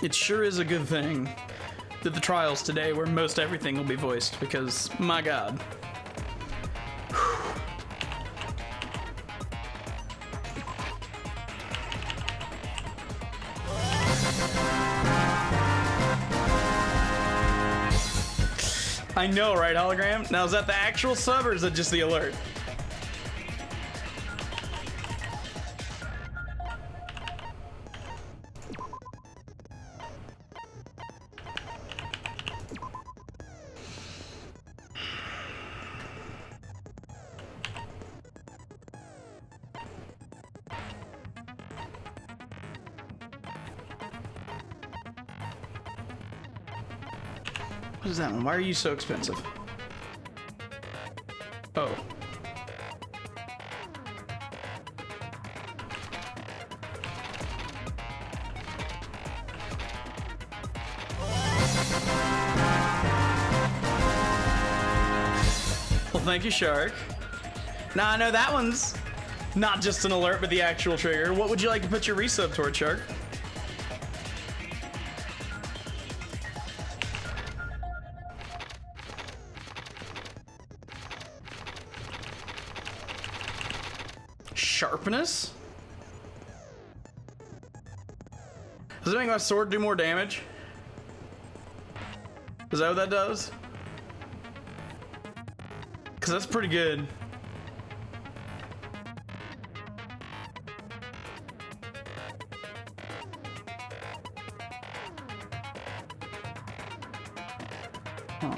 It sure is a good thing that the trials today where most everything will be voiced, because my god. I know, right, hologram? Now, is that the actual sub or is it just the alert? What is that one? Why are you so expensive? Oh. Well, thank you, Shark. Now I know that one's not just an alert, but the actual trigger. What would you like to put your resub toward, Shark? Sharpness? Does it make my sword do more damage? Is that what that does? Because that's pretty good. Huh.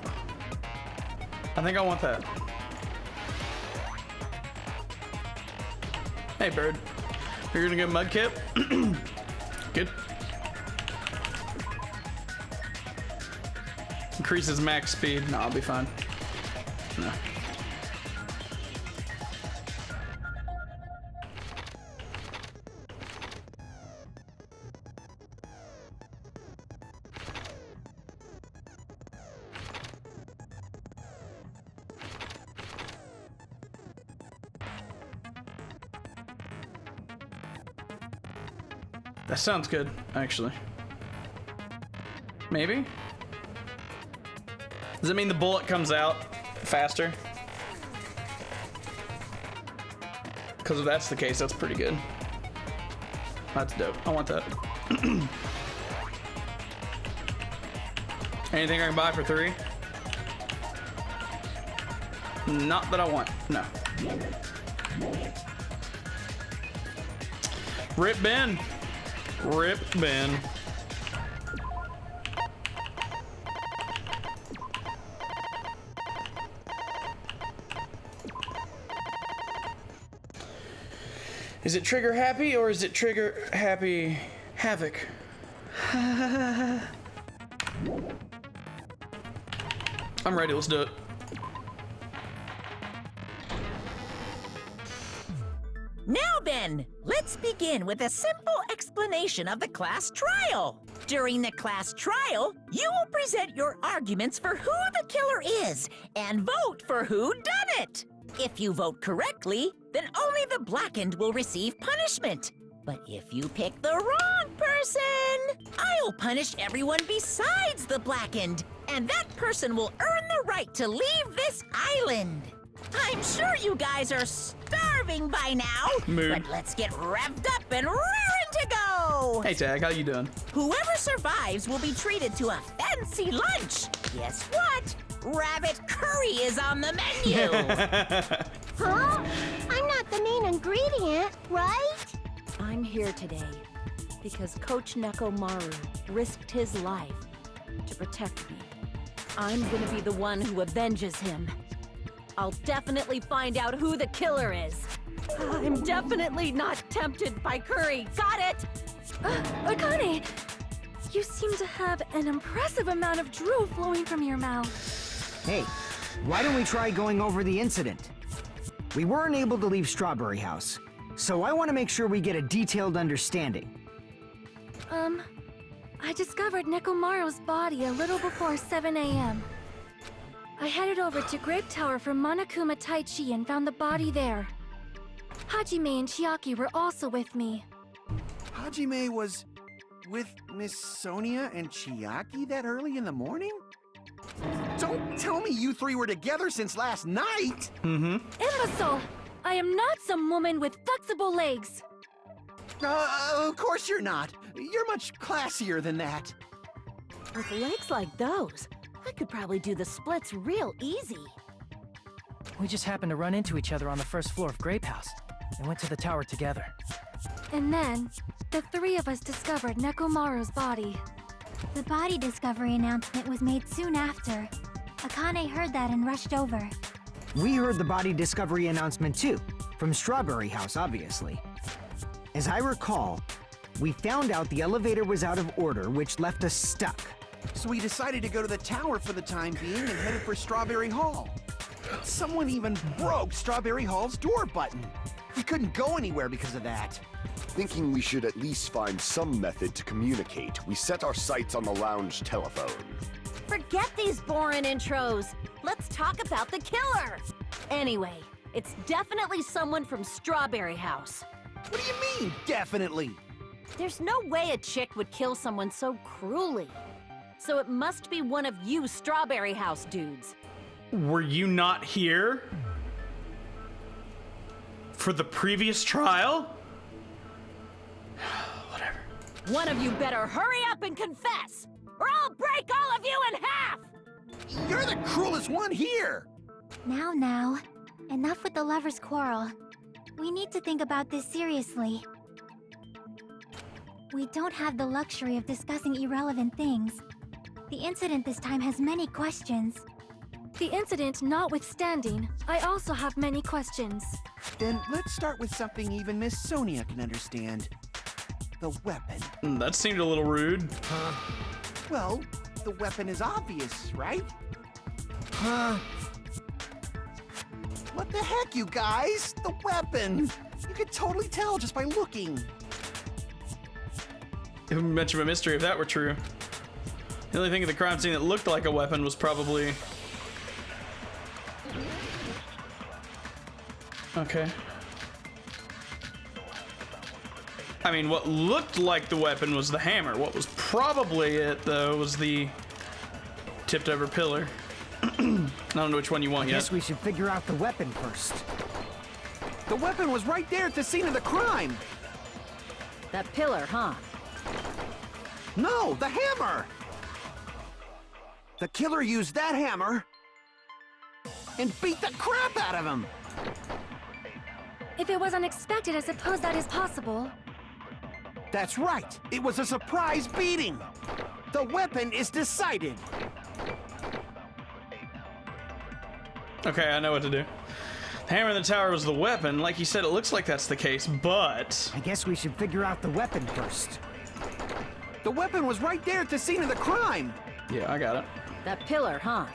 I think I want that. Hey, bird. You're gonna get mudkip? Good. Increases max speed. No, I'll be fine. No. That sounds good, actually. Maybe? Does it mean the bullet comes out faster? Because if that's the case, that's pretty good. That's dope. I want that. Anything I can buy for 3? Not that I want. No. Rip Ben. Rip Ben. Is it trigger happy or is it trigger happy havoc? I'm ready, let's do it. Now then, let's begin with a simple explanation of the class trial. During the class trial, you will present your arguments for who the killer is and vote for who done it. If you vote correctly, then only the blackened will receive punishment. But if you pick the wrong person, I'll punish everyone besides the blackened, and that person will earn the right to leave this island. I'm sure you guys are starving by now, Mood. but let's get revved up and raring to go! Hey Tag, how you doing? Whoever survives will be treated to a fancy lunch. Guess what? Rabbit curry is on the menu! Huh? I'm not the main ingredient, right? I'm here today because Coach Nekomaru risked his life to protect me. I'm gonna be the one who avenges him. I'll definitely find out who the killer is. I'm definitely not tempted by curry. Got it? Akane, you seem to have an impressive amount of drool flowing from your mouth. Hey, why don't we try going over the incident? We weren't able to leave Strawberry House, so I want to make sure we get a detailed understanding. I discovered Nekomaru's body a little before 7 a.m. I headed over to Grape Tower for Monokuma Taichi and found the body there. Hajime and Chiaki were also with me. Hajime was with Miss Sonia and Chiaki that early in the morning? Don't tell me you three were together since last night! Imbecile! I am not some woman with flexible legs. Of course you're not. You're much classier than that. With legs like those, I could probably do the splits real easy. We just happened to run into each other on the first floor of Grape House and went to the tower together. And then, the three of us discovered Nekomaru's body. The body discovery announcement was made soon after. Akane heard that and rushed over. We heard the body discovery announcement too, from Strawberry House, obviously. As I recall, we found out the elevator was out of order, which left us stuck. So we decided to go to the tower for the time being and headed for Strawberry Hall. Someone even broke Strawberry Hall's door button. We couldn't go anywhere because of that. Thinking we should at least find some method to communicate, we set our sights on the lounge telephone. Forget these boring intros. Let's talk about the killer. Anyway, it's definitely someone from Strawberry House. What do you mean, definitely? There's no way a chick would kill someone so cruelly. So it must be one of you Strawberry House dudes. Were you not here for the previous trial? Whatever. One of you better hurry up and confess, or I'll break all of you in half! You're the cruelest one here! Now, enough with the lovers' quarrel. We need to think about this seriously. We don't have the luxury of discussing irrelevant things. The incident this time has many questions. The incident notwithstanding, I also have many questions. Then let's start with something even Miss Sonia can understand. The weapon. That seemed a little rude. Well, the weapon is obvious, right? What the heck, you guys? The weapon! You could totally tell just by looking. It would be much of a mystery if that were true. The only thing at the crime scene that looked like a weapon was probably... Okay. I mean, what looked like the weapon was the hammer. What was probably it, though, was the tipped over pillar. I don't know which one you want I yet. guess we should figure out the weapon first. The weapon was right there at the scene of the crime! That pillar, huh? No, the hammer! The killer used that hammer and beat the crap out of him! If it was unexpected, I suppose that is possible. That's right! It was a surprise beating! The weapon is decided! Okay, I know what to do. The hammer in the tower was the weapon. Like you said, it looks like that's the case, but... I guess we should figure out the weapon first. The weapon was right there at the scene of the crime! Yeah, I got it. That pillar, huh?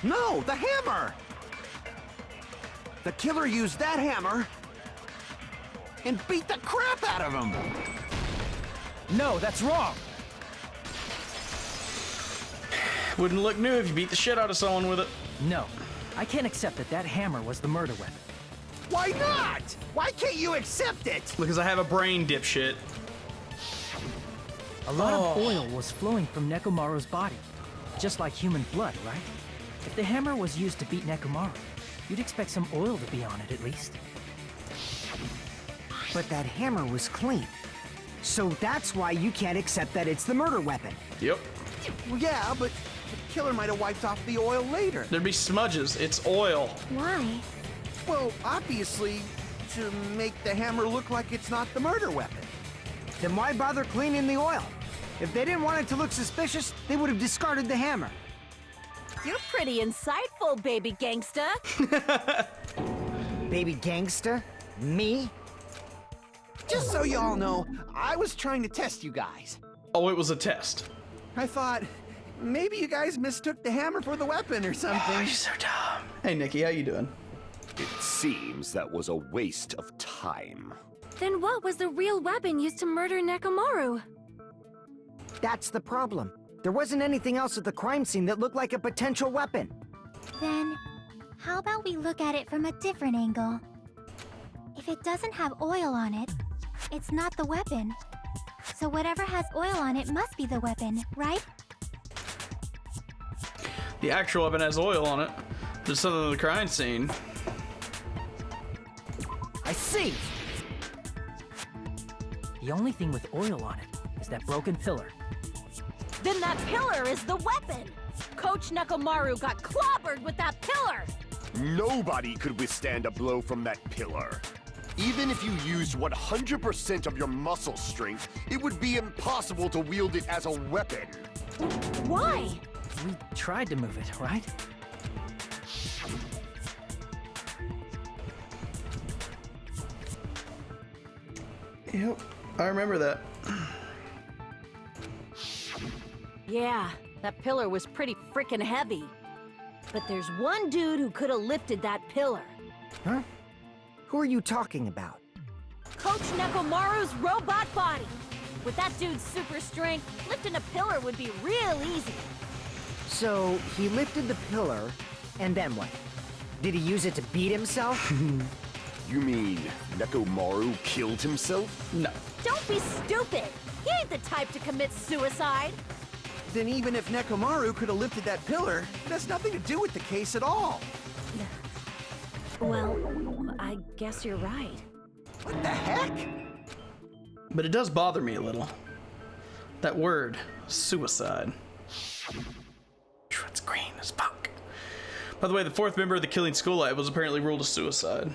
No, the hammer! The killer used that hammer and beat the crap out of him! No, that's wrong! Wouldn't look new if you beat the shit out of someone with it. No, I can't accept that that hammer was the murder weapon. Why not? Why can't you accept it? Because I have a brain, dipshit. A lot of oil was flowing from Nekomaru's body, just like human blood, right? If the hammer was used to beat Nekomaru, you'd expect some oil to be on it at least. But that hammer was clean. So that's why you can't accept that it's the murder weapon. Yep. Well, yeah, but the killer might have wiped off the oil later. There'd be smudges. It's oil. Why? Well, obviously, to make the hammer look like it's not the murder weapon. Then why bother cleaning the oil? If they didn't want it to look suspicious, they would have discarded the hammer. You're pretty insightful, baby gangsta. Baby gangsta? Me? Just so you all know, I was trying to test you guys. Oh, it was a test. I thought, maybe you guys mistook the hammer for the weapon or something. You're so dumb. Hey, Nikki, how you doing? It seems that was a waste of time. Then what was the real weapon used to murder Nekomaru? That's the problem. There wasn't anything else at the crime scene that looked like a potential weapon. Then, how about we look at it from a different angle? If it doesn't have oil on it, it's not the weapon. So whatever has oil on it must be the weapon, right? The actual weapon has oil on it. There's something in the crime scene. I see! The only thing with oil on it is that broken pillar. Then that pillar is the weapon! Coach Nekomaru got clobbered with that pillar! Nobody could withstand a blow from that pillar. Even if you used 100% of your muscle strength, it would be impossible to wield it as a weapon. Why? We tried to move it, right? Yep, I remember that. Yeah, that pillar was pretty frickin' heavy. But there's one dude who could have lifted that pillar. Huh? Who are you talking about? Coach Nekomaru's robot body. With that dude's super strength, lifting a pillar would be real easy. So, he lifted the pillar, and then what? Did he use it to beat himself? You mean Nekomaru killed himself? No. Don't be stupid! He ain't the type to commit suicide! Then even if Nekomaru could have lifted that pillar, it has nothing to do with the case at all. Well, I guess you're right. What the heck? But it does bother me a little. That word, suicide. It's green as fuck. By the way, the fourth member of the Killing School Light was apparently ruled a suicide.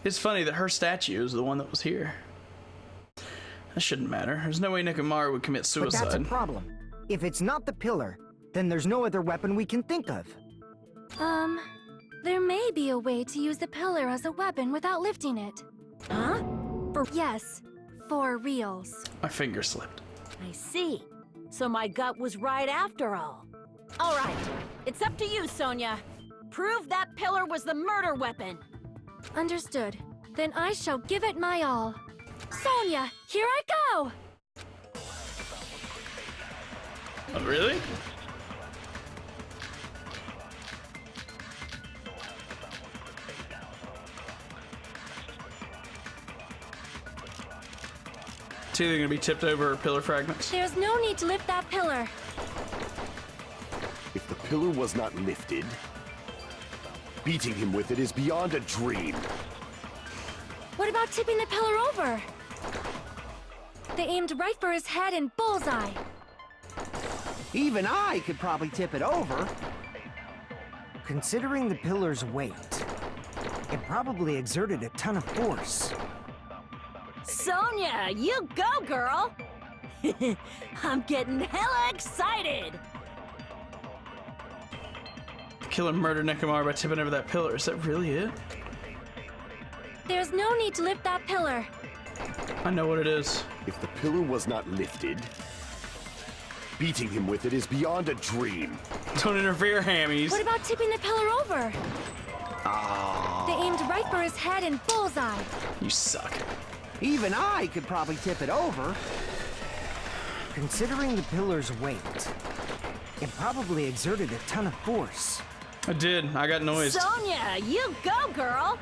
It's funny that her statue is the one that was here. That shouldn't matter. There's no way Nekomaru would commit suicide. But that's a problem. If it's not the pillar, then there's no other weapon we can think of. There may be a way to use the pillar as a weapon without lifting it. Huh? Yes, for reals. My finger slipped. I see. So my gut was right after all. All right, it's up to you, Sonia. Prove that pillar was the murder weapon. Understood. Then I shall give it my all. Sonia, here I go! Oh, really? It's either gonna be tipped over or pillar fragments. There's no need to lift that pillar. If the pillar was not lifted, beating him with it is beyond a dream. What about tipping the pillar over? They aimed right for his head and bullseye. Even I could probably tip it over. Considering the pillar's weight, it probably exerted a ton of force. Sonia, you go, girl! I'm getting hella excited! The killer murdered Nekomaru by tipping over that pillar. Is that really it? There's no need to lift that pillar. I know what it is. If the pillar was not lifted, beating him with it is beyond a dream. Don't interfere, hammies. What about tipping the pillar over? They aimed right for his head and bullseye. You suck. Even I could probably tip it over. Considering the pillar's weight, it probably exerted a ton of force. I did. I got noised. Sonia, you go, girl!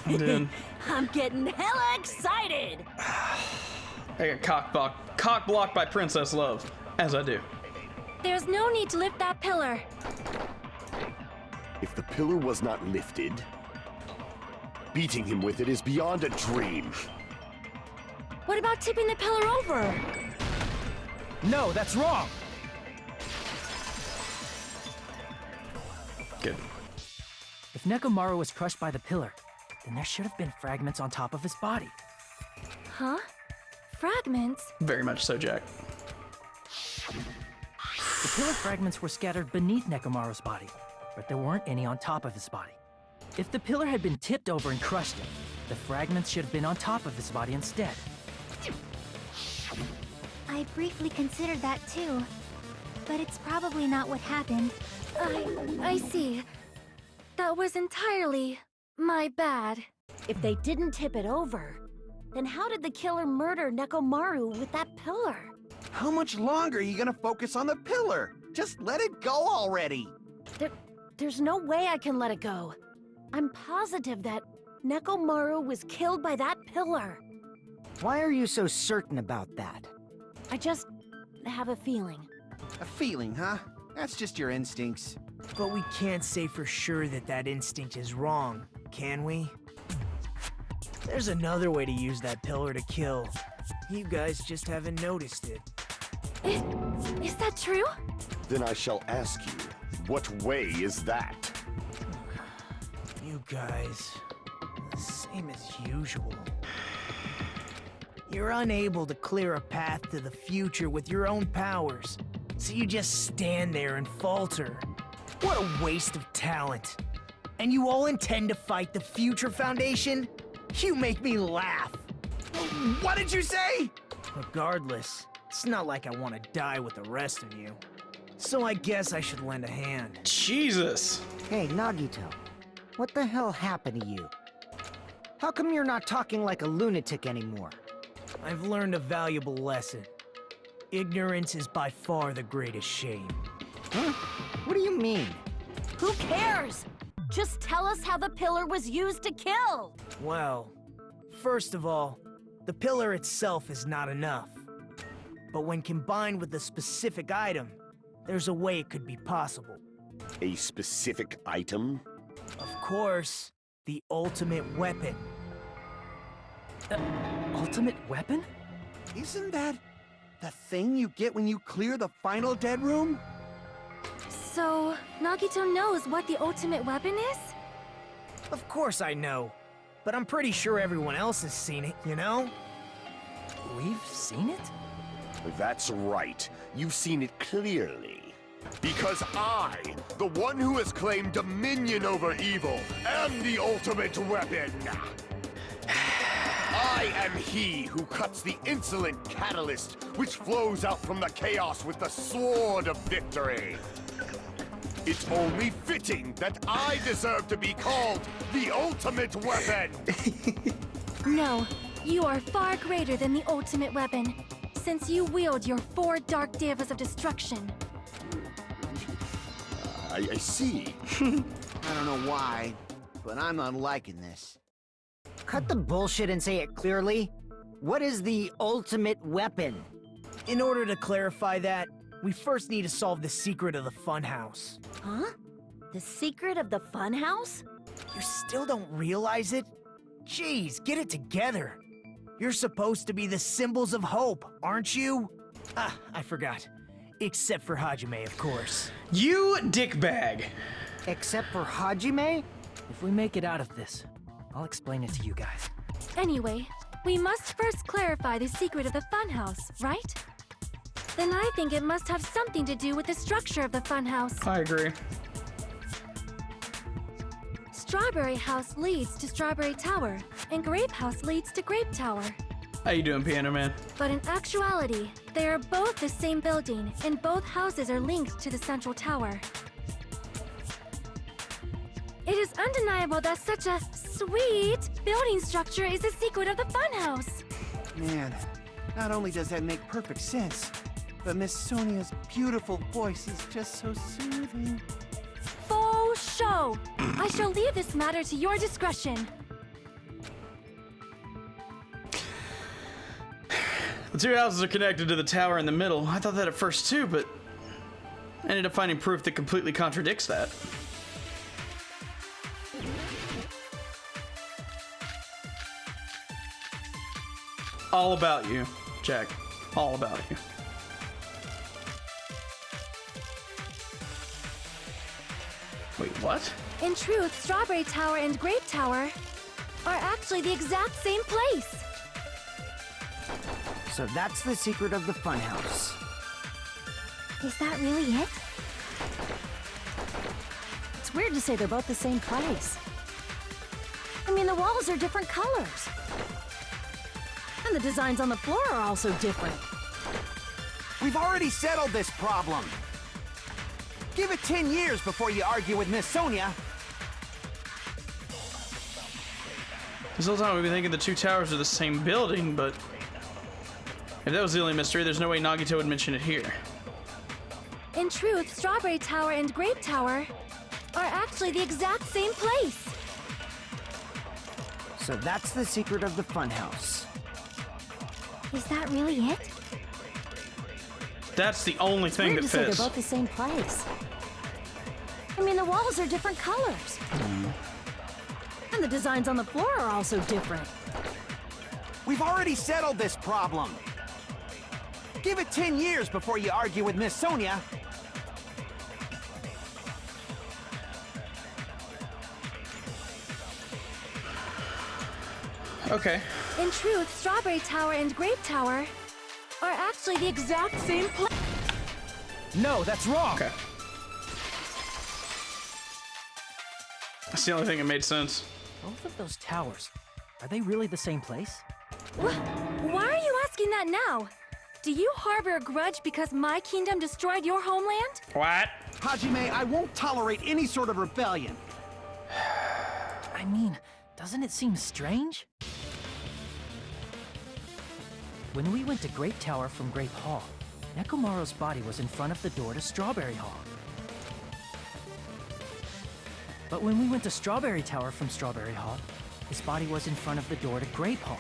I did. I'm getting hella excited! I got cock blocked by Princess Love, as I do. There's no need to lift that pillar. If the pillar was not lifted, beating him with it is beyond a dream. What about tipping the pillar over? No, that's wrong! Good. If Nekomaru was crushed by the pillar, then there should have been fragments on top of his body. Huh? Fragments? Very much so, Jack. The pillar fragments were scattered beneath Nekomaru's body, but there weren't any on top of his body. If the pillar had been tipped over and crushed him, the fragments should have been on top of his body instead. I briefly considered that too. But it's probably not what happened. I see. That was entirely my bad. If they didn't tip it over, then how did the killer murder Nekomaru with that pillar? How much longer are you gonna focus on the pillar? Just let it go already! There's no way I can let it go. I'm positive that Nekomaru was killed by that pillar. Why are you so certain about that? I just have a feeling. A feeling, huh? That's just your instincts. But we can't say for sure that that instinct is wrong, can we? There's another way to use that pillar to kill. You guys just haven't noticed it. Is that true? Then I shall ask you, what way is that? You guys, the same as usual. You're unable to clear a path to the future with your own powers, so you just stand there and falter. What a waste of talent. And you all intend to fight the Future Foundation? You make me laugh. What did you say? Regardless, it's not like I want to die with the rest of you. So I guess I should lend a hand. Jesus. Hey, Nagito. What the hell happened to you? How come you're not talking like a lunatic anymore? I've learned a valuable lesson. Ignorance is by far the greatest shame. Huh? What do you mean? Who cares? Just tell us how the pillar was used to kill! Well, first of all, the pillar itself is not enough. But when combined with a specific item, there's a way it could be possible. A specific item? Of course, the ultimate weapon. Ultimate weapon? Isn't that the thing you get when you clear the final dead room? So, Nagito knows what the ultimate weapon is? Of course I know, but I'm pretty sure everyone else has seen it, you know? We've seen it? That's right. You've seen it clearly. Because I, the one who has claimed dominion over evil, am the ultimate weapon. I am he who cuts the insolent catalyst which flows out from the chaos with the sword of victory. It's only fitting that I deserve to be called the ultimate weapon! No, you are far greater than the ultimate weapon, since you wield your 4 dark devas of destruction. I see. I don't know why, but I'm not liking this. Cut the bullshit and say it clearly. What is the ultimate weapon? In order to clarify that, we first need to solve the secret of the funhouse. Huh? The secret of the funhouse? You still don't realize it? Jeez, get it together. You're supposed to be the symbols of hope, aren't you? Ah, I forgot. Except for Hajime, of course. You dickbag. Except for Hajime? If we make it out of this, I'll explain it to you guys. Anyway, we must first clarify the secret of the funhouse, right? Then I think it must have something to do with the structure of the funhouse. I agree. Strawberry House leads to Strawberry Tower, and Grape House leads to Grape Tower. How you doing, Piano Man? But in actuality, they are both the same building, and both houses are linked to the central tower. It is undeniable that such a sweet building structure is the secret of the funhouse. Man, not only does that make perfect sense, but Miss Sonia's beautiful voice is just so soothing. Faux show! I shall leave this matter to your discretion. The 2 houses are connected to the tower in the middle. I thought that at first too, but I ended up finding proof that completely contradicts that. All about you, Jack. All about you. Wait, what? In truth, Strawberry Tower and Grape Tower are actually the exact same place. So that's the secret of the funhouse. Is that really it? It's weird to say they're both the same place. I mean, the walls are different colors. And the designs on the floor are also different. We've already settled this problem. Give it 10 years before you argue with Miss Sonia. This whole time we've been thinking the 2 towers are the same building, but if that was the only mystery, there's no way Nagito would mention it here. In truth, Strawberry Tower and Grape Tower are actually the exact same place. So that's the secret of the funhouse. Is that really it? That's the only thing Weird that to say fits. they're both the same place. I mean, the walls are different colors. And the designs on the floor are also different. We've already settled this problem. Give it 10 years before you argue with Miss Sonia. Okay. In truth, Strawberry Tower and Grape Tower are actually the exact same place. No, that's wrong! Okay. That's the only thing that made sense. Both of those towers, are they really the same place? Why are you asking that now? Do you harbor a grudge because my kingdom destroyed your homeland? What? Hajime, I won't tolerate any sort of rebellion. I mean, doesn't it seem strange? When we went to Grape Tower from Grape Hall, Nekomaru's body was in front of the door to Strawberry Hall. But when we went to Strawberry Tower from Strawberry Hall, his body was in front of the door to Grape Hall.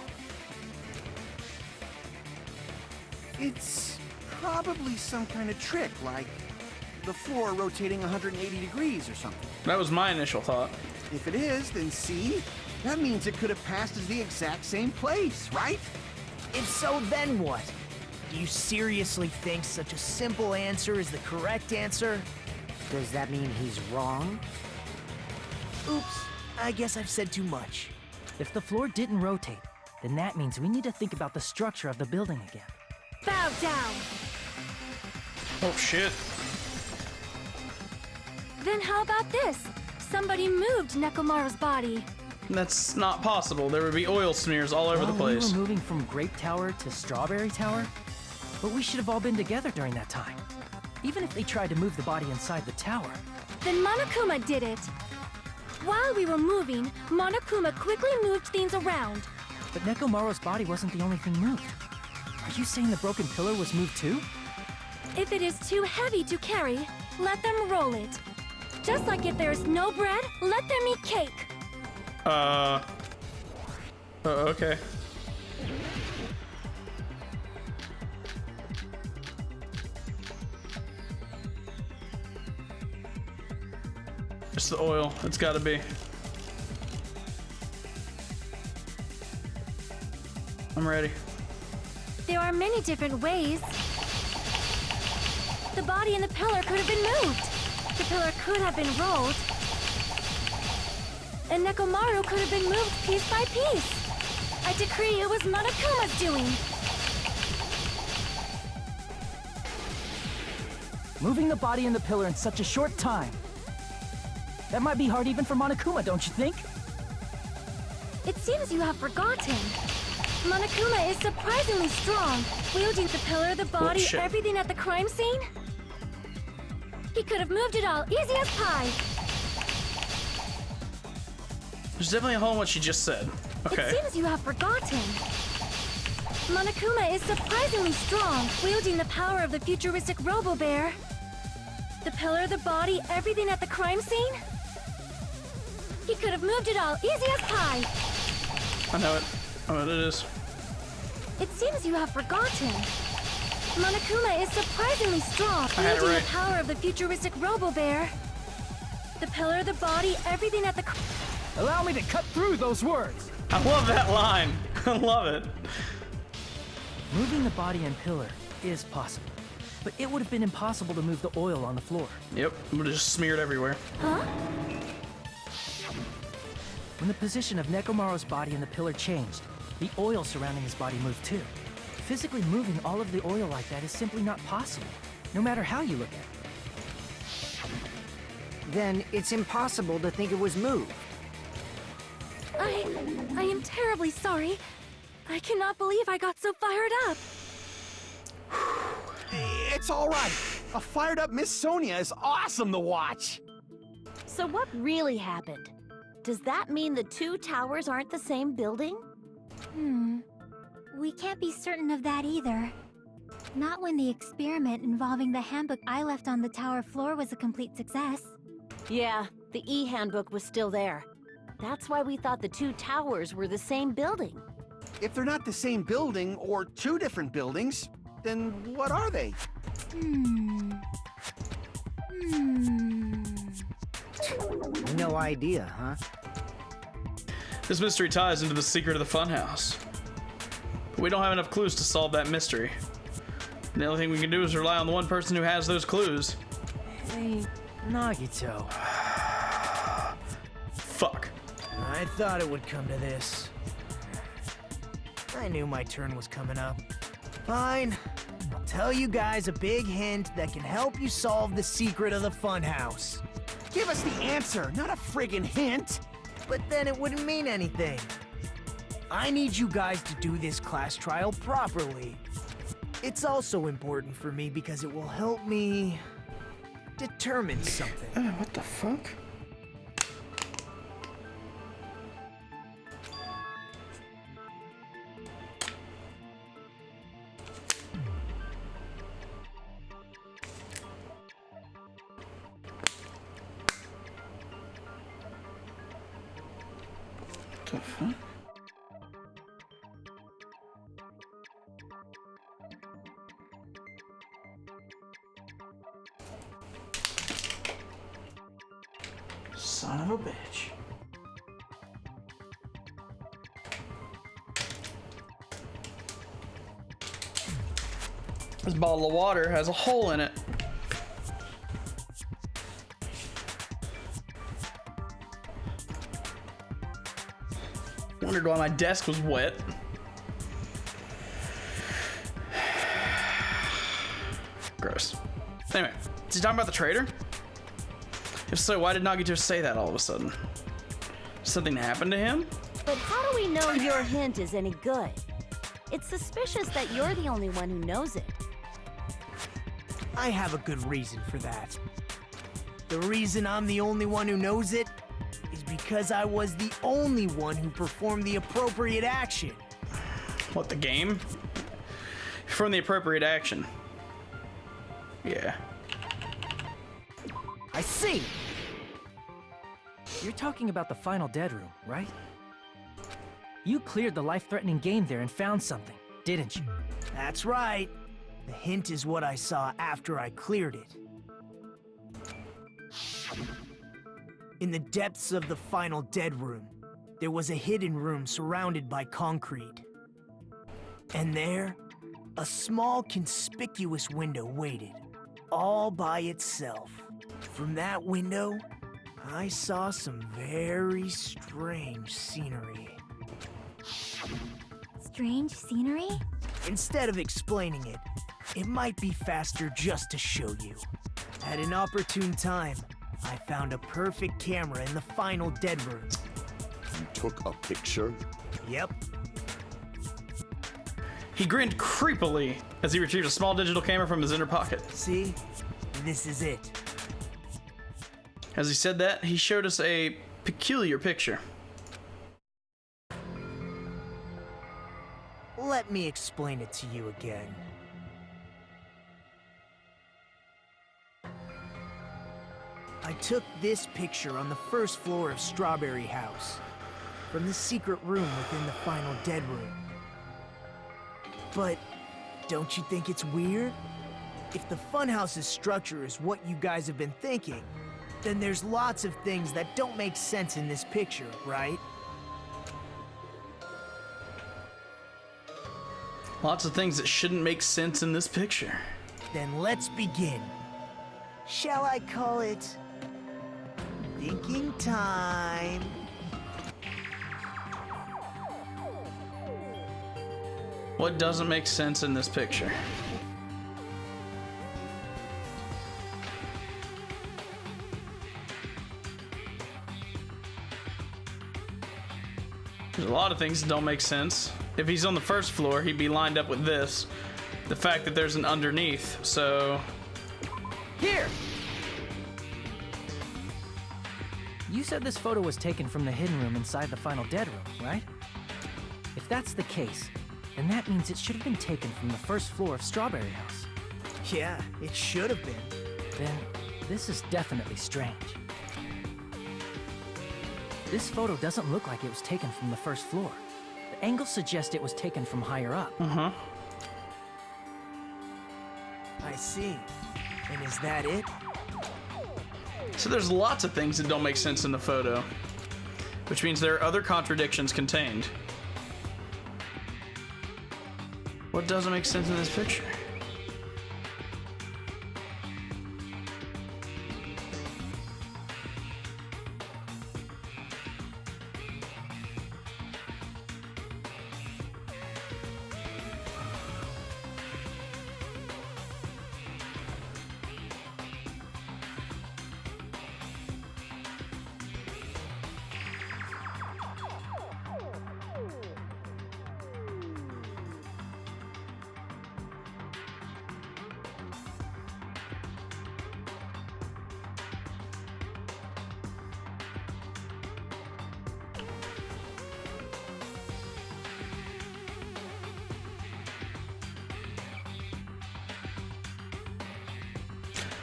It's probably some kind of trick, like the floor rotating 180 degrees or something. That was my initial thought. If it is, then see? That means it could have passed as the exact same place, right? If so, then what? Do you seriously think such a simple answer is the correct answer? Does that mean he's wrong? Oops, I guess I've said too much. If the floor didn't rotate, then that means we need to think about the structure of the building again. Bow down! Oh shit. Then how about this? Somebody moved Nekomaru's body. That's not possible. There would be oil smears all over the place. We were moving from Grape Tower to Strawberry Tower, but we should have all been together during that time. Even if they tried to move the body inside the tower. Then Monokuma did it. While we were moving, Monokuma quickly moved things around. But Nekomaru's body wasn't the only thing moved. Are you saying the broken pillar was moved too? If it is too heavy to carry, let them roll it. Just like if there's no bread, let them eat cake. Okay. It's the oil. It's gotta be. I'm ready. There are many different ways. The body and the pillar could have been moved. The pillar could have been rolled. And Nekomaru could have been moved piece by piece. I decree it was Monokuma's doing. Moving the body and the pillar in such a short time. That might be hard even for Monokuma, don't you think? It seems you have forgotten. Monokuma is surprisingly strong, wielding the pillar, the body, Bullshit. everything at the crime scene. He could have moved it all, easy as pie. There's definitely a hole in what she just said. Okay. It seems you have forgotten. Monokuma is surprisingly strong, wielding the power of the futuristic Robo-Bear. The pillar, the body, everything at the crime scene. He could have moved it all, easy as pie. I know it. I know what it is. It seems you have forgotten. Monokuma is surprisingly strong, I had it wielding right. the power of the futuristic Robo-Bear. The pillar, the body, everything at the... Allow me to cut through those words! I love that line. I love it. Moving the body and pillar is possible, but it would have been impossible to move the oil on the floor. Yep. It would have just smeared everywhere. Huh? When the position of Nekomaru's body and the pillar changed, the oil surrounding his body moved too. Physically moving all of the oil like that is simply not possible, no matter how you look at it. Then it's impossible to think it was moved. I am terribly sorry. I cannot believe I got so fired up. It's all right. A fired up Miss Sonia is awesome to watch. So what really happened? Does that mean the two towers aren't the same building? We can't be certain of that either. Not when the experiment involving the handbook I left on the tower floor was a complete success. Yeah, the E-handbook was still there. That's why we thought the two towers were the same building. If they're not the same building or two different buildings, then what are they? No idea, huh? This mystery ties into the secret of the funhouse. But we don't have enough clues to solve that mystery. The only thing we can do is rely on the one person who has those clues. Hey, Nagito. Fuck. I thought it would come to this. I knew my turn was coming up. Fine. I'll tell you guys a big hint that can help you solve the secret of the funhouse. Give us the answer, not a friggin' hint. But then it wouldn't mean anything. I need you guys to do this class trial properly. It's also important for me because it will help me determine something. What the fuck? What the fuck? Son of a bitch. This bottle of water has a hole in it. Wondered why my desk was wet. Gross. Anyway, is he talking about the traitor? If so, why did Nagito say that all of a sudden? Something happened to him? But how do we know your hint is any good? It's suspicious that you're the only one who knows it. I have a good reason for that. The reason I'm the only one who knows it is because I was the only one who performed the appropriate action. What, the game? From the appropriate action. Yeah. I see! You're talking about the final dead room, right? You cleared the life-threatening game there and found something, didn't you? That's right. The hint is what I saw after I cleared it. In the depths of the final dead room, there was a hidden room surrounded by concrete. And there, a small conspicuous window waited, all by itself. From that window, I saw some very strange scenery. Strange scenery? Instead of explaining it, it might be faster just to show you. At an opportune time, I found a perfect camera in the final dead room. You took a picture? Yep. He grinned creepily as he retrieved a small digital camera from his inner pocket. See? This is it. As he said that, he showed us a peculiar picture. Let me explain it to you again. I took this picture on the first floor of Strawberry House, from the secret room within the final dead room. But don't you think it's weird? If the funhouse's structure is what you guys have been thinking, then there's lots of things that don't make sense in this picture, right? Lots of things that shouldn't make sense in this picture. Then let's begin. Shall I call it thinking time? What doesn't make sense in this picture? There's a lot of things that don't make sense. If he's on the first floor, he'd be lined up with this. The fact that there's an underneath, so... Here! You said this photo was taken from the hidden room inside the final dead room, right? If that's the case, then that means it should have been taken from the first floor of Strawberry House. Yeah, it should have been. Then, this is definitely strange. This photo doesn't look like it was taken from the first floor. Angles suggest it was taken from higher up. Uh-huh. I see. And is that it? So there's lots of things that don't make sense in the photo, which means there are other contradictions contained. What doesn't make sense in this picture?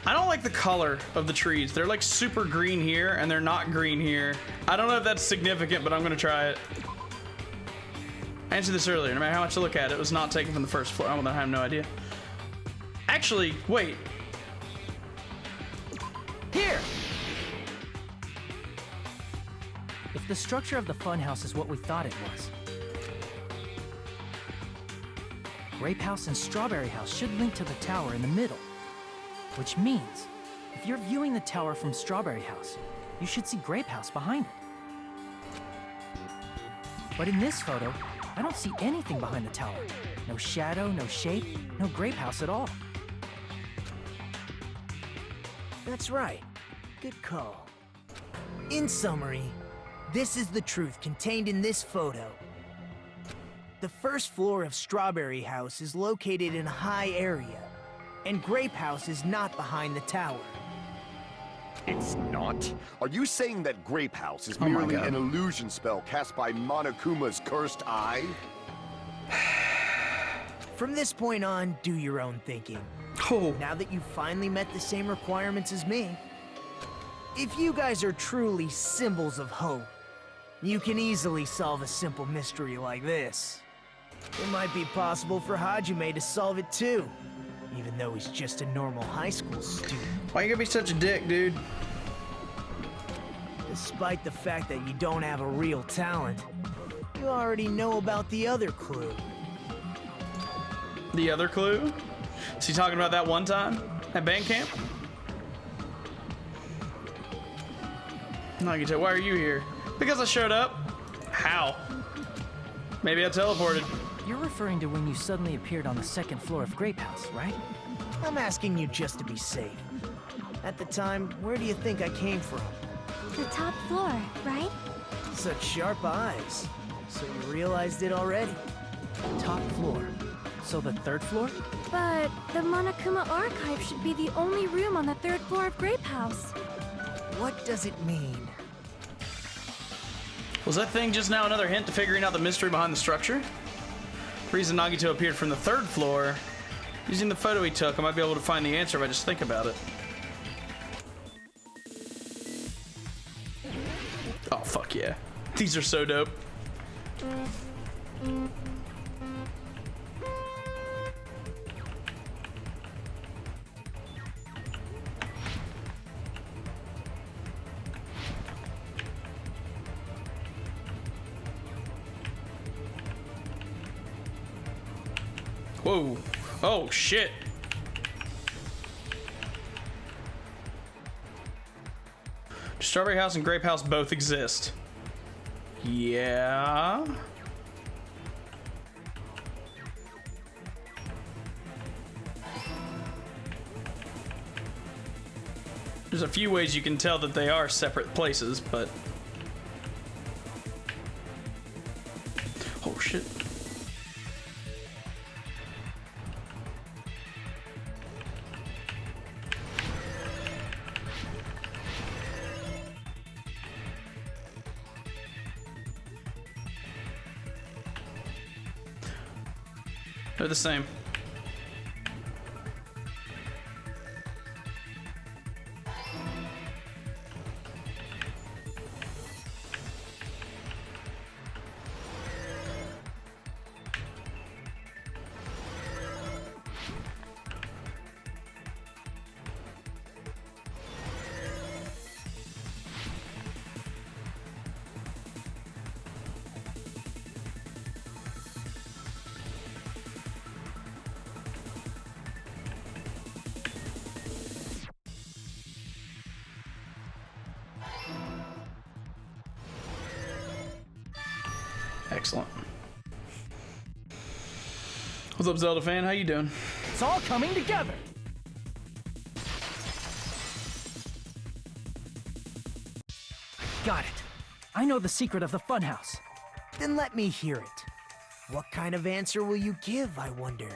I don't like the color of the trees. They're like super green here and they're not green here. I don't know if that's significant, but I'm gonna try it. I answered this earlier. No matter how much I look at it, it was not taken from the first floor. I have no idea. Actually, wait. Here! If the structure of the funhouse is what we thought it was, Grape House and Strawberry House should link to the tower in the middle. Which means, if you're viewing the tower from Strawberry House, you should see Grape House behind it. But in this photo, I don't see anything behind the tower. No shadow, no shape, no Grape House at all. That's right. Good call. In summary, this is the truth contained in this photo. The first floor of Strawberry House is located in a high area, and Grape House is not behind the tower. It's not? Are you saying that Grape House is Oh my merely God. an illusion spell cast by Monokuma's cursed eye? From this point on, do your own thinking. Oh. Now that you've finally met the same requirements as me, if you guys are truly symbols of hope, you can easily solve a simple mystery like this. It might be possible for Hajime to solve it too, even though he's just a normal high school student. Why you gonna be such a dick, dude? Despite the fact that you don't have a real talent, you already know about the other clue. The other clue? Is he talking about that one time at band camp? Nagito, why are you here? Because I showed up. How? Maybe I teleported. You're referring to when you suddenly appeared on the second floor of Grape House, right? I'm asking you just to be safe. At the time, where do you think I came from? The top floor, right? Such sharp eyes. So you realized it already? Top floor. So the third floor? But the Monokuma Archive should be the only room on the third floor of Grape House. What does it mean? Was that thing just now another hint to figuring out the mystery behind the structure? The reason Nagito appeared from the third floor, using the photo he took, I might be able to find the answer if I just think about it. Oh, fuck yeah. These are so dope. Whoa. Oh, shit. Strawberry House and Grape House both exist. Yeah. There's a few ways you can tell that they are separate places, but... Oh, shit. They're the same. Excellent. What's up, Zelda fan? How you doing? It's all coming together. Got it. I know the secret of the funhouse. Then let me hear it. What kind of answer will you give, I wonder?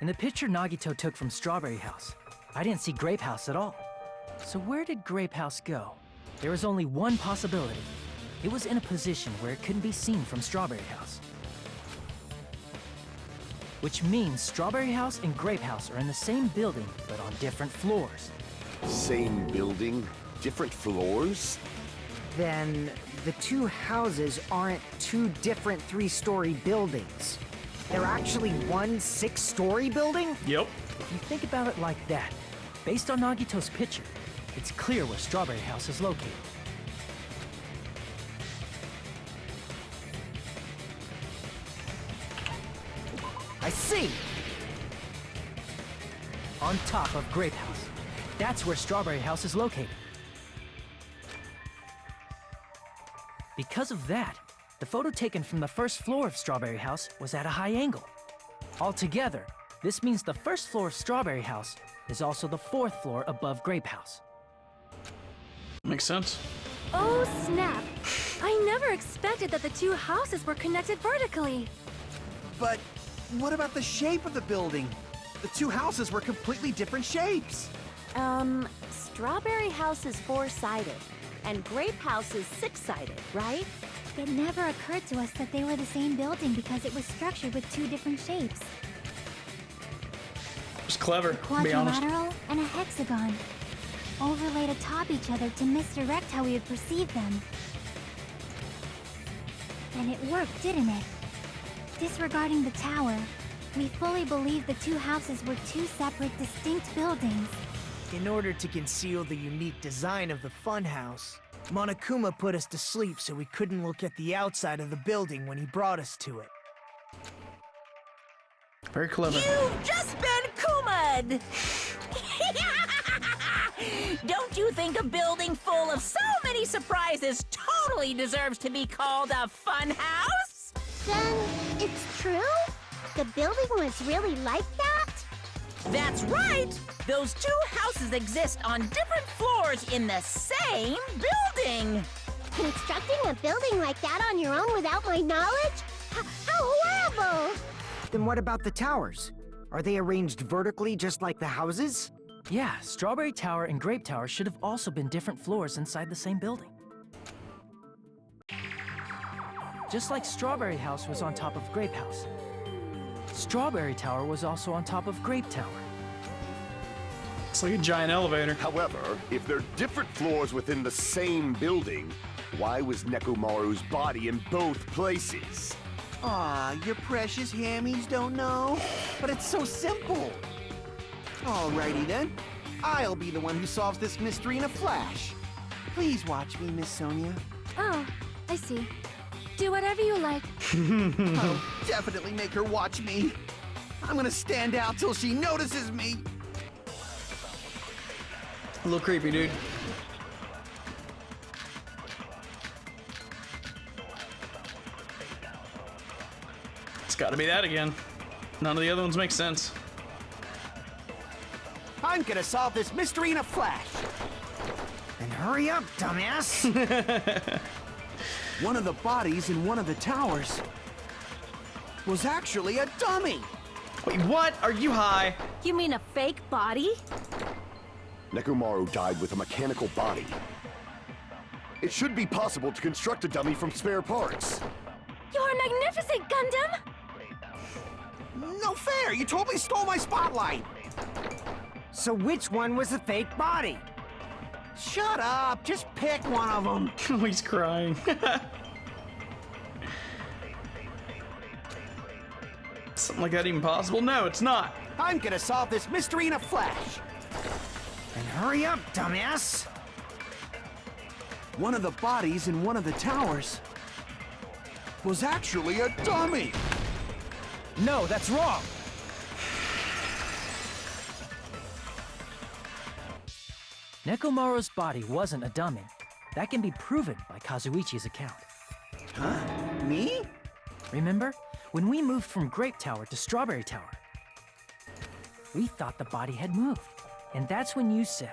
In the picture Nagito took from Strawberry House, I didn't see Grape House at all. So where did Grape House go? There was only one possibility. It was in a position where it couldn't be seen from Strawberry House. Which means Strawberry House and Grape House are in the same building, but on different floors. Same building, different floors? Then the two houses aren't two different 3-story buildings. They're actually one 6-story building? Yep. If you think about it like that, based on Nagito's picture, it's clear where Strawberry House is located. I see! On top of Grape House. That's where Strawberry House is located. Because of that, the photo taken from the first floor of Strawberry House was at a high angle. Altogether, this means the first floor of Strawberry House is also the 4th floor above Grape House. Makes sense. Oh, snap. I never expected that the two houses were connected vertically. But what about the shape of the building? The two houses were completely different shapes. Strawberry House is 4-sided, and Grape House is 6-sided, right? It never occurred to us that they were the same building because it was structured with two different shapes. It's clever, to be honest. Quadrilateral and a hexagon. Overlaid atop each other to misdirect how we would perceive them. And it worked, didn't it? Disregarding the tower, we fully believed the two houses were two separate, distinct buildings. In order to conceal the unique design of the funhouse, Monokuma put us to sleep so we couldn't look at the outside of the building when he brought us to it. Very clever. You've just been Kuma'd! Don't you think a building full of so many surprises totally deserves to be called a fun house? Then it's true? The building was really like that? That's right! Those two houses exist on different floors in the same building! Constructing a building like that on your own without my knowledge? How horrible! Then what about the towers? Are they arranged vertically just like the houses? Yeah, Strawberry Tower and Grape Tower should have also been different floors inside the same building. Just like Strawberry House was on top of Grape House, Strawberry Tower was also on top of Grape Tower. It's like a giant elevator. However, if they're different floors within the same building, why was Nekomaru's body in both places? Aw, your precious hammies don't know? But it's so simple. Alrighty then. I'll be the one who solves this mystery in a flash. Please watch me, Miss Sonia. Oh, I see. Do whatever you like. I'll definitely make her watch me. I'm gonna stand out till she notices me. A little creepy, dude. It's gotta be that again. None of the other ones make sense. I'm gonna solve this mystery in a flash. Then hurry up, dumbass! One of the bodies in one of the towers was actually a dummy. Wait, what? Are you high? You mean a fake body? Nekomaru died with a mechanical body. It should be possible to construct a dummy from spare parts. You're magnificent, Gundam! No fair! You totally stole my spotlight! So which one was the fake body? Shut up! Just pick one of them! Oh, he's crying. Something like that even possible? No, it's not. I'm gonna solve this mystery in a flash. Then hurry up, dumbass! One of the bodies in one of the towers was actually a dummy! No, that's wrong! Nekomaru's body wasn't a dummy. That can be proven by Kazuichi's account. Huh? Me? Remember? When we moved from Grape Tower to Strawberry Tower, we thought the body had moved. And that's when you said,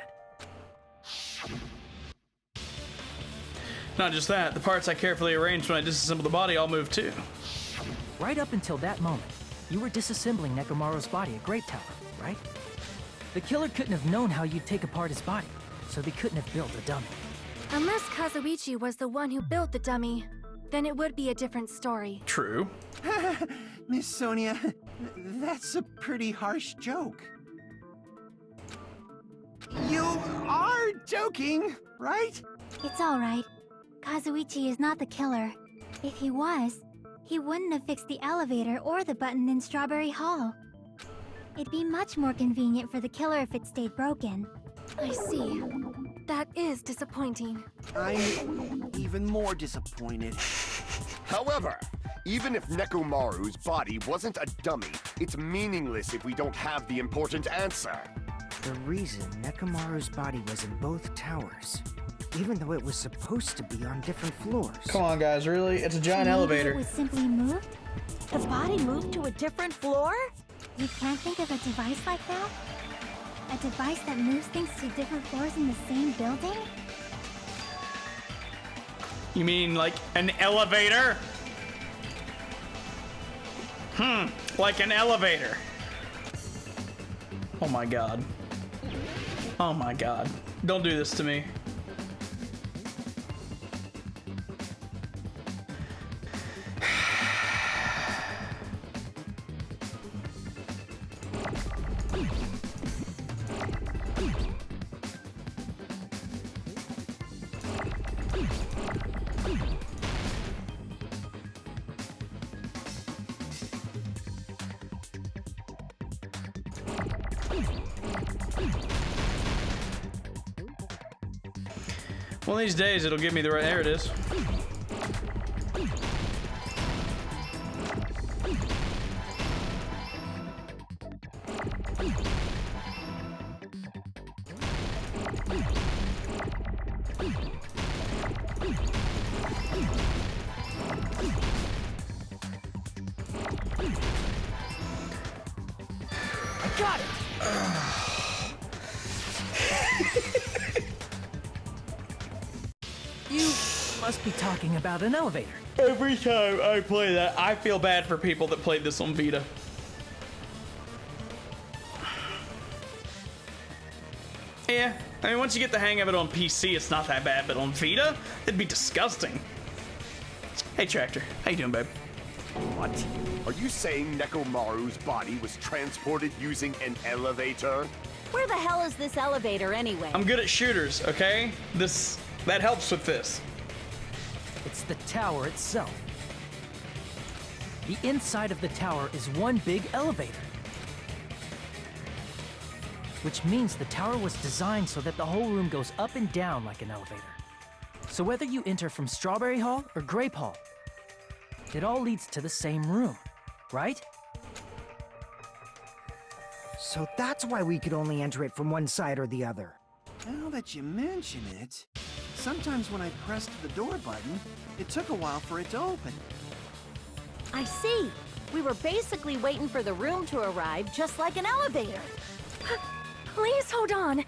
Not just that, the parts I carefully arranged when I disassembled the body all moved too. right up until that moment, you were disassembling Nekomaru's body at Grape Tower, right? The killer couldn't have known how you'd take apart his body, so they couldn't have built a dummy. Unless Kazuichi was the one who built the dummy, then it would be a different story. True. Miss Sonia, that's a pretty harsh joke. You are joking, right? It's alright. Kazuichi is not the killer. If he was, he wouldn't have fixed the elevator or the button in Strawberry Hall. It'd be much more convenient for the killer if it stayed broken. I see. That is disappointing. I'm even more disappointed. However, even if Nekomaru's body wasn't a dummy, it's meaningless if we don't have the important answer. The reason Nekomaru's body was in both towers, even though it was supposed to be on different floors. Come on, guys, really? It's a giant Maybe elevator. it was simply moved? The body moved to a different floor? You can't think of a device like that? A device that moves things to different floors in the same building? You mean like an elevator? Like an elevator. Oh my god. Oh my god. Don't do this to me. One of these days, it'll give me the right. There it is. I got it! You must be talking about an elevator. Every time I play that, I feel bad for people that played this on Vita. Yeah, I mean, once you get the hang of it on PC, it's not that bad, but on Vita, it'd be disgusting. Hey, Tractor. How you doing, babe? What? Are you saying Nekomaru's body was transported using an elevator? Where the hell is this elevator anyway? I'm good at shooters, okay? That helps with this. It's the tower itself. The inside of the tower is one big elevator. Which means the tower was designed so that the whole room goes up and down like an elevator. So whether you enter from Strawberry Hall or Grape Hall, it all leads to the same room, right? So that's why we could only enter it from one side or the other. Now that you mention it, sometimes when I pressed the door button, it took a while for it to open. I see. We were basically waiting for the room to arrive, just like an elevator. Please hold on.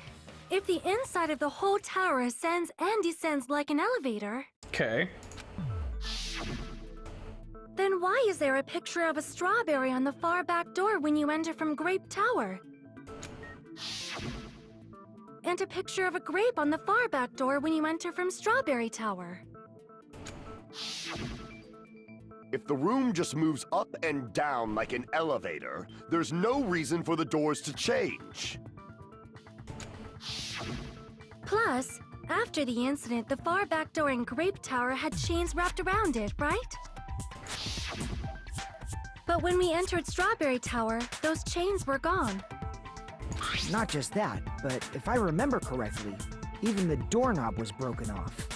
If the inside of the whole tower ascends and descends like an elevator, Okay. then why is there a picture of a strawberry on the far back door when you enter from Grape Tower? And a picture of a grape on the far back door when you enter from Strawberry Tower. If the room just moves up and down like an elevator, there's no reason for the doors to change. Plus, after the incident, the far back door in Grape Tower had chains wrapped around it, right? But when we entered Strawberry Tower, those chains were gone. Not just that, but if I remember correctly, even the doorknob was broken off.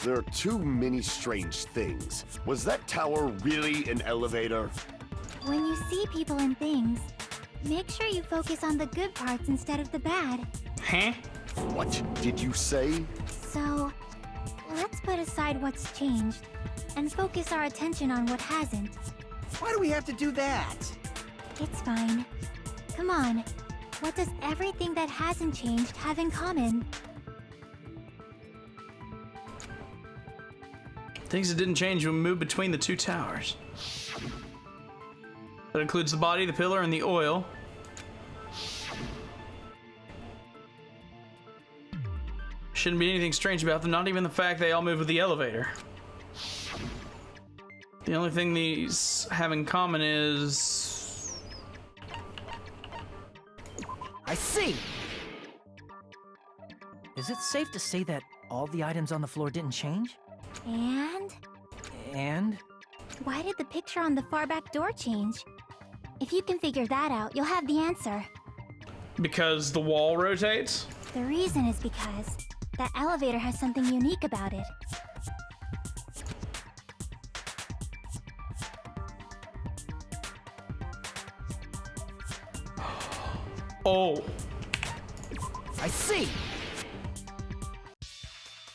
There are too many strange things. Was that tower really an elevator? When you see people and things, make sure you focus on the good parts instead of the bad. Huh? What did you say? So, aside what's changed and focus our attention on what hasn't. Why do we have to do that? It's fine. Come on. What does everything that hasn't changed have in common? Things that didn't change when we moved between the two towers. That includes the body, the pillar, and the oil. Shouldn't be anything strange about them, not even the fact they all move with the elevator. The only thing these have in common is... I see! Is it safe to say that all the items on the floor didn't change? And? And? Why did the picture on the far back door change? If you can figure that out, you'll have the answer. Because the wall rotates? The reason is because that elevator has something unique about it. Oh. I see!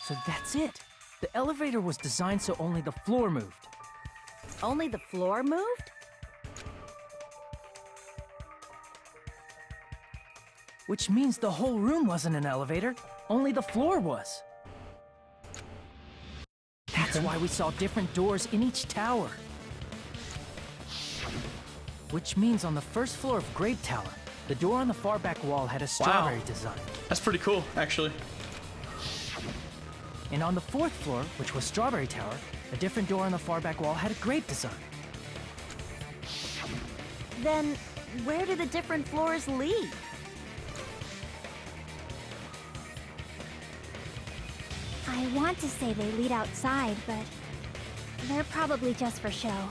So that's it. The elevator was designed so only the floor moved. Only the floor moved? Which means the whole room wasn't an elevator, only the floor was. That's why we saw different doors in each tower. Which means on the first floor of Grape Tower, the door on the far back wall had a strawberry design. That's pretty cool, actually. And on the fourth floor, which was Strawberry Tower, a different door on the far back wall had a grape design. Then, where do the different floors lead? I want to say they lead outside, but they're probably just for show.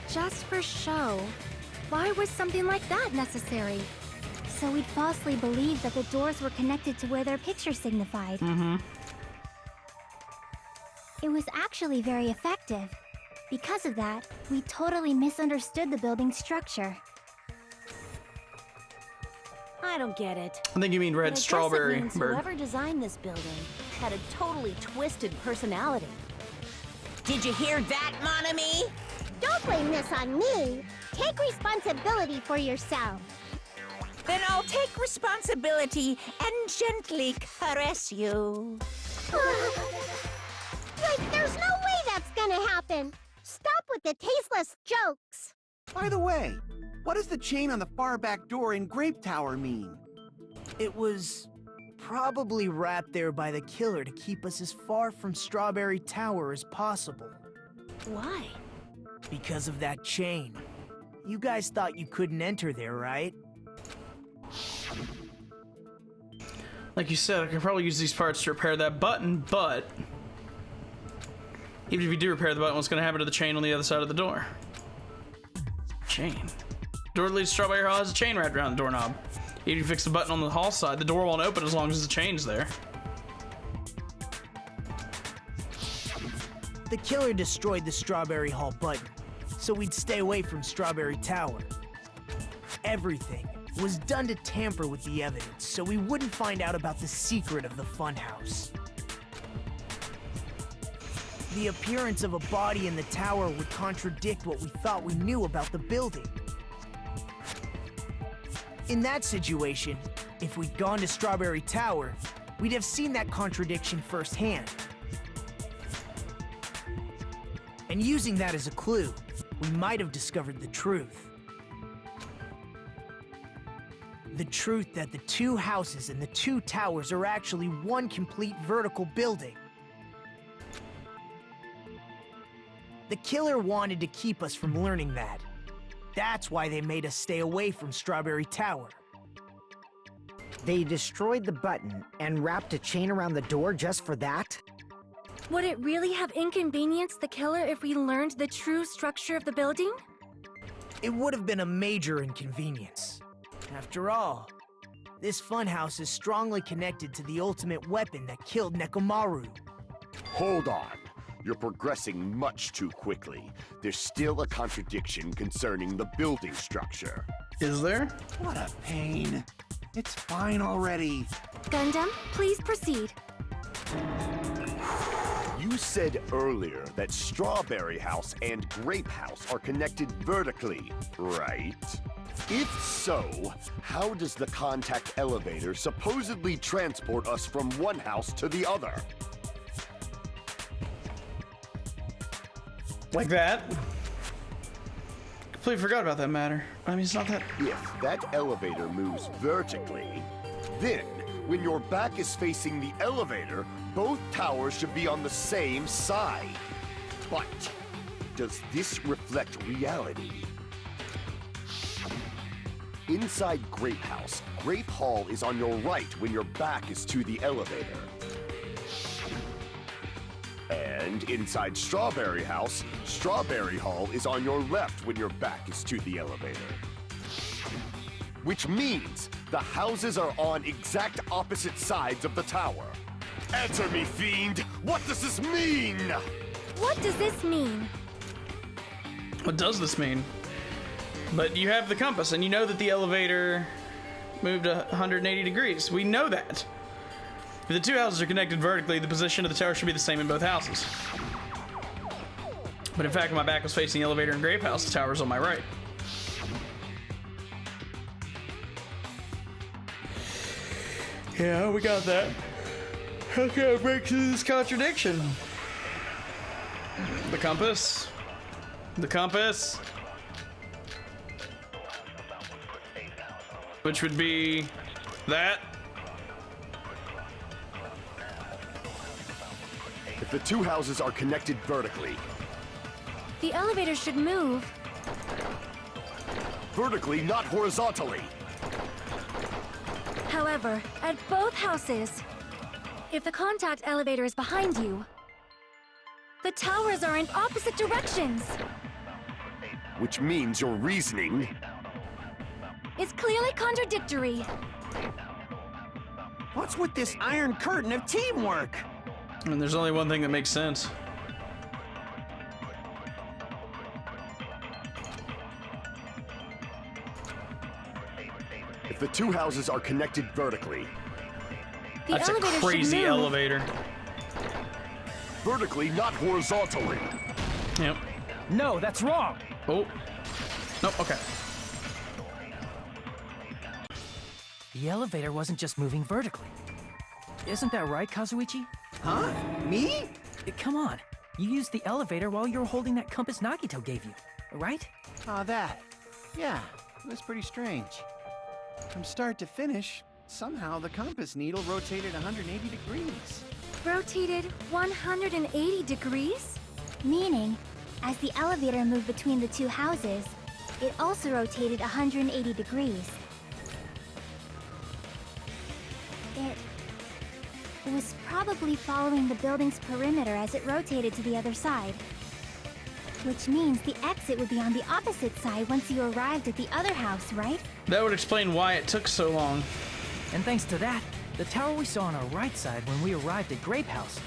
Just for show? Why was something like that necessary? So we'd falsely believe that the doors were connected to where their picture signified. It was actually very effective. Because of that, we totally misunderstood the building's structure. I don't get it. I think you mean But I red guess it strawberry means bird. whoever designed this building had a totally twisted personality. Did you hear that, mon ami? Don't blame this on me. Take responsibility for yourself. Then I'll take responsibility and gently caress you. Like, there's no way that's gonna happen. Stop with the tasteless jokes. By the way, what does the chain on the far back door in Grape Tower mean? It was probably wrapped there by the killer to keep us as far from Strawberry Tower as possible. Why? Because of that chain. You guys thought you couldn't enter there, right? Like you said, I could probably use these parts to repair that button, but even if you do repair the button, what's going to happen to the chain on the other side of the door? Chain. Door that leads to Strawberry Hall has a chain wrapped around the doorknob. Even if you fix the button on the hall side, the door won't open as long as the chain's there. The killer destroyed the Strawberry Hall button, so we'd stay away from Strawberry Tower. Everything was done to tamper with the evidence, so we wouldn't find out about the secret of the funhouse. The appearance of a body in the tower would contradict what we thought we knew about the building. In that situation, if we'd gone to Strawberry Tower, we'd have seen that contradiction firsthand. And using that as a clue, we might have discovered the truth. The truth that the two houses and the two towers are actually one complete vertical building. The killer wanted to keep us from learning that. That's why they made us stay away from Strawberry Tower. They destroyed the button and wrapped a chain around the door just for that? Would it really have inconvenienced the killer if we learned the true structure of the building? It would have been a major inconvenience. After all, this funhouse is strongly connected to the ultimate weapon that killed Nekomaru. Hold on. You're progressing much too quickly. There's still a contradiction concerning the building structure. Is there? What a pain. It's fine already. Gundam, please proceed. You said earlier that Strawberry House and Grape House are connected vertically, right? If so, how does the contact elevator supposedly transport us from one house to the other? Like that? Completely forgot about that matter. I mean, it's not that... If that elevator moves vertically, then when your back is facing the elevator, both towers should be on the same side. But does this reflect reality? Inside Grape House, Grape Hall is on your right when your back is to the elevator. And inside Strawberry House, Strawberry Hall is on your left when your back is to the elevator. Which means the houses are on exact opposite sides of the tower. Answer me, fiend! What does this mean? What does this mean? What does this mean? But you have the compass, and you know that the elevator moved 180 degrees. We know that. If the two houses are connected vertically, the position of the tower should be the same in both houses. But in fact, when my back was facing the elevator in Grape House, the tower's on my right. Yeah, we got that. How can I break through this contradiction? The compass. The compass. Which would be that. If the two houses are connected vertically, The elevator should move. vertically, not horizontally. However, at both houses, if the contact elevator is behind you, the towers are in opposite directions. Which means your reasoning It's clearly contradictory. What's with this iron curtain of teamwork? And there's only one thing that makes sense. If the two houses are connected vertically, The That's a elevator should crazy move. elevator. vertically, not horizontally. Yep. No, that's wrong. Oh. Nope, okay. The elevator wasn't just moving vertically. Isn't that right, Kazuichi? Huh? Me? Come on. You used the elevator while you were holding that compass Nagito gave you, right? Oh, that. Yeah, it was pretty strange. From start to finish, somehow the compass needle rotated 180 degrees. Rotated 180 degrees? Meaning, as the elevator moved between the two houses, it also rotated 180 degrees. It was probably following the building's perimeter as it rotated to the other side. Which means the exit would be on the opposite side once you arrived at the other house, right? That would explain why it took so long. And thanks to that, the tower we saw on our right side when we arrived at Grape House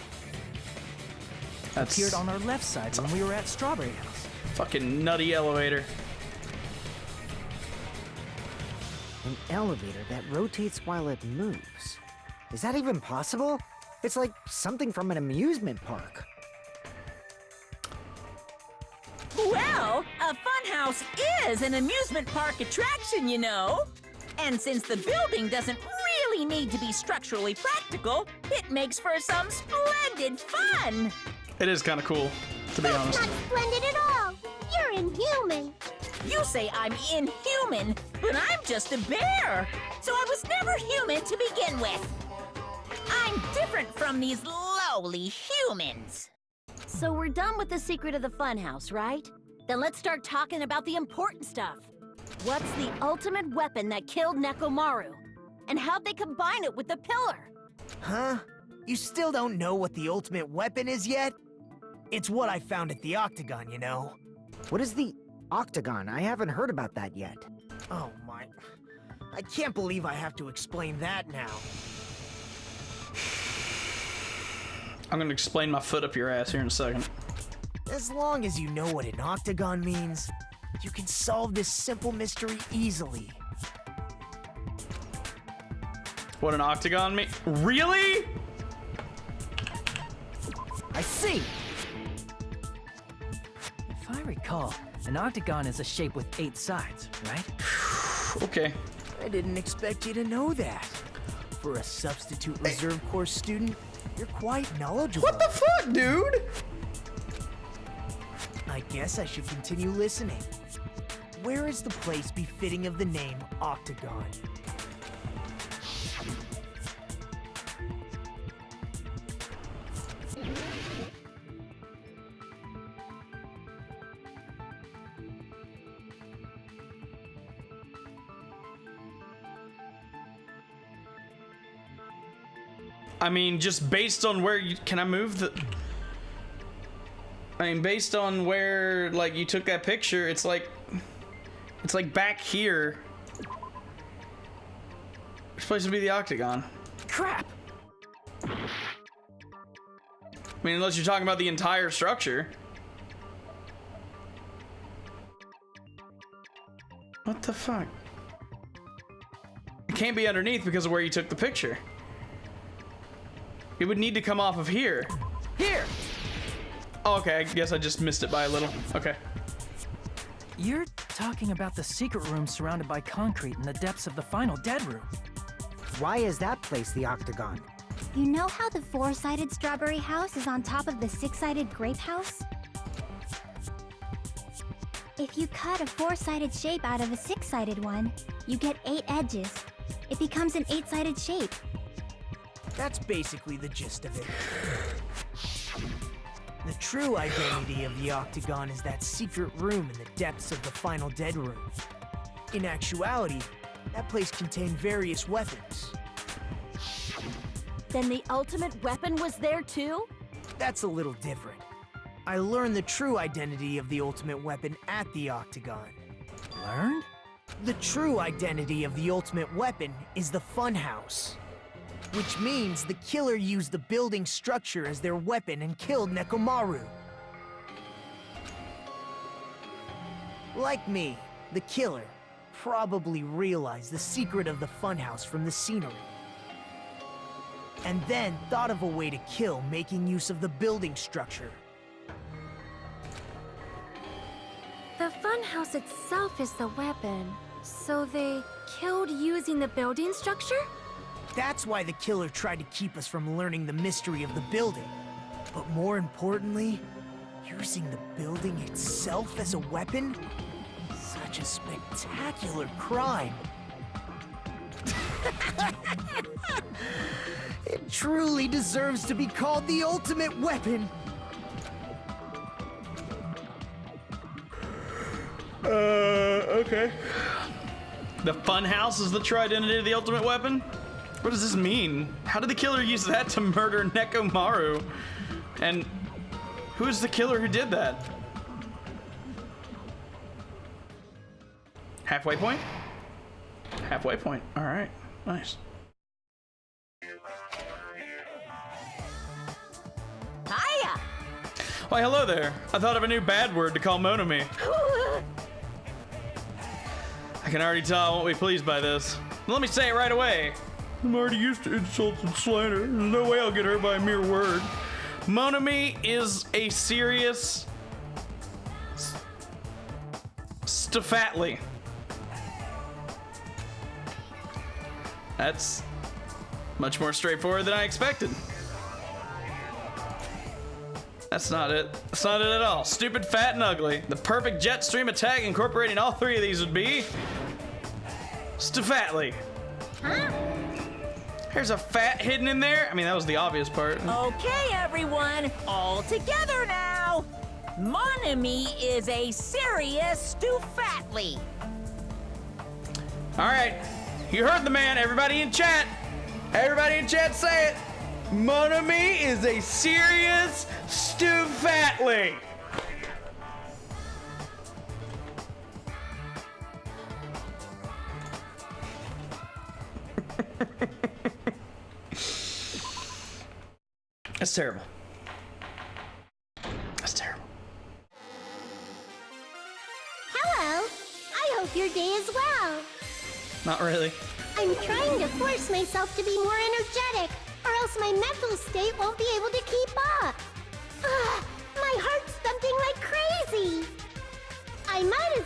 appeared on our left side when we were at Strawberry House. Fucking nutty elevator. An elevator that rotates while it moves. Is that even possible? It's like something from an amusement park. Well, a funhouse is an amusement park attraction, you know. And since the building doesn't really need to be structurally practical, it makes for some splendid fun. It is kind of cool, to be honest. Not splendid at all. You're inhuman. You say I'm inhuman, but I'm just a bear. So I was never human to begin with. I'm different from these lowly humans. So we're done with the secret of the funhouse, right? Then let's start talking about the important stuff. What's the ultimate weapon that killed Nekomaru? And how'd they combine it with the pillar? Huh? You still don't know what the ultimate weapon is yet? It's what I found at the Octagon, you know. What is the Octagon? I haven't heard about that yet. Oh my... I can't believe I have to explain that now. I'm gonna explain my foot up your ass here in a second. As long as you know what an Octagon means, you can solve this simple mystery easily. What an octagon mean? Really? I see. If I recall, an octagon is a shape with 8 sides, right? Okay. I didn't expect you to know that. For a substitute reserve course student, you're quite knowledgeable. What the fuck, dude? I guess I should continue listening. Where is the place befitting of the name Octagon? I mean, just based on where you... Can I move the... I mean, based on where, like, you took that picture, it's like... It's like back here. Which place would be the octagon? Crap! I mean, unless you're talking about the entire structure. What the fuck? It can't be underneath because of where you took the picture. It would need to come off of here. Here! Oh, okay, I guess I just missed it by a little. Okay. You're talking about the secret room surrounded by concrete in the depths of the final dead room. Why is that place the octagon? You know how the 4-sided strawberry house is on top of the 6-sided grape house? If you cut a 4-sided shape out of a 6-sided one, you get 8 edges. It becomes an 8-sided shape. That's basically the gist of it. The true identity of the octagon is that secret room in the depths of the final dead room. In actuality, that place contained various weapons. Then the ultimate weapon was there too? That's a little different. I learned the true identity of the ultimate weapon at the octagon. Learned? The true identity of the ultimate weapon is the funhouse. Which means the killer used the building structure as their weapon and killed Nekomaru. Like me, the killer probably realized the secret of the funhouse from the scenery. And then thought of a way to kill making use of the building structure. The funhouse itself is the weapon, so they killed using the building structure? That's why the killer tried to keep us from learning the mystery of the building. But more importantly, using the building itself as a weapon? Such a spectacular crime. It truly deserves to be called the ultimate weapon. Okay. The funhouse is the true identity of the ultimate weapon? What does this mean? How did the killer use that to murder Nekomaru? And who is the killer who did that? Halfway point? Halfway point. All right. Nice. Hiya! Why, hello there. I thought of a new bad word to call Monami. I can already tell I won't be pleased by this. Let me say it right away. I'm already used to insults and slander. There's no way I'll get hurt by a mere word. Monami is a serious Stafatly. That's much more straightforward than I expected. That's not it. That's not it at all. Stupid, fat, and ugly. The perfect jet stream attack incorporating all 3 of these would be Stafatly. Huh? There's a fat hidden in there. I mean, that was the obvious part. Okay, everyone, all together now. Monami is a serious Stufatly. All right, you heard the man. Everybody in chat. Everybody in chat say it. Monami is a serious Stufatly. That's terrible. That's terrible. Hello. I hope your day is well. Not really. I'm trying to force myself to be more energetic, or else my mental state won't be able to keep up.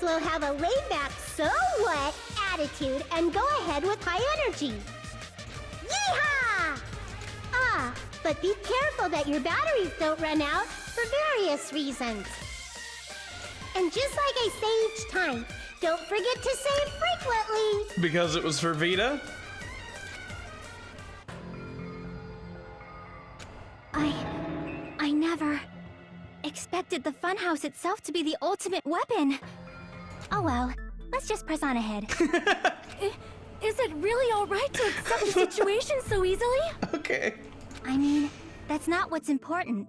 will have a laid-back, so what attitude and go ahead with high energy. Yeehaw! Ah, but be careful that your batteries don't run out for various reasons. And just like I say each time, don't forget to save frequently. Because it was for Vita? I never expected the funhouse itself to be the ultimate weapon. Oh well, let's just press on ahead. Is it really alright to accept the situation so easily? Okay. I mean, that's not what's important.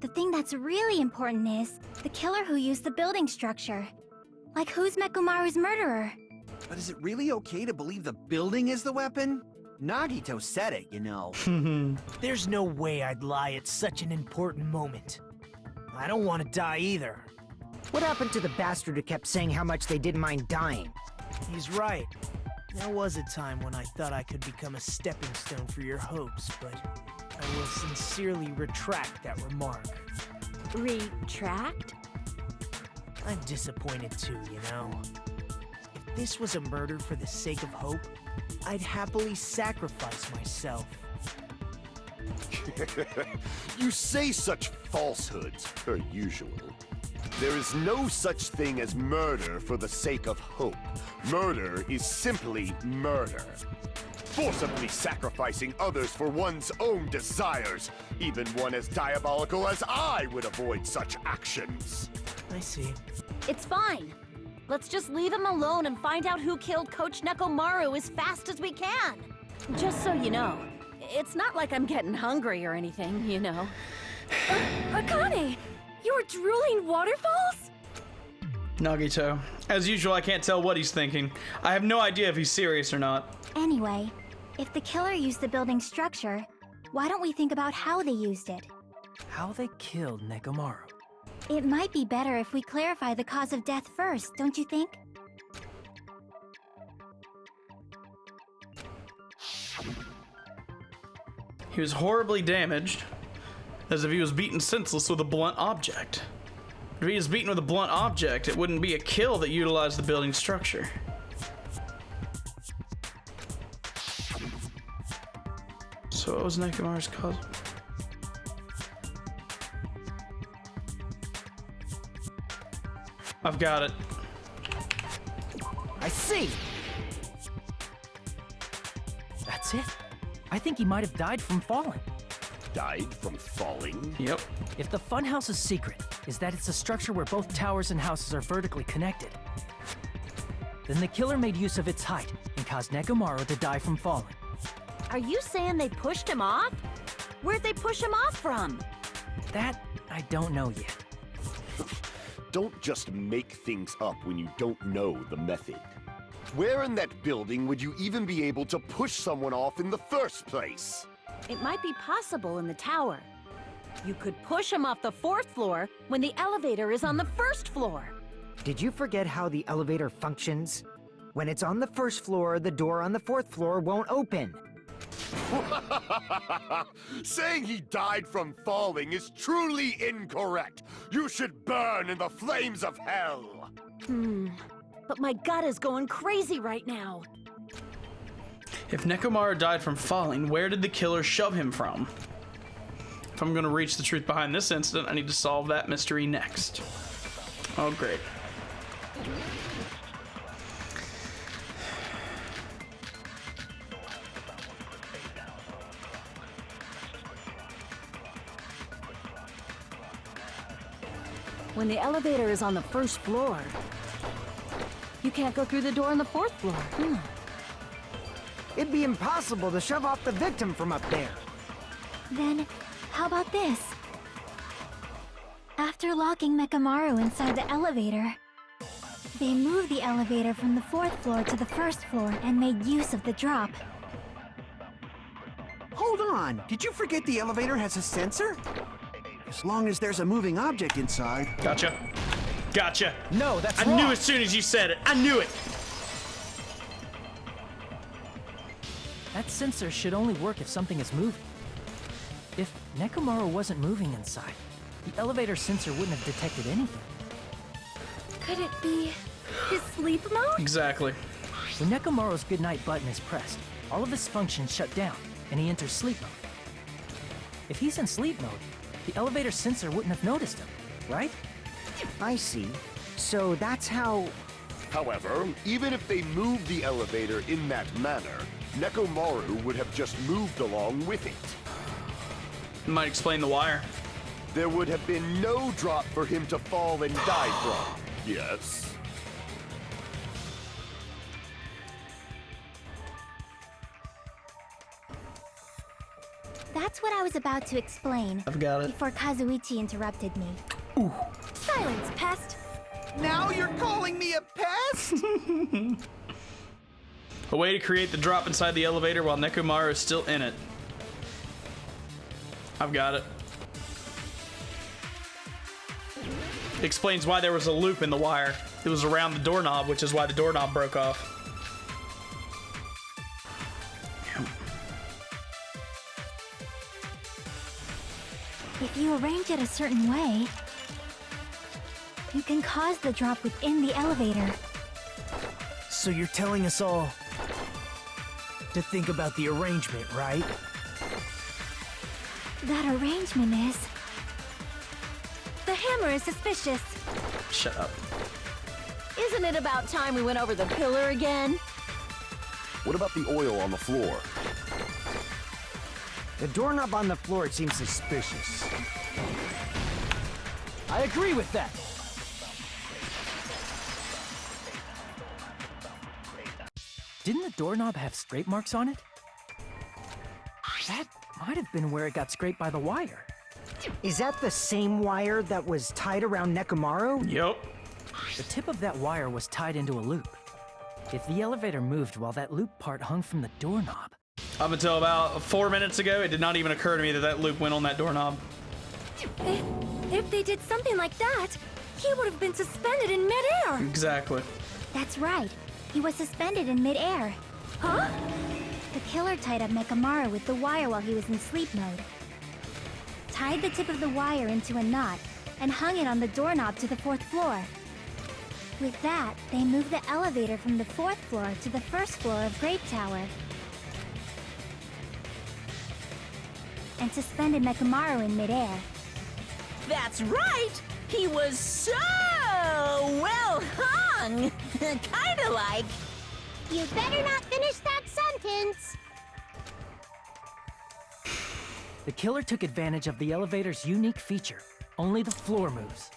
The thing that's really important is the killer who used the building structure. Like, who's Mekomaru's murderer? But is it really okay to believe the building is the weapon? Nagito said it, you know. There's no way I'd lie at such an important moment. I don't want to die either. What happened to the bastard who kept saying how much they didn't mind dying? He's right. There was a time when I thought I could become a stepping stone for your hopes, but I will sincerely retract that remark. Retract? I'm disappointed too, you know. If this was a murder for the sake of hope, I'd happily sacrifice myself. You say such falsehoods, per usual. There is no such thing as murder for the sake of hope. Murder is simply murder. Forcibly sacrificing others for one's own desires. Even one as diabolical as I would avoid such actions. I see. It's fine. Let's just leave him alone and find out who killed Coach Nekomaru as fast as we can. Just so you know, it's not like I'm getting hungry or anything, you know. Akane! You were drooling waterfalls? Nagito. As usual, I can't tell what he's thinking. I have no idea if he's serious or not. Anyway, if the killer used the building structure, why don't we think about how they used it? How they killed Nekomaru. It might be better if we clarify the cause of death first, don't you think? He was horribly damaged, as if he was beaten senseless with a blunt object. If he was beaten with a blunt object, it wouldn't be a kill that utilized the building structure. So what was Nekomaru's cause? I've got it. I see! That's it. I think he might have died from falling. Died from falling? Yep. If the funhouse's secret is that it's a structure where both towers and houses are vertically connected, then the killer made use of its height and caused Nekomaru to die from falling. Are you saying they pushed him off? Where'd they push him off from? That I don't know yet. Don't just make things up when you don't know the method. Where in that building would you even be able to push someone off in the first place? It might be possible in the tower. You could push him off the 4th floor when the elevator is on the 1st floor. Did you forget how the elevator functions? When it's on the 1st floor, the door on the 4th floor won't open. Saying he died from falling is truly incorrect. You should burn in the flames of hell. But my gut is going crazy right now. If Nekomaru died from falling, where did the killer shove him from? If I'm gonna reach the truth behind this incident, I need to solve that mystery next. Oh, great. When the elevator is on the 1st floor, you can't go through the door on the 4th floor. It'd be impossible to shove off the victim from up there. Then, how about this? After locking Mekomaru inside the elevator, they moved the elevator from the 4th floor to the 1st floor and made use of the drop. Hold on, did you forget the elevator has a sensor? As long as there's a moving object inside. Gotcha. Gotcha. No, that's I wrong. knew as soon as you said it. I knew it. That sensor should only work if something is moving. If Nekomaru wasn't moving inside, the elevator sensor wouldn't have detected anything. Could it be His sleep mode? Exactly. When Nekomaru's goodnight button is pressed, all of his functions shut down, and he enters sleep mode. If he's in sleep mode, the elevator sensor wouldn't have noticed him, right? I see. So that's how... However, even if they moved the elevator in that manner, Nekomaru would have just moved along with it. Might explain the wire. There would have been no drop for him to fall and die from. Yes. That's what I was about to explain. I've got it. Before Kazuichi interrupted me. Silence, pest! Now you're calling me a pest? A way to create the drop inside the elevator while Nekomaru is still in it. I've got it. Explains why there was a loop in the wire. It was around the doorknob, which is why the doorknob broke off. If you arrange it a certain way, you can cause the drop within the elevator. So you're telling us all to think about the arrangement, right? That arrangement is... The hammer is suspicious. Shut up. Isn't it about time we went over the pillar again? What about the oil on the floor? The doorknob on the floor seems suspicious. I agree with that. Didn't the doorknob have scrape marks on it? That might have been where it got scraped by the wire. Is that the same wire that was tied around Nekomaru? Yup. The tip of that wire was tied into a loop. If the elevator moved while that loop part hung from the doorknob... Up until about 4 minutes ago, it did not even occur to me that that loop went on that doorknob. If they did something like that, he would have been suspended in midair. Exactly. That's right. He was suspended in midair. Huh? The killer tied up Nekomaru with the wire while he was in sleep mode. Tied the tip of the wire into a knot and hung it on the doorknob to the 4th floor. With that, they moved the elevator from the 4th floor to the 1st floor of Grape Tower. And suspended Nekomaru in midair. That's right! He was so well hung! Kinda like... You better not finish that sentence. The killer took advantage of the elevator's unique feature. Only the floor moves.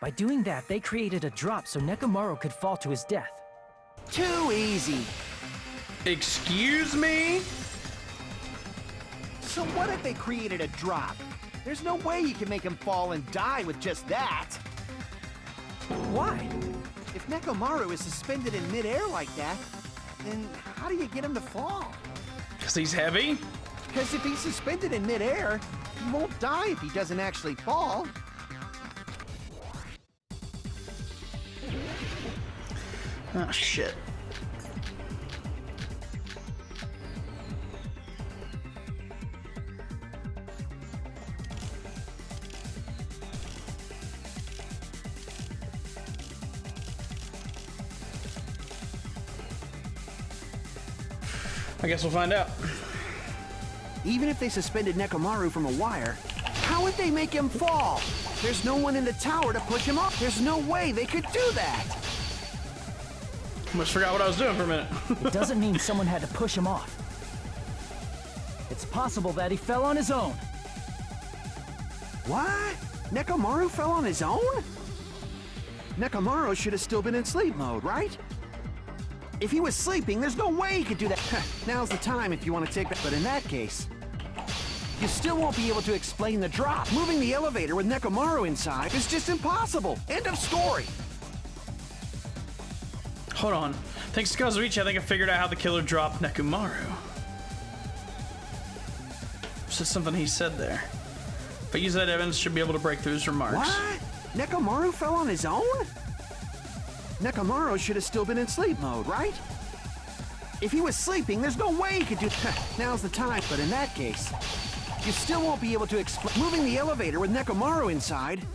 By doing that, they created a drop so Nekomaru could fall to his death. Too easy. Excuse me? So what if they created a drop? There's no way you can make him fall and die with just that. Why? If Nekomaru is suspended in midair like that, then how do you get him to fall? Because he's heavy? Because if he's suspended in midair, he won't die if he doesn't actually fall. Oh, shit. I guess we'll find out. Even if they suspended Nekomaru from a wire, how would they make him fall? There's no one in the tower to push him off. There's no way they could do that. Almost forgot what I was doing for a minute. It doesn't mean someone had to push him off. It's possible that he fell on his own. What? Nekomaru fell on his own? Nekomaru should have still been in sleep mode, right? If he was sleeping, there's no way he could do that. Now's the time if you want to take that. But in that case, you still won't be able to explain the drop. Moving the elevator with Nekomaru inside is just impossible. End of story. Hold on. Thanks to Kazuichi, I think I figured out how the killer dropped Nekomaru. It's just something he said there. If I use that evidence, should be able to break through his remarks. What? Nekomaru fell on his own? Nekomaru should have still been in sleep mode, right? If he was sleeping, there's no way he could do that. Now's the time. But in that case, you still won't be able to explain. Moving the elevator with Nekomaru inside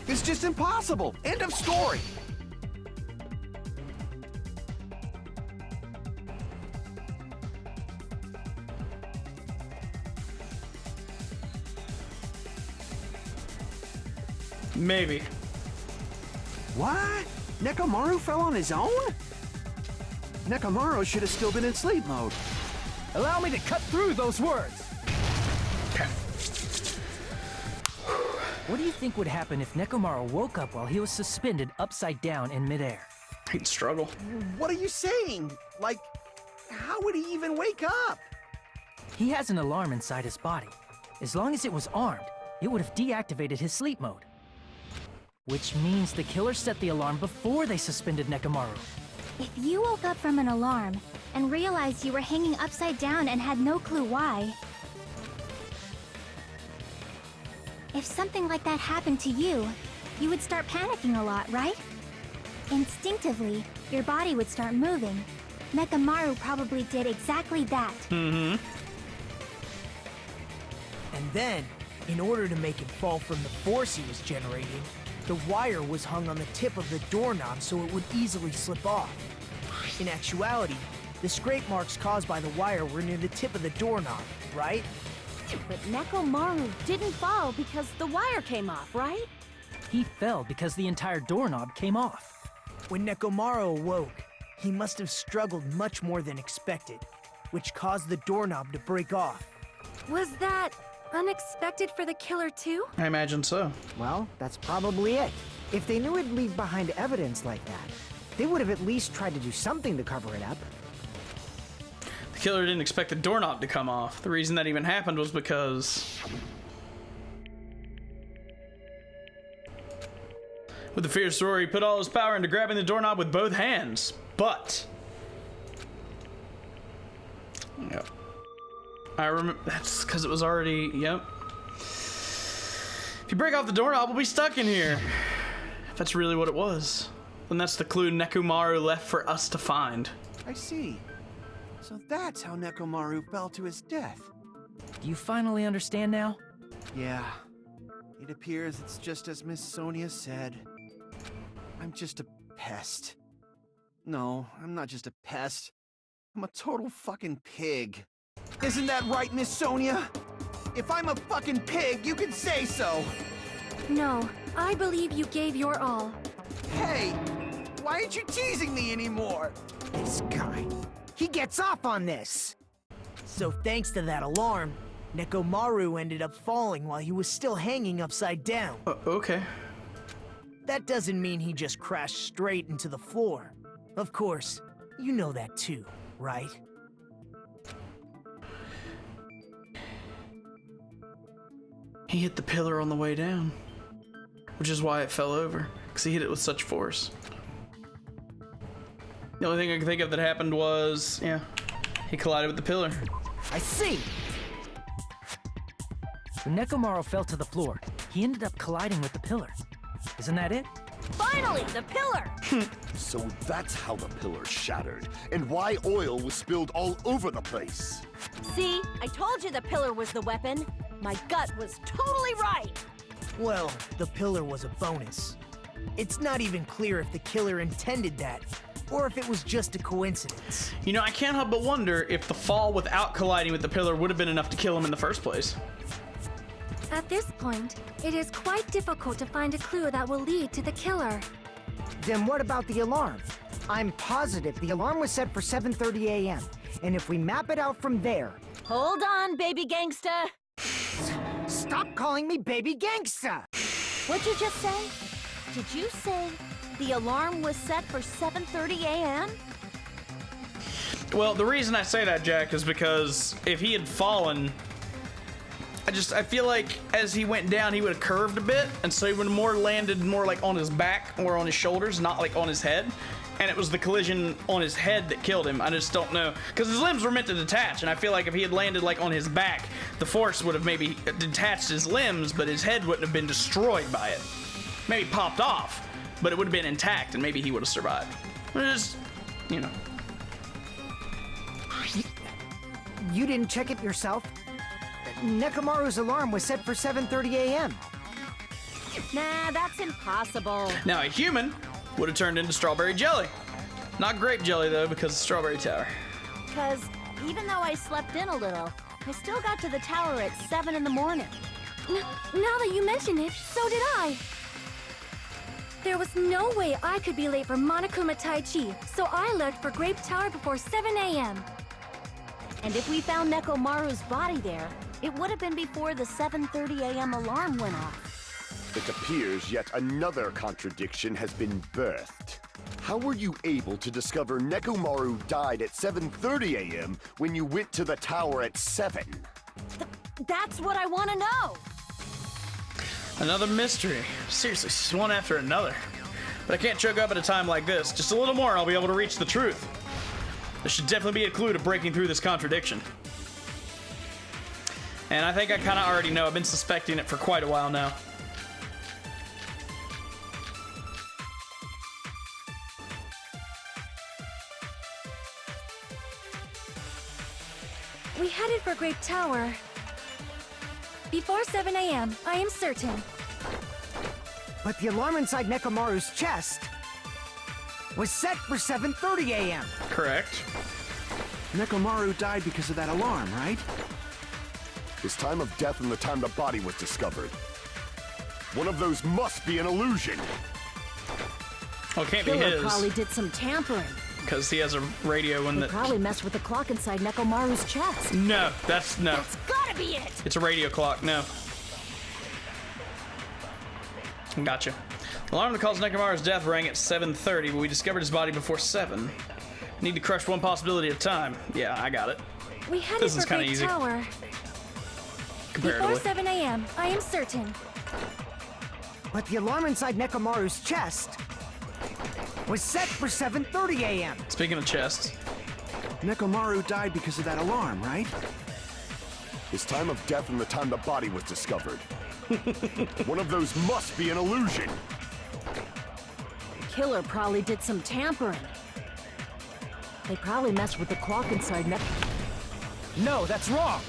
is just impossible. End of story. Maybe. What? Nekomaru fell on his own? Nekomaru should have still been in sleep mode. Allow me to cut through those words. Okay. What do you think would happen if Nekomaru woke up while he was suspended upside down in midair? He'd struggle. What are you saying? Like, how would he even wake up? He has an alarm inside his body. As long as it was armed, it would have deactivated his sleep mode. Which means the killer set the alarm before they suspended Nekomaru. If you woke up from an alarm and realized you were hanging upside down and had no clue why, if something like that happened to you, you would start panicking a lot, right? Instinctively, your body would start moving. Nekomaru probably did exactly that. Mm-hmm. And then, in order to make him fall from the force he was generating, the wire was hung on the tip of the doorknob so it would easily slip off. In actuality, the scrape marks caused by the wire were near the tip of the doorknob, right? But Nekomaru didn't fall because the wire came off, right? He fell because the entire doorknob came off. When Nekomaru awoke, he must have struggled much more than expected, which caused the doorknob to break off. Was that unexpected for the killer too? I imagine so. Well, that's probably it. If they knew it'd leave behind evidence like that, they would have at least tried to do something to cover it up. The killer didn't expect the doorknob to come off. The reason that even happened was because... with the fierce roar, he put all his power into grabbing the doorknob with both hands. But... yep. I remember... that's because it was already... yep. If you break off the doorknob, we'll be stuck in here. If that's really what it was. Then that's the clue Nekomaru left for us to find. I see. So that's how Nekomaru fell to his death. Do you finally understand now? Yeah. It appears it's just as Miss Sonia said. I'm just a pest. No, I'm not just a pest. I'm a total fucking pig. Isn't that right, Miss Sonia? If I'm a fucking pig, you can say so. No, I believe you gave your all. Hey, why aren't you teasing me anymore? This guy, he gets off on this. So thanks to that alarm, Nekomaru ended up falling while he was still hanging upside down. Okay. That doesn't mean he just crashed straight into the floor. Of course, you know that too, right? He hit the pillar on the way down. Which is why it fell over. Because he hit it with such force. The only thing I can think of that happened was, yeah, he collided with the pillar. I see! When Nekomaru fell to the floor, he ended up colliding with the pillar. Isn't that it? Finally, the pillar! So that's how the pillar shattered, and why oil was spilled all over the place. See, I told you the pillar was the weapon. My gut was totally right. Well, the pillar was a bonus. It's not even clear if the killer intended that, or if it was just a coincidence. You know, I can't help but wonder if the fall without colliding with the pillar would have been enough to kill him in the first place. At this point, it is quite difficult to find a clue that will lead to the killer. Then what about the alarm? I'm positive the alarm was set for 7:30 a.m. And if we map it out from there... Hold on, baby gangsta. Stop calling me baby gangsta! What'd you just say? Did you say the alarm was set for 7:30 a.m.? Well, the reason I say that, Jack, is because if he had fallen, I feel like as he went down, he would have curved a bit, and so he would have landed more like on his back or on his shoulders, not like on his head. And it was the collision on his head that killed him. I just don't know. Because his limbs were meant to detach, and I feel like if he had landed like on his back, the force would have maybe detached his limbs, but his head wouldn't have been destroyed by it. Maybe popped off, but it would have been intact, and maybe he would have survived. Just, you know. You didn't check it yourself? Nekomaru's alarm was set for 7:30 a.m. Nah, that's impossible. Now, a human would have turned into strawberry jelly. Not grape jelly, though, because of Strawberry Tower. Because even though I slept in a little, I still got to the tower at 7 in the morning. Now that you mention it, so did I. There was no way I could be late for Monokuma Tai Chi, so I left for Grape Tower before 7 a.m. And if we found Nekomaru's body there, it would have been before the 7:30 a.m. alarm went off. It appears yet another contradiction has been birthed. How were you able to discover Nekomaru died at 7:30 a.m. when you went to the tower at 7? That's what I want to know! Another mystery. Seriously, just one after another. But I can't choke up at a time like this. Just a little more and I'll be able to reach the truth. There should definitely be a clue to breaking through this contradiction. And I think I kind of already know. I've been suspecting it for quite a while now. We headed for Grape Tower before 7 a.m., I am certain. But the alarm inside Nekomaru's chest was set for 7:30 a.m. Correct. Nekomaru died because of that alarm, right? His time of death and the time the body was discovered. One of those must be an illusion. Well, it can't be Killer his. probably did some tampering. Because he has a radio in He the... probably messed with the clock inside Nekomaru's chest. No, that's... no. That's gotta be it! It's a radio clock, no. Gotcha. The alarm that caused Nekomaru's death rang at 7:30, but we discovered his body before 7. Need to crush one possibility at a time. Yeah, I got it. We headed This is for kinda Grape easy. Tower Comparatively. before 7 a.m., I am certain. But the alarm inside Nekomaru's chest was set for 7:30 a.m. Speaking of chests. Nekomaru died because of that alarm, right? His time of death and the time the body was discovered. One of those must be an illusion. Killer probably did some tampering. They probably messed with the clock inside No, that's wrong!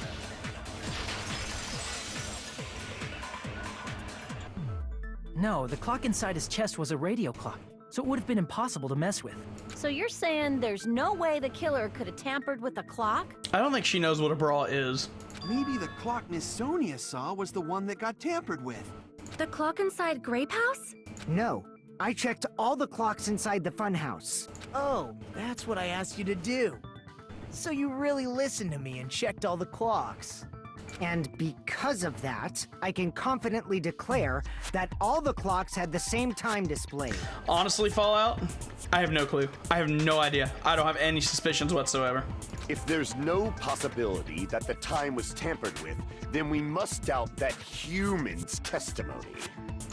No, the clock inside his chest was a radio clock, so it would have been impossible to mess with. So you're saying there's no way the killer could have tampered with the clock? I don't think she knows what a bra is. Maybe the clock Miss Sonia saw was the one that got tampered with. The clock inside Grape House? No, I checked all the clocks inside the funhouse. Oh, that's what I asked you to do. So you really listened to me and checked all the clocks. And because of that, I can confidently declare that all the clocks had the same time displayed. Honestly, Fallout, I have no clue. I have no idea. I don't have any suspicions whatsoever. If there's no possibility that the time was tampered with, then we must doubt that human's testimony.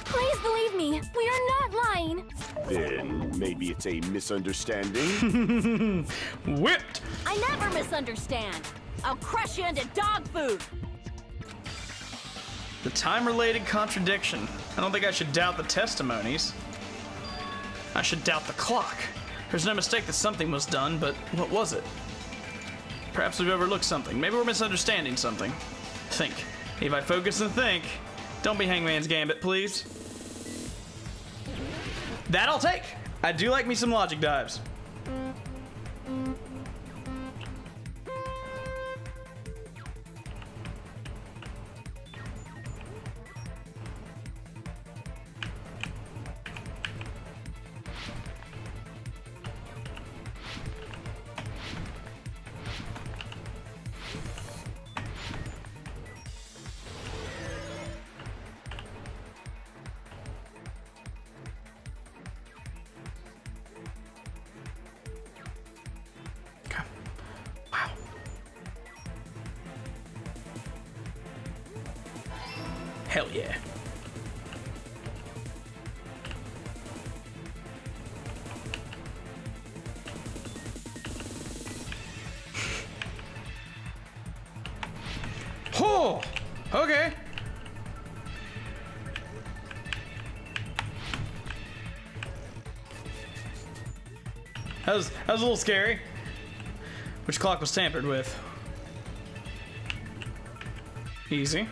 Please believe me, we are not lying. Then maybe it's a misunderstanding? Whipped! I never misunderstand. I'll crush you into dog food. The time-related contradiction. I don't think I should doubt the testimonies. I should doubt the clock. There's no mistake that something was done, but what was it? Perhaps we've overlooked something. Maybe we're misunderstanding something. Think. If I focus and think, don't be Hangman's Gambit, please. That I'll take. I do like me some logic dives. Wow. Hell yeah. Oh, okay. That was a little scary. Which clock was tampered with? Easy.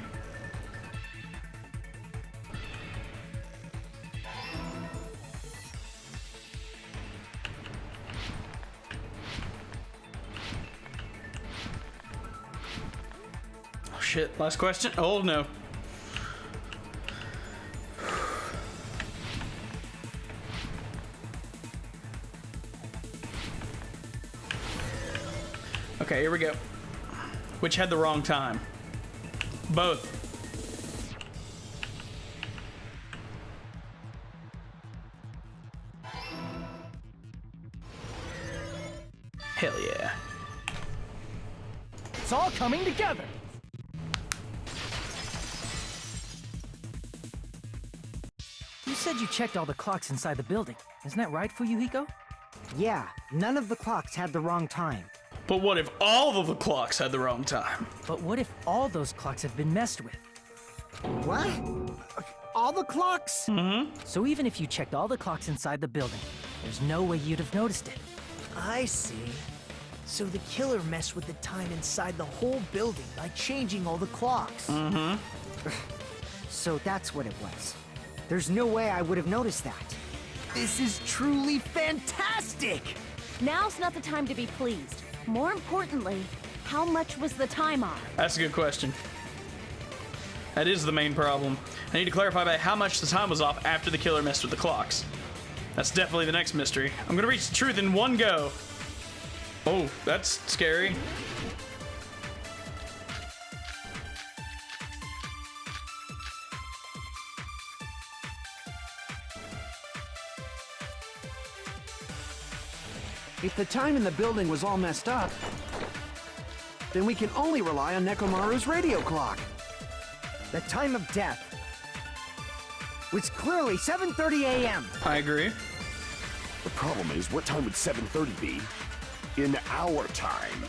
Oh shit, last question? Oh no. Okay, here we go. Which had the wrong time? Both. Hell yeah. It's all coming together. You said you checked all the clocks inside the building. Isn't that right, Fuyuhiko? Yeah, none of the clocks had the wrong time. But what if all of the clocks had the wrong time? But what if all those clocks have been messed with? What? All the clocks? So even if you checked all the clocks inside the building, there's no way you'd have noticed it. I see. So the killer messed with the time inside the whole building by changing all the clocks. So that's what it was. There's no way I would have noticed that. This is truly fantastic! Now's not the time to be pleased. More importantly, how much was the time off? That's a good question. That is the main problem. I need to clarify by how much the time was off after the killer messed with the clocks. That's definitely the next mystery. I'm gonna reach the truth in one go. Oh, that's scary. If the time in the building was all messed up, then we can only rely on Nekomaru's radio clock. The time of death was clearly 7:30 a.m. I agree. The problem is, what time would 7:30 be in our time?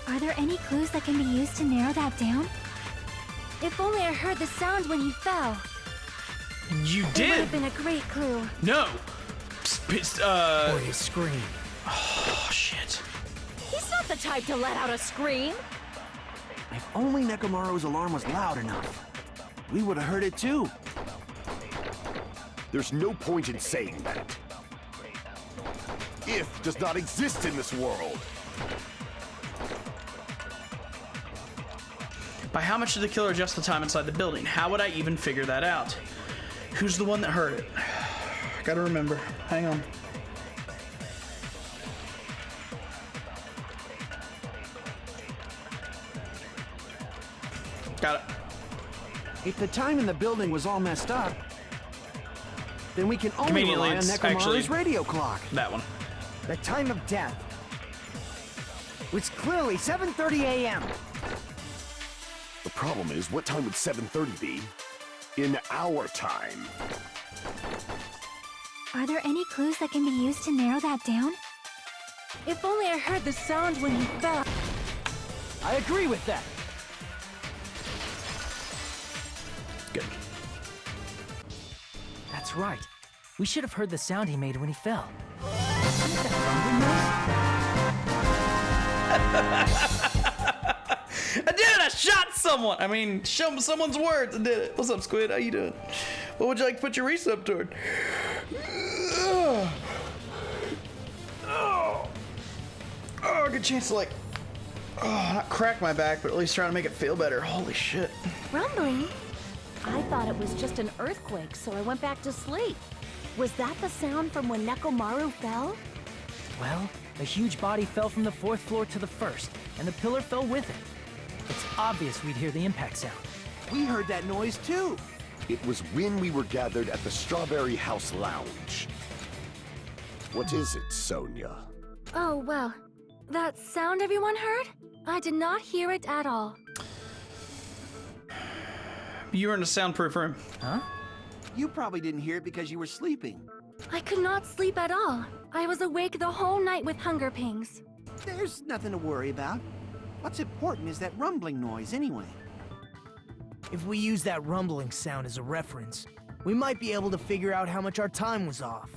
Are there any clues that can be used to narrow that down? If only I heard the sound when he fell. You It would did? have been a great clue. No. Or his scream. Oh, shit. He's not the type to let out a scream. If only Nekomaru's alarm was loud enough, we would have heard it too. There's no point in saying that. If does not exist in this world. By how much did the killer adjust the time inside the building? How would I even figure that out? Who's the one that heard it? Gotta remember. Hang on. Got it. If the time in the building was all messed up, then we can only Conveniently, rely on it's actually- Nekomaru's radio clock. That one. The time of death was clearly 7:30 a.m. The problem is, what time would 7:30 be in our time? Are there any clues that can be used to narrow that down? If only I heard the sound when he fell. I agree with that. Good. That's right. We should have heard the sound he made when he fell. Isn't that rumbling noise? I did it! I shot someone! I mean, show someone's words. I did it. What's up, Squid? How you doing? What would you like to put your resub toward? Oh, good chance to not crack my back, but at least trying to make it feel better. Holy shit. Rumbling? I thought it was just an earthquake, so I went back to sleep. Was that the sound from when Nekomaru fell? Well, a huge body fell from the 4th floor to the 1st, and the pillar fell with it. It's obvious we'd hear the impact sound. We heard that noise too. It was when we were gathered at the Strawberry House Lounge. What is it, Sonia? Oh, well. That sound everyone heard? I did not hear it at all. You were in a soundproof room. Huh? You probably didn't hear it because you were sleeping. I could not sleep at all. I was awake the whole night with hunger pangs. There's nothing to worry about. What's important is that rumbling noise anyway. If we use that rumbling sound as a reference, we might be able to figure out how much our time was off.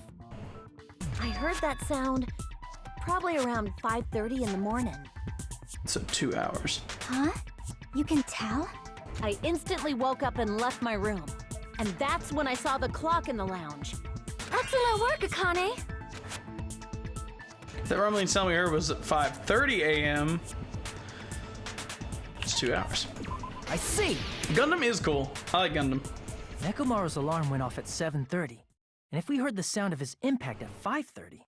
I heard that sound probably around 5:30 in the morning. So 2 hours. Huh? You can tell? I instantly woke up and left my room. And that's when I saw the clock in the lounge. Excellent work, Akane! If that rumbling sound we heard was at 5:30 a.m., it's 2 hours. I see! Gundam is cool. I like Gundam. Nekomaru's alarm went off at 7:30, and if we heard the sound of his impact at 5:30,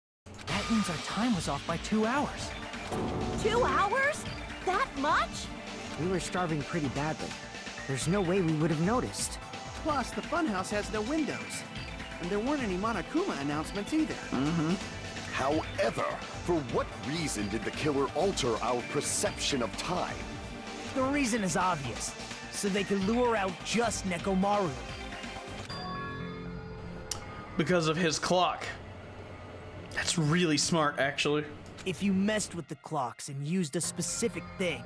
that means our time was off by 2 hours. 2 hours? That much? We were starving pretty badly. There's no way we would have noticed. Plus, the funhouse has no windows. And there weren't any Monokuma announcements either. However, for what reason did the killer alter our perception of time? The reason is obvious. So they could lure out just Nekomaru. Because of his clock. That's really smart, actually. If you messed with the clocks and used a specific thing,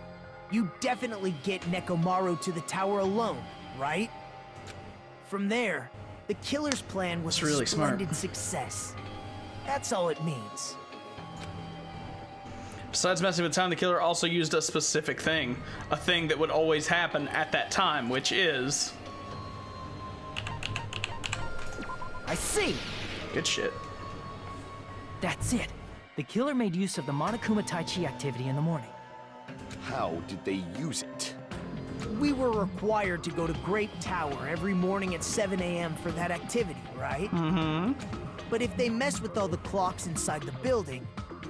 you definitely get Nekomaru to the tower alone, right? From there, the killer's plan was It's really a smart. splendid success. That's all it means. Besides messing with time, the killer also used a specific thing. A thing that would always happen at that time, which is... I see! Good shit. That's it. The killer made use of the Monokuma Tai Chi activity in the morning. How did they use it? We were required to go to Great Tower every morning at 7 a.m. for that activity, right? But if they mess with all the clocks inside the building,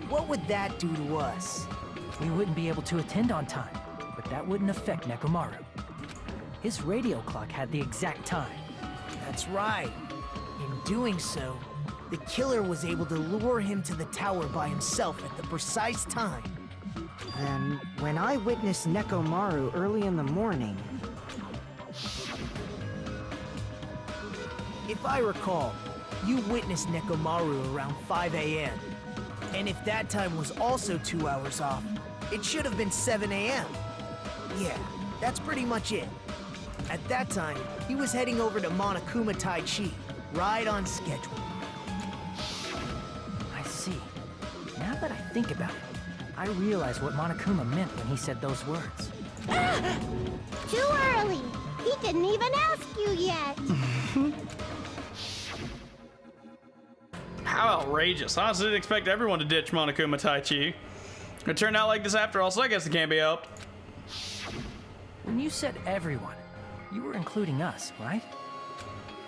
what would that do to us? We wouldn't be able to attend on time, but that wouldn't affect Nekomaru. His radio clock had the exact time. That's right. In doing so, the killer was able to lure him to the tower by himself at the precise time. Then, when I witnessed Nekomaru early in the morning, If I recall, you witnessed Nekomaru around 5 a.m. And if that time was also 2 hours off, it should have been 7 a.m. Yeah, that's pretty much it. At that time, he was heading over to Monokuma Tai Chi, right on schedule. I see. Now that I think about it, I realize what Monokuma meant when he said those words. Too early. He didn't even ask you yet. How outrageous. Honestly, didn't expect everyone to ditch Monokuma Tai Chi. It turned out like this after all, so I guess it can't be helped. When you said everyone, you were including us, right?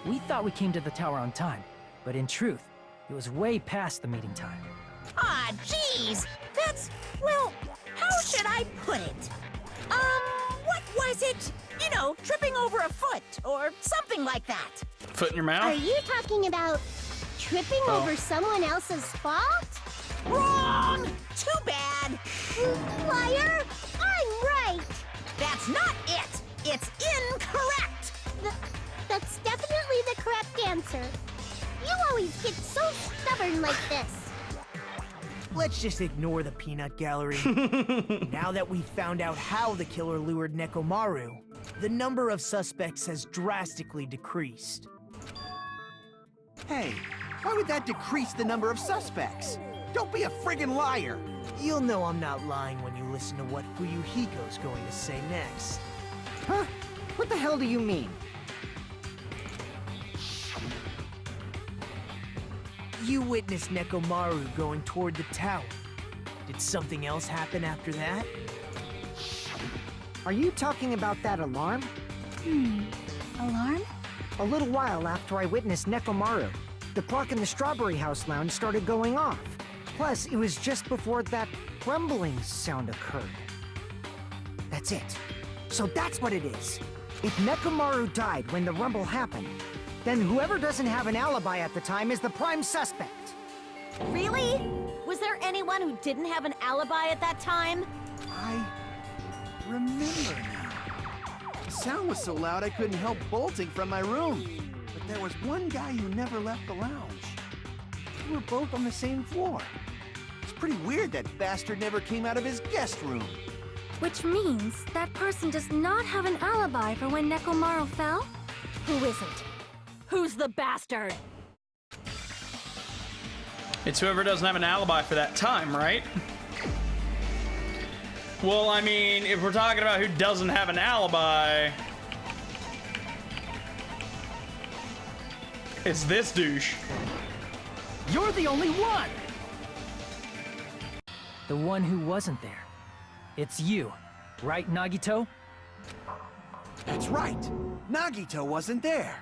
We thought we came to the tower on time, but in truth, it was way past the meeting time. Ah, jeez. That's, well, how should I put it? What was it? You know, tripping over a foot or something like that. Foot in your Are mouth? you talking about tripping over someone else's fault? Wrong! Too bad. Liar! I'm right! That's not it. It's incorrect. That's definitely the correct answer. You always get so stubborn like this. Let's just ignore the peanut gallery. Now that we've found out how the killer lured Nekomaru, the number of suspects has drastically decreased. Hey, why would that decrease the number of suspects? Don't be a friggin' liar! You'll know I'm not lying when you listen to what Fuyuhiko's going to say next. huh? What the hell do you mean? You witnessed Nekomaru going toward the tower. Did something else happen after that? Are you talking about that alarm? Alarm? A little while after I witnessed Nekomaru, the clock in the Strawberry House lounge started going off. Plus, it was just before that rumbling sound occurred. That's it. So that's what it is. If Nekomaru died when the rumble happened, then whoever doesn't have an alibi at the time is the prime suspect. Really? Was there anyone who didn't have an alibi at that time? I remember now. The sound was so loud I couldn't help bolting from my room. But there was one guy who never left the lounge. We were both on the same floor. It's pretty weird that bastard never came out of his guest room. Which means that person does not have an alibi for when Nekomaru fell? Who isn't? Who's the bastard? It's whoever doesn't have an alibi for that time, right? Well, I mean, if we're talking about who doesn't have an alibi, it's this douche. You're the only one! The one who wasn't there. It's you, right, Nagito? That's right. Nagito wasn't there.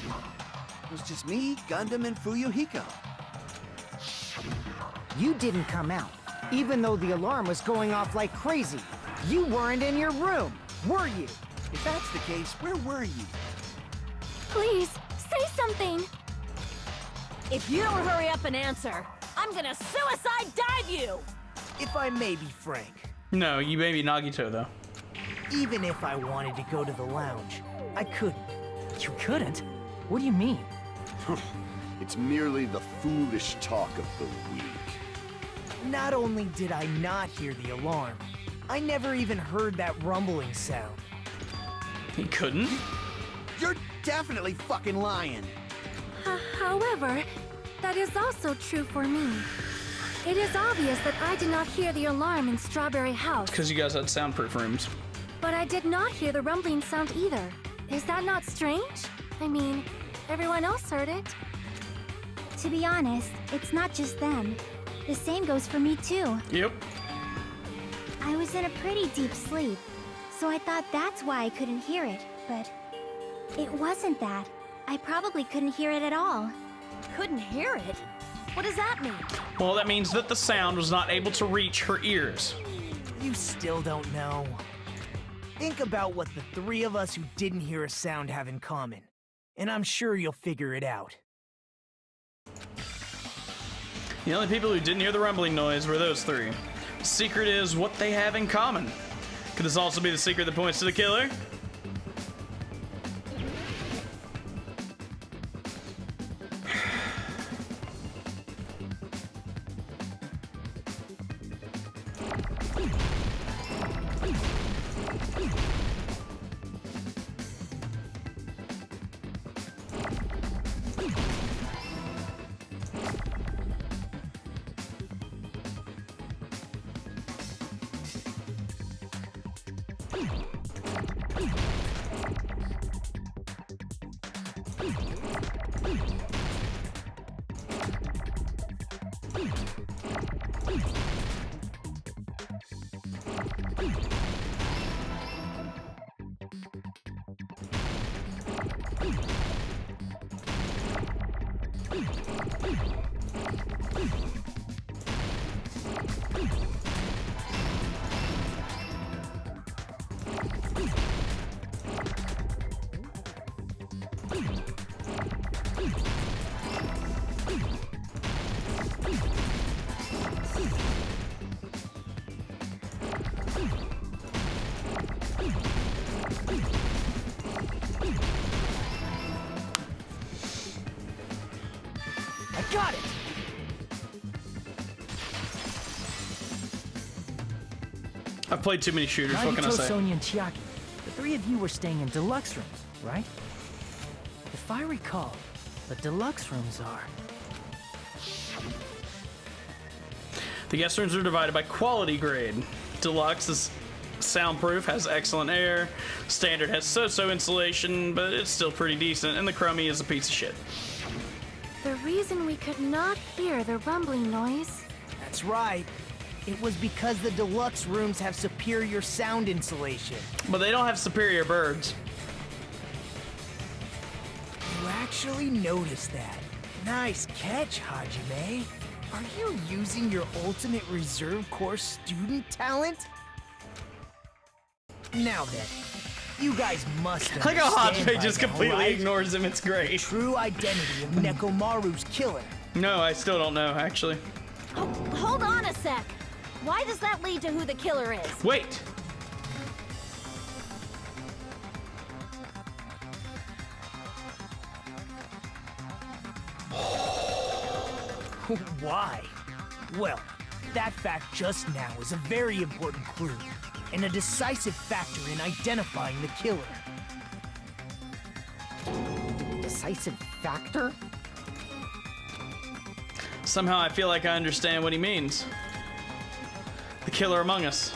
It was just me, Gundam, and Fuyuhiko. You didn't come out, even though the alarm was going off like crazy. You weren't in your room, were you? If that's the case, where were you? Please, say something! If you don't hurry up and answer, I'm gonna suicide dive you! If I may be frank, No, you may be Nagito, though. even if I wanted to go to the lounge, I couldn't. You couldn't? What do you mean? It's merely the foolish talk of the weak. Not only did I not hear the alarm, I never even heard that rumbling sound. He couldn't? You're definitely fucking lying. However, that is also true for me. It is obvious that I did not hear the alarm in Strawberry House, Because you guys had soundproof rooms. but I did not hear the rumbling sound either. Is that not strange? I mean, everyone else heard it. To be honest, it's not just them. The same goes for me too. Yep. I was in a pretty deep sleep, so I thought that's why I couldn't hear it, but it wasn't that. I probably couldn't hear it at all. Couldn't hear it? What does that mean? Well, that means that the sound was not able to reach her ears. You still don't know. Think about what the three of us who didn't hear a sound have in common, and I'm sure you'll figure it out. The only people who didn't hear the rumbling noise were those three. The secret is what they have in common. Could this also be the secret that points to the killer? I got it! I've played too many shooters, what can I Nagito, say? Sonia, and Chiaki. The three of you were staying in deluxe rooms, right? If I recall, the deluxe rooms are... The guest rooms are divided by quality grade. Deluxe is soundproof, has excellent air. Standard has so-so insulation, but it's still pretty decent. And the crummy is a piece of shit. The reason we could not hear the rumbling noise... That's right. It was because the deluxe rooms have superior sound insulation. But they don't have superior birds. You actually noticed that. Nice catch, Hajime. Are you using your ultimate reserve corps student talent? Now then, you guys must Like how understand Hajime by just now, completely right? ignores him, it's The great. true identity of Nekomaru's killer. No, I still don't know, actually. Oh, hold on a sec. Why does that lead to who the killer is? Wait! Why? Well, that fact just now is a very important clue, and a decisive factor in identifying the killer. Decisive factor? Somehow I feel like I understand what he means. The killer among us.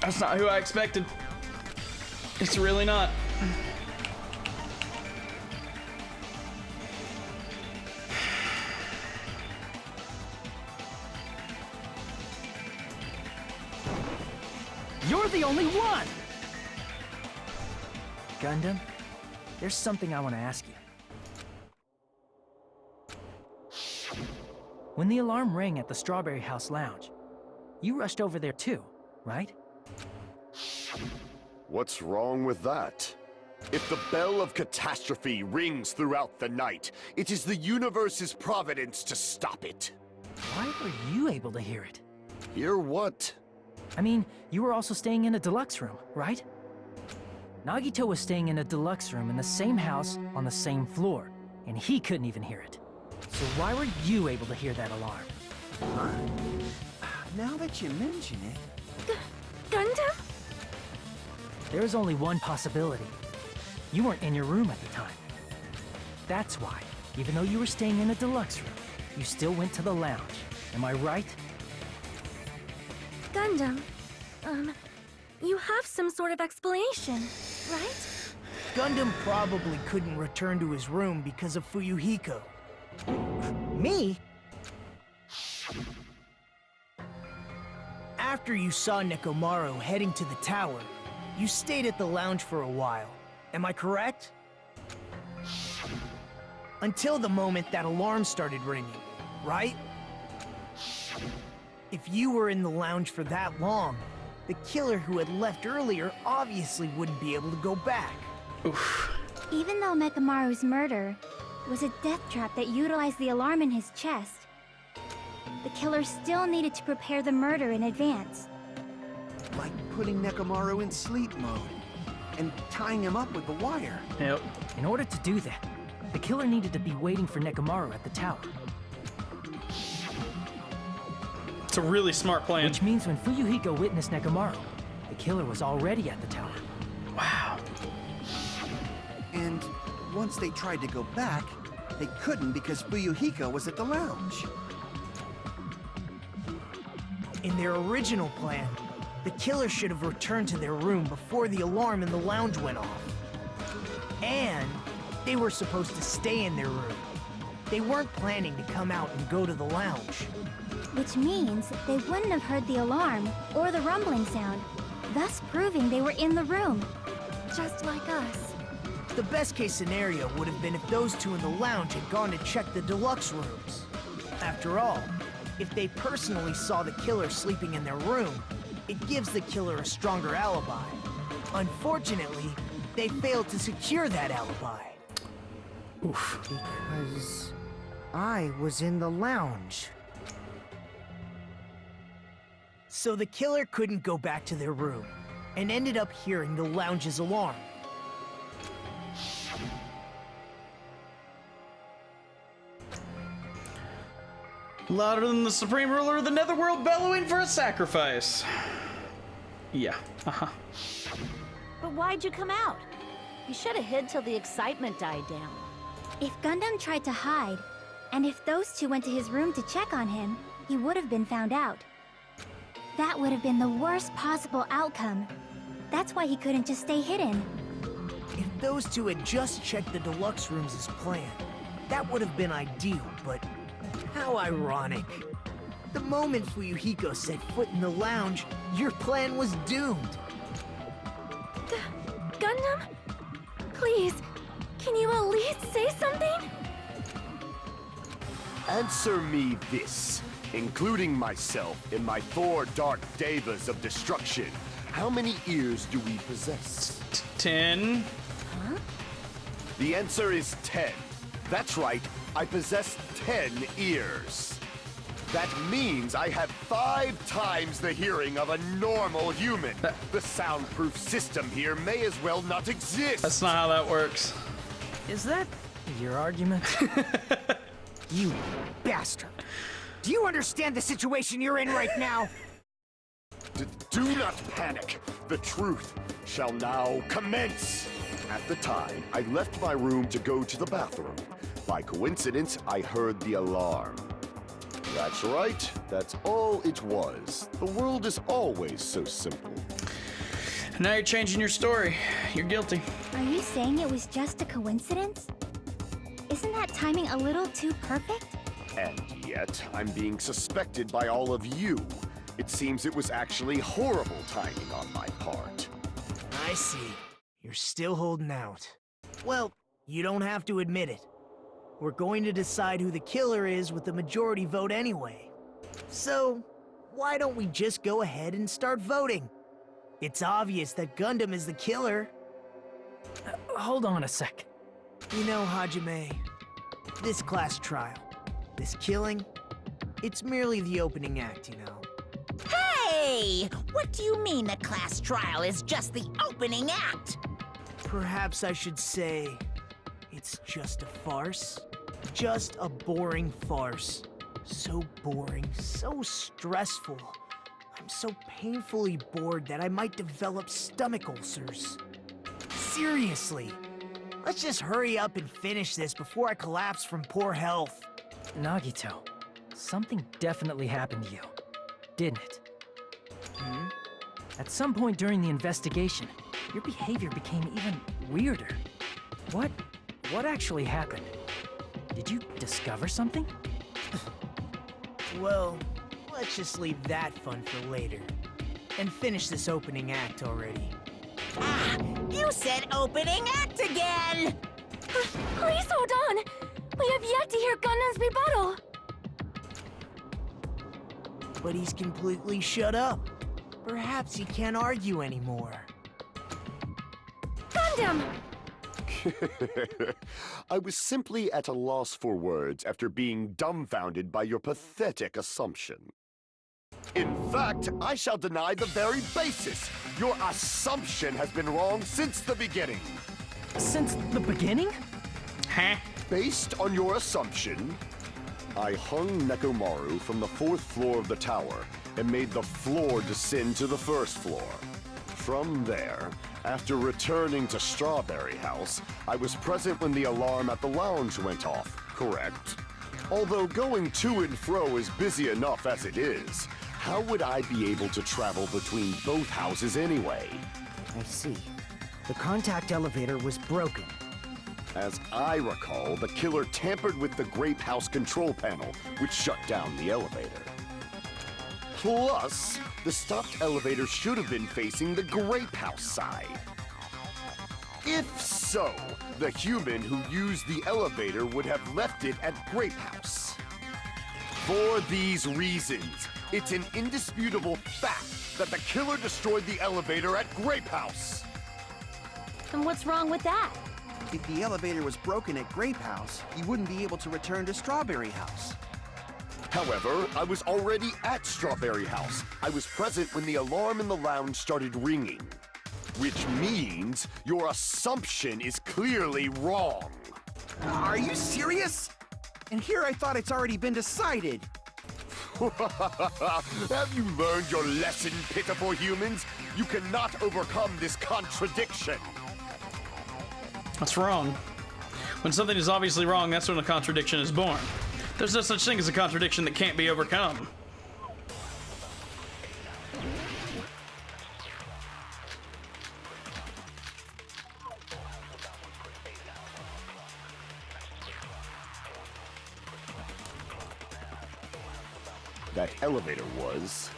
That's not who I expected. It's really not. You're the only one! Gundam, there's something I want to ask you. When the alarm rang at the Strawberry House Lounge, you rushed over there too, right? What's wrong with that? If the bell of catastrophe rings throughout the night, it is the universe's providence to stop it. Why were you able to hear it? Hear what? I mean, you were also staying in a deluxe room, right? Nagito was staying in a deluxe room in the same house on the same floor, and he couldn't even hear it. So why were you able to hear that alarm? Now that you mention it... Gundam? There is only one possibility. You weren't in your room at the time. That's why, even though you were staying in a deluxe room, you still went to the lounge. Am I right? Gundam, you have some sort of explanation, right? Gundam probably couldn't return to his room because of Fuyuhiko. Me? After you saw Nekomaru heading to the tower, you stayed at the lounge for a while. Am I correct? Until the moment that alarm started ringing, right? If you were in the lounge for that long, the killer who had left earlier obviously wouldn't be able to go back. Even though Mekamaru's murder was a death trap that utilized the alarm in his chest, the killer still needed to prepare the murder in advance. Like putting Nekomaru in sleep mode and tying him up with the wire. Yep. In order to do that, the killer needed to be waiting for Nekomaru at the tower. It's a really smart plan. Which means when Fuyuhiko witnessed Nekomaru, the killer was already at the tower. Wow. And once they tried to go back, they couldn't because Fuyuhiko was at the lounge. In their original plan, the killer should have returned to their room before the alarm in the lounge went off. And they were supposed to stay in their room. They weren't planning to come out and go to the lounge. Which means they wouldn't have heard the alarm or the rumbling sound, thus proving they were in the room. Just like us. The best case scenario would have been if those two in the lounge had gone to check the deluxe rooms. After all, if they personally saw the killer sleeping in their room, it gives the killer a stronger alibi. Unfortunately, they failed to secure that alibi. Oof. Because I was in the lounge. So the killer couldn't go back to their room, and ended up hearing the lounge's alarm. Louder than the supreme ruler of the netherworld bellowing for a sacrifice. Yeah. Uh-huh. But why'd you come out? You should have hid till the excitement died down. If Gundam tried to hide, and if those two went to his room to check on him, he would have been found out. That would have been the worst possible outcome. That's why he couldn't just stay hidden. If those two had just checked the deluxe rooms as planned, that would have been ideal, but how ironic. The moment Fuyuhiko set foot in the lounge, your plan was doomed. Gundam? Please, can you at least say something? Answer me this, including myself in my 4 dark devas of destruction. How many ears do we possess? 10. The answer is 10. That's right, I possess 10 ears. That means I have 5 times the hearing of a normal human. The soundproof system here may as well not exist. That's not how that works. Is that your argument? You bastard! Do you understand the situation you're in right now? Do not panic. The truth shall now commence. At the time, I left my room to go to the bathroom. By coincidence, I heard the alarm. That's right. That's all it was. The world is always so simple. Now you're changing your story. You're guilty. Are you saying it was just a coincidence? Isn't that timing a little too perfect? And yet, I'm being suspected by all of you. It seems it was actually horrible timing on my part. I see. You're still holding out. Well, you don't have to admit it. We're going to decide who the killer is with the majority vote anyway. So, why don't we just go ahead and start voting? It's obvious that Gundam is the killer. Hold on a sec. You know, Hajime, this class trial, this killing, it's merely the opening act, you know. Hey! What do you mean the class trial is just the opening act? Perhaps I should say, it's just a farce. Just a boring farce. So boring, so stressful. I'm so painfully bored that I might develop stomach ulcers. Seriously, let's just hurry up and finish this before I collapse from poor health. Nagito, something definitely happened to you, didn't it? At some point during the investigation, your behavior became even weirder. What actually happened? Did you discover something? Well, let's just leave that fun for later. And finish this opening act already. Ah, you said opening act again! Please hold on! We have yet to hear Gundam's rebuttal! But he's completely shut up. Perhaps he can't argue anymore. Gundam! I was simply at a loss for words after being dumbfounded by your pathetic assumption. In fact, I shall deny the very basis. Your assumption has been wrong since the beginning. Since the beginning? Huh? Based on your assumption, I hung Nekomaru from the 4th floor of the tower and made the floor descend to the 1st floor. From there, after returning to Strawberry House, I was present when the alarm at the lounge went off, correct? Although going to and fro is busy enough as it is, how would I be able to travel between both houses anyway? I see. The contact elevator was broken. As I recall, the killer tampered with the Grape House control panel, which shut down the elevator. Plus, the stopped elevator should have been facing the Grape House side. If so, the human who used the elevator would have left it at Grape House. For these reasons, it's an indisputable fact that the killer destroyed the elevator at Grape House. And what's wrong with that? If the elevator was broken at Grape House, you wouldn't be able to return to Strawberry House. However, I was already at Strawberry House. I was present when the alarm in the lounge started ringing. Which means your assumption is clearly wrong. Are you serious? And here I thought it's already been decided. Have you learned your lesson, pitiful humans? You cannot overcome this contradiction. That's wrong. When something is obviously wrong, that's when a contradiction is born. There's no such thing as a contradiction that can't be overcome. That elevator was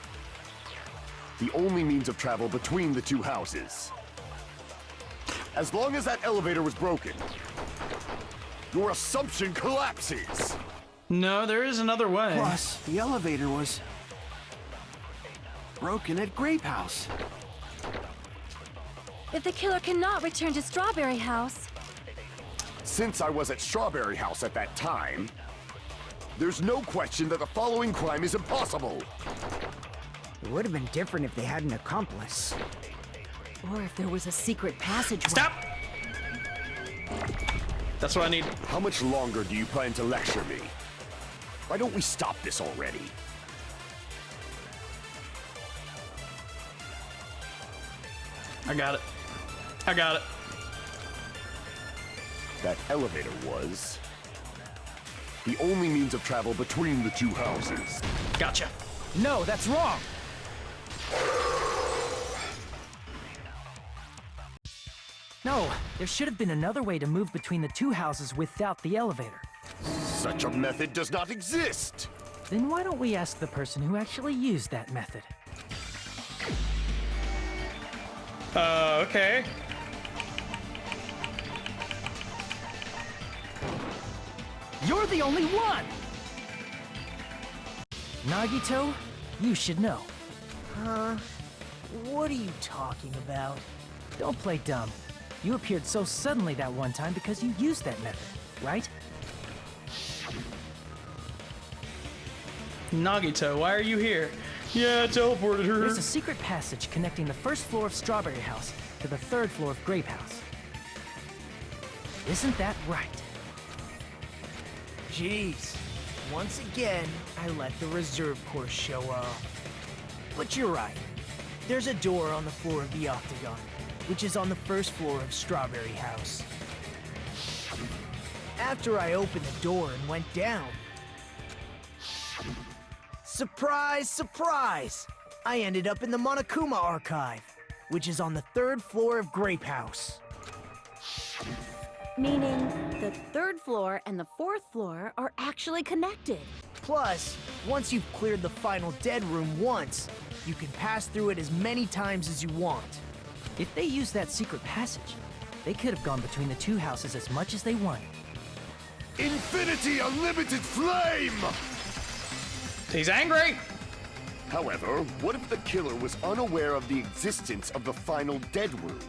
the only means of travel between the two houses. As long as that elevator was broken, your assumption collapses. No, there is another way. Plus, the elevator was broken at Grape House. If the killer cannot return to Strawberry House, Since I was at Strawberry House at that time, there's no question that the following crime is impossible. It would have been different if they had an accomplice. Or if there was a secret passageway. Stop! That's what I need. How much longer do you plan to lecture me? Why don't we stop this already? I got it. I got it. That elevator was the only means of travel between the two houses. Gotcha. No, that's wrong! No, there should have been another way to move between the two houses without the elevator. Such a method does not exist! Then why don't we ask the person who actually used that method? Okay. You're the only one! Nagito, you should know. Huh? What are you talking about? Don't play dumb. You appeared so suddenly that one time because you used that method, right? Nagito, why are you here? Yeah, I teleported her. There's a secret passage connecting the first floor of Strawberry House to the third floor of Grape House. Isn't that right? Jeez. Once again, I let the reserve course show off. But you're right. There's a door on the floor of the Octagon, which is on the first floor of Strawberry House. After I opened the door and went down... Surprise, surprise! I ended up in the Monokuma Archive, which is on the third floor of Grape House. Meaning, the third floor and the fourth floor are actually connected. Plus, once you've cleared the final dead room once, you can pass through it as many times as you want. If they used that secret passage, they could have gone between the two houses as much as they wanted. Infinity Unlimited Flame! He's angry! However, what if the killer was unaware of the existence of the final dead room?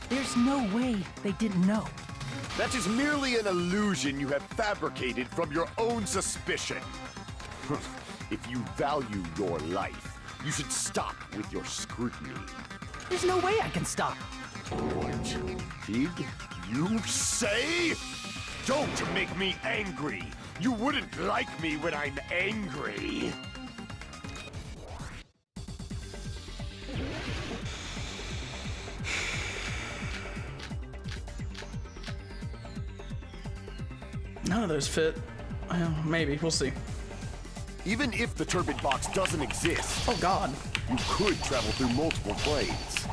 There's no way they didn't know. That is merely an illusion you have fabricated from your own suspicion. If you value your life, you should stop with your scrutiny. There's no way I can stop. What did you say? Don't make me angry. You wouldn't like me when I'm angry. None of those fit. Well, maybe. We'll see. Even if the turbid box doesn't exist, Oh, God. you could travel through multiple planes,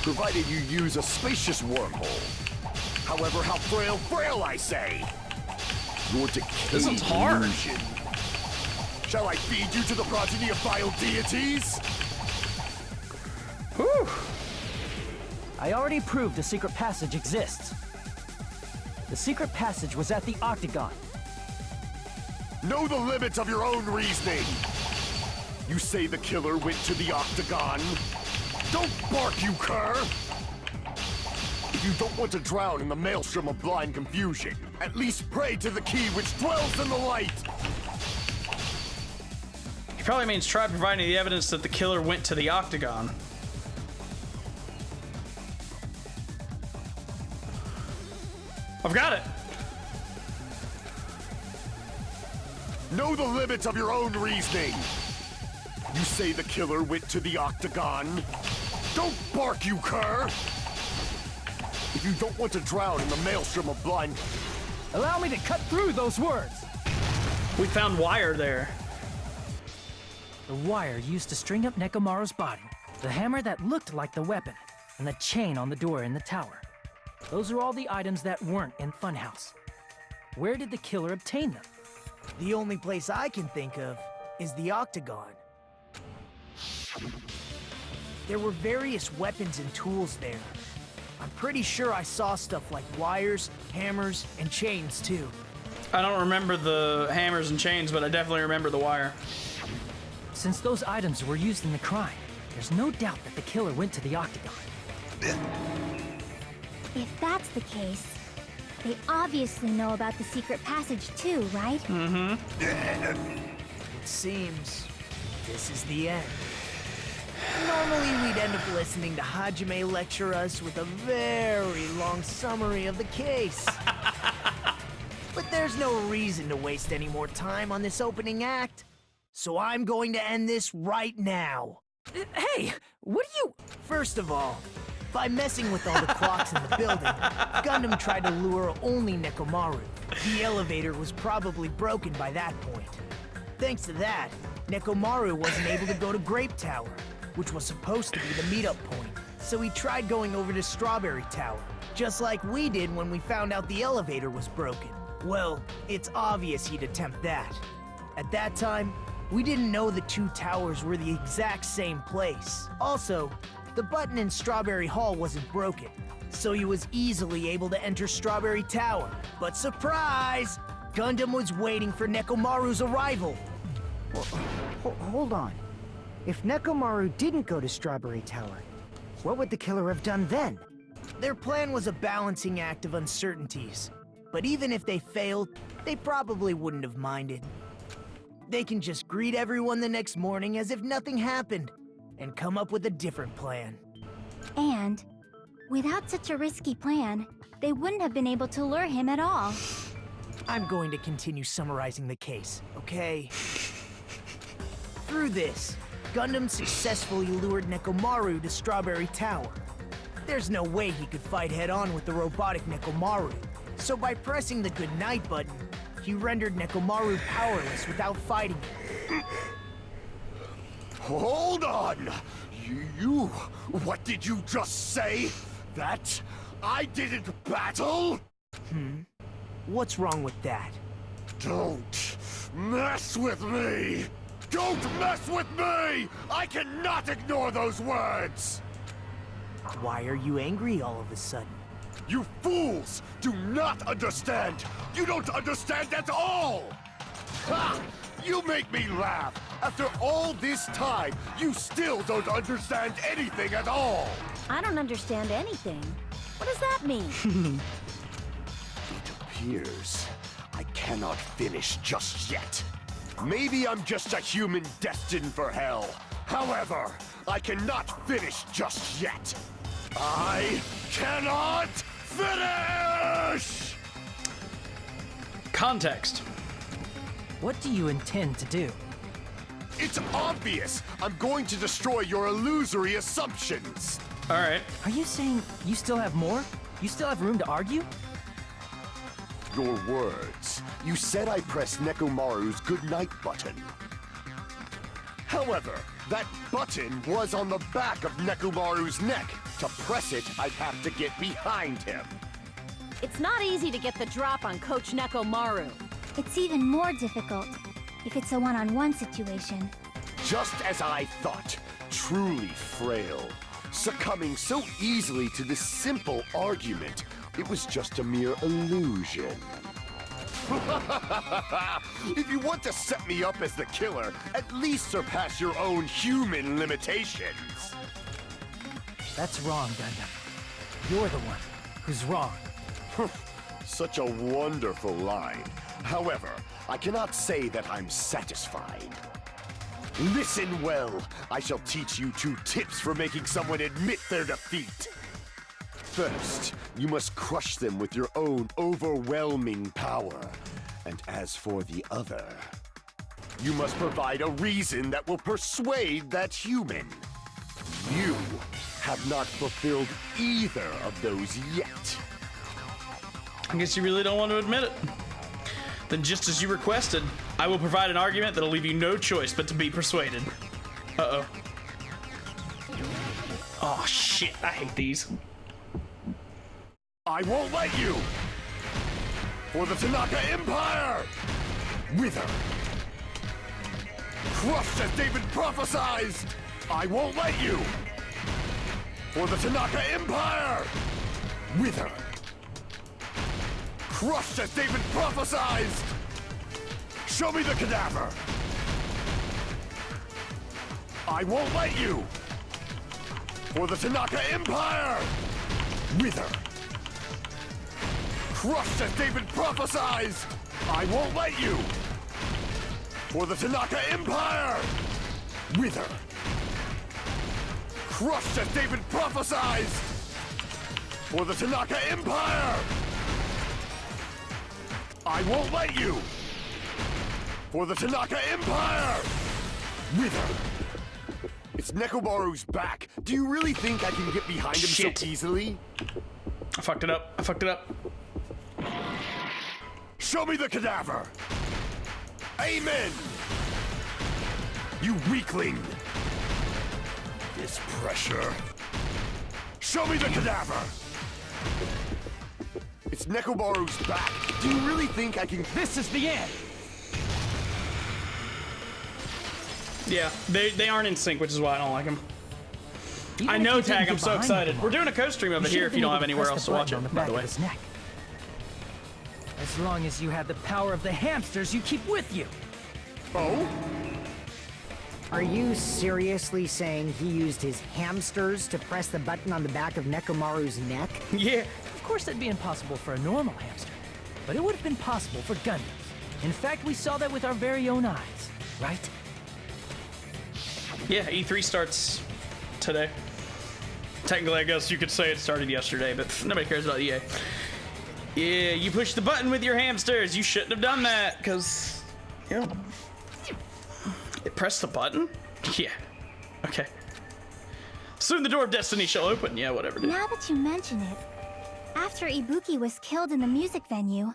provided you use a spacious wormhole. However, how frail, I say. Your decayed This one's hard. illusion. Shall I feed you to the progeny of vile deities? Whew. I already proved a secret passage exists. The secret passage was at the Octagon. Know the limits of your own reasoning. You say the killer went to the Octagon. Don't bark, you cur! If you don't want to drown in the maelstrom of blind confusion, at least pray to the key which dwells in the light! He probably means try providing the evidence that the killer went to the Octagon. I've got it! Know the limits of your own reasoning. You say the killer went to the Octagon. Don't bark, you cur! If you don't want to drown in the maelstrom of blind... Allow me to cut through those words! We found wire there. The wire used to string up Nekomaru's body, the hammer that looked like the weapon, and the chain on the door in the tower. Those are all the items that weren't in Funhouse. Where did the killer obtain them? The only place I can think of is the Octagon. There were various weapons and tools there. I'm pretty sure I saw stuff like wires, hammers, and chains too. I don't remember the hammers and chains, but I definitely remember the wire. Since those items were used in the crime, there's no doubt that the killer went to the Octagon. If that's the case, they obviously know about the secret passage too, right? It seems this is the end. Normally we'd end up listening to Hajime lecture us with a very long summary of the case. But there's no reason to waste any more time on this opening act. So I'm going to end this right now. Hey, what are you... First of all, by messing with all the clocks in the building, Gundam tried to lure only Nekomaru. The elevator was probably broken by that point. Thanks to that, Nekomaru wasn't able to go to Grape Tower, which was supposed to be the meetup point. So he tried going over to Strawberry Tower, just like we did when we found out the elevator was broken. Well, it's obvious he'd attempt that. At that time, we didn't know the two towers were the exact same place. Also, the button in Strawberry Hall wasn't broken. so he was easily able to enter Strawberry Tower. But surprise! Gundam was waiting for Nekomaru's arrival. Hold on. If Nekomaru didn't go to Strawberry Tower, what would the killer have done then? Their plan was a balancing act of uncertainties. But even if they failed, they probably wouldn't have minded. They can just greet everyone the next morning as if nothing happened, and come up with a different plan. And, without such a risky plan, they wouldn't have been able to lure him at all. I'm going to continue summarizing the case, okay? Through this, Gundam successfully lured Nekomaru to Strawberry Tower. There's no way he could fight head-on with the robotic Nekomaru, so by pressing the goodnight button, he rendered Nekomaru powerless without fighting him. Hold on! You... What did you just say? That I didn't battle? What's wrong with that? Don't mess with me! Don't mess with me! I cannot ignore those words! Why are you angry all of a sudden? You fools do not understand! You don't understand at all! Ha! You make me laugh! After all this time, you still don't understand anything at all! I don't understand anything. What does that mean? It appears I cannot finish just yet. Maybe I'm just a human destined for hell. However, I cannot finish just yet. I cannot finish! Context. What do you intend to do? It's obvious! I'm going to destroy your illusory assumptions! Alright. Are you saying you still have more? You still have room to argue? Your words. You said I pressed Nekomaru's goodnight button. However, that button was on the back of Nekomaru's neck. To press it, I'd have to get behind him. It's not easy to get the drop on Coach Nekomaru. It's even more difficult if it's a one-on-one situation. Just as I thought, truly frail. Succumbing so easily to this simple argument, it was just a mere illusion. If you want to set me up as the killer, at least surpass your own human limitations. That's wrong, Gundam. You're the one who's wrong. Such a wonderful line. However, I cannot say that I'm satisfied. Listen well. I shall teach you 2 tips for making someone admit their defeat. First, you must crush them with your own overwhelming power. And as for the other, you must provide a reason that will persuade that human. You have not fulfilled either of those yet. I guess you really don't want to admit it. Then just as you requested, I will provide an argument that'll leave you no choice but to be persuaded. Uh-oh. Oh, shit. I hate these. I won't let you! For the Tanaka Empire! Wither! Crushed as David prophesied! I won't let you! For the Tanaka Empire! Wither! Crushed as David prophesied! Show me the cadaver! I won't let you! For the Tanaka Empire! Wither! Crushed as David prophesied! I won't let you! For the Tanaka Empire! Wither! Crushed as David prophesied! For the Tanaka Empire! I won't let you! For the Tanaka Empire! Wither! It's Nekomaru's back. Do you really think I can get behind him Shit. so easily? I fucked it up. I fucked it up. Show me the cadaver! Amen! You weakling! This pressure. Show me the cadaver! It's Nekomaru's back. Do you really think I can... This is the end! Yeah, they aren't in sync, which is why I don't like them. Even I if know, you didn't Tag. get I'm so behind excited. Nekomaro, We're doing a co-stream of it you here should've if you been don't have able anywhere press else the to watch button it, on the by back the of way. his neck. As long as you had the power of the hamsters you keep with you. Oh? Are you seriously saying he used his hamsters to press the button on the back of Nekomaru's neck? Yeah. Of course that'd be impossible for a normal hamster, but it would have been possible for Gundams. In fact, we saw that with our very own eyes, right? Yeah, E3 starts today. Technically, I guess you could say it started yesterday, but nobody cares about EA. Yeah, you pushed the button with your hamsters. You shouldn't have done that, because, you know, it pressed the button? Yeah. Okay. Soon the door of destiny shall open. Yeah, whatever, dude. Now that you mention it, after Ibuki was killed in the music venue,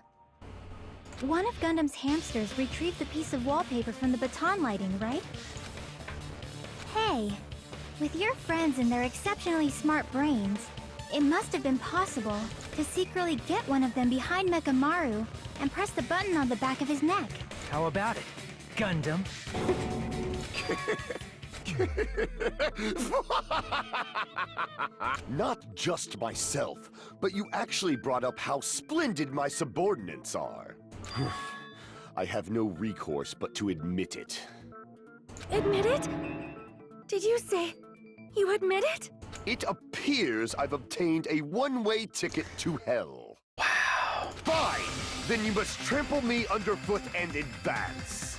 one of Gundam's hamsters retrieved the piece of wallpaper from the baton lighting, right? Hey, with your friends and their exceptionally smart brains, it must have been possible to secretly get one of them behind Nekomaru and press the button on the back of his neck. How about it, Gundam? Not just myself, but you actually brought up how splendid my subordinates are. I have no recourse but to admit it. Admit it? Did you say you admit it? It appears I've obtained a one-way ticket to hell. Wow. Fine! Then you must trample me underfoot and advance.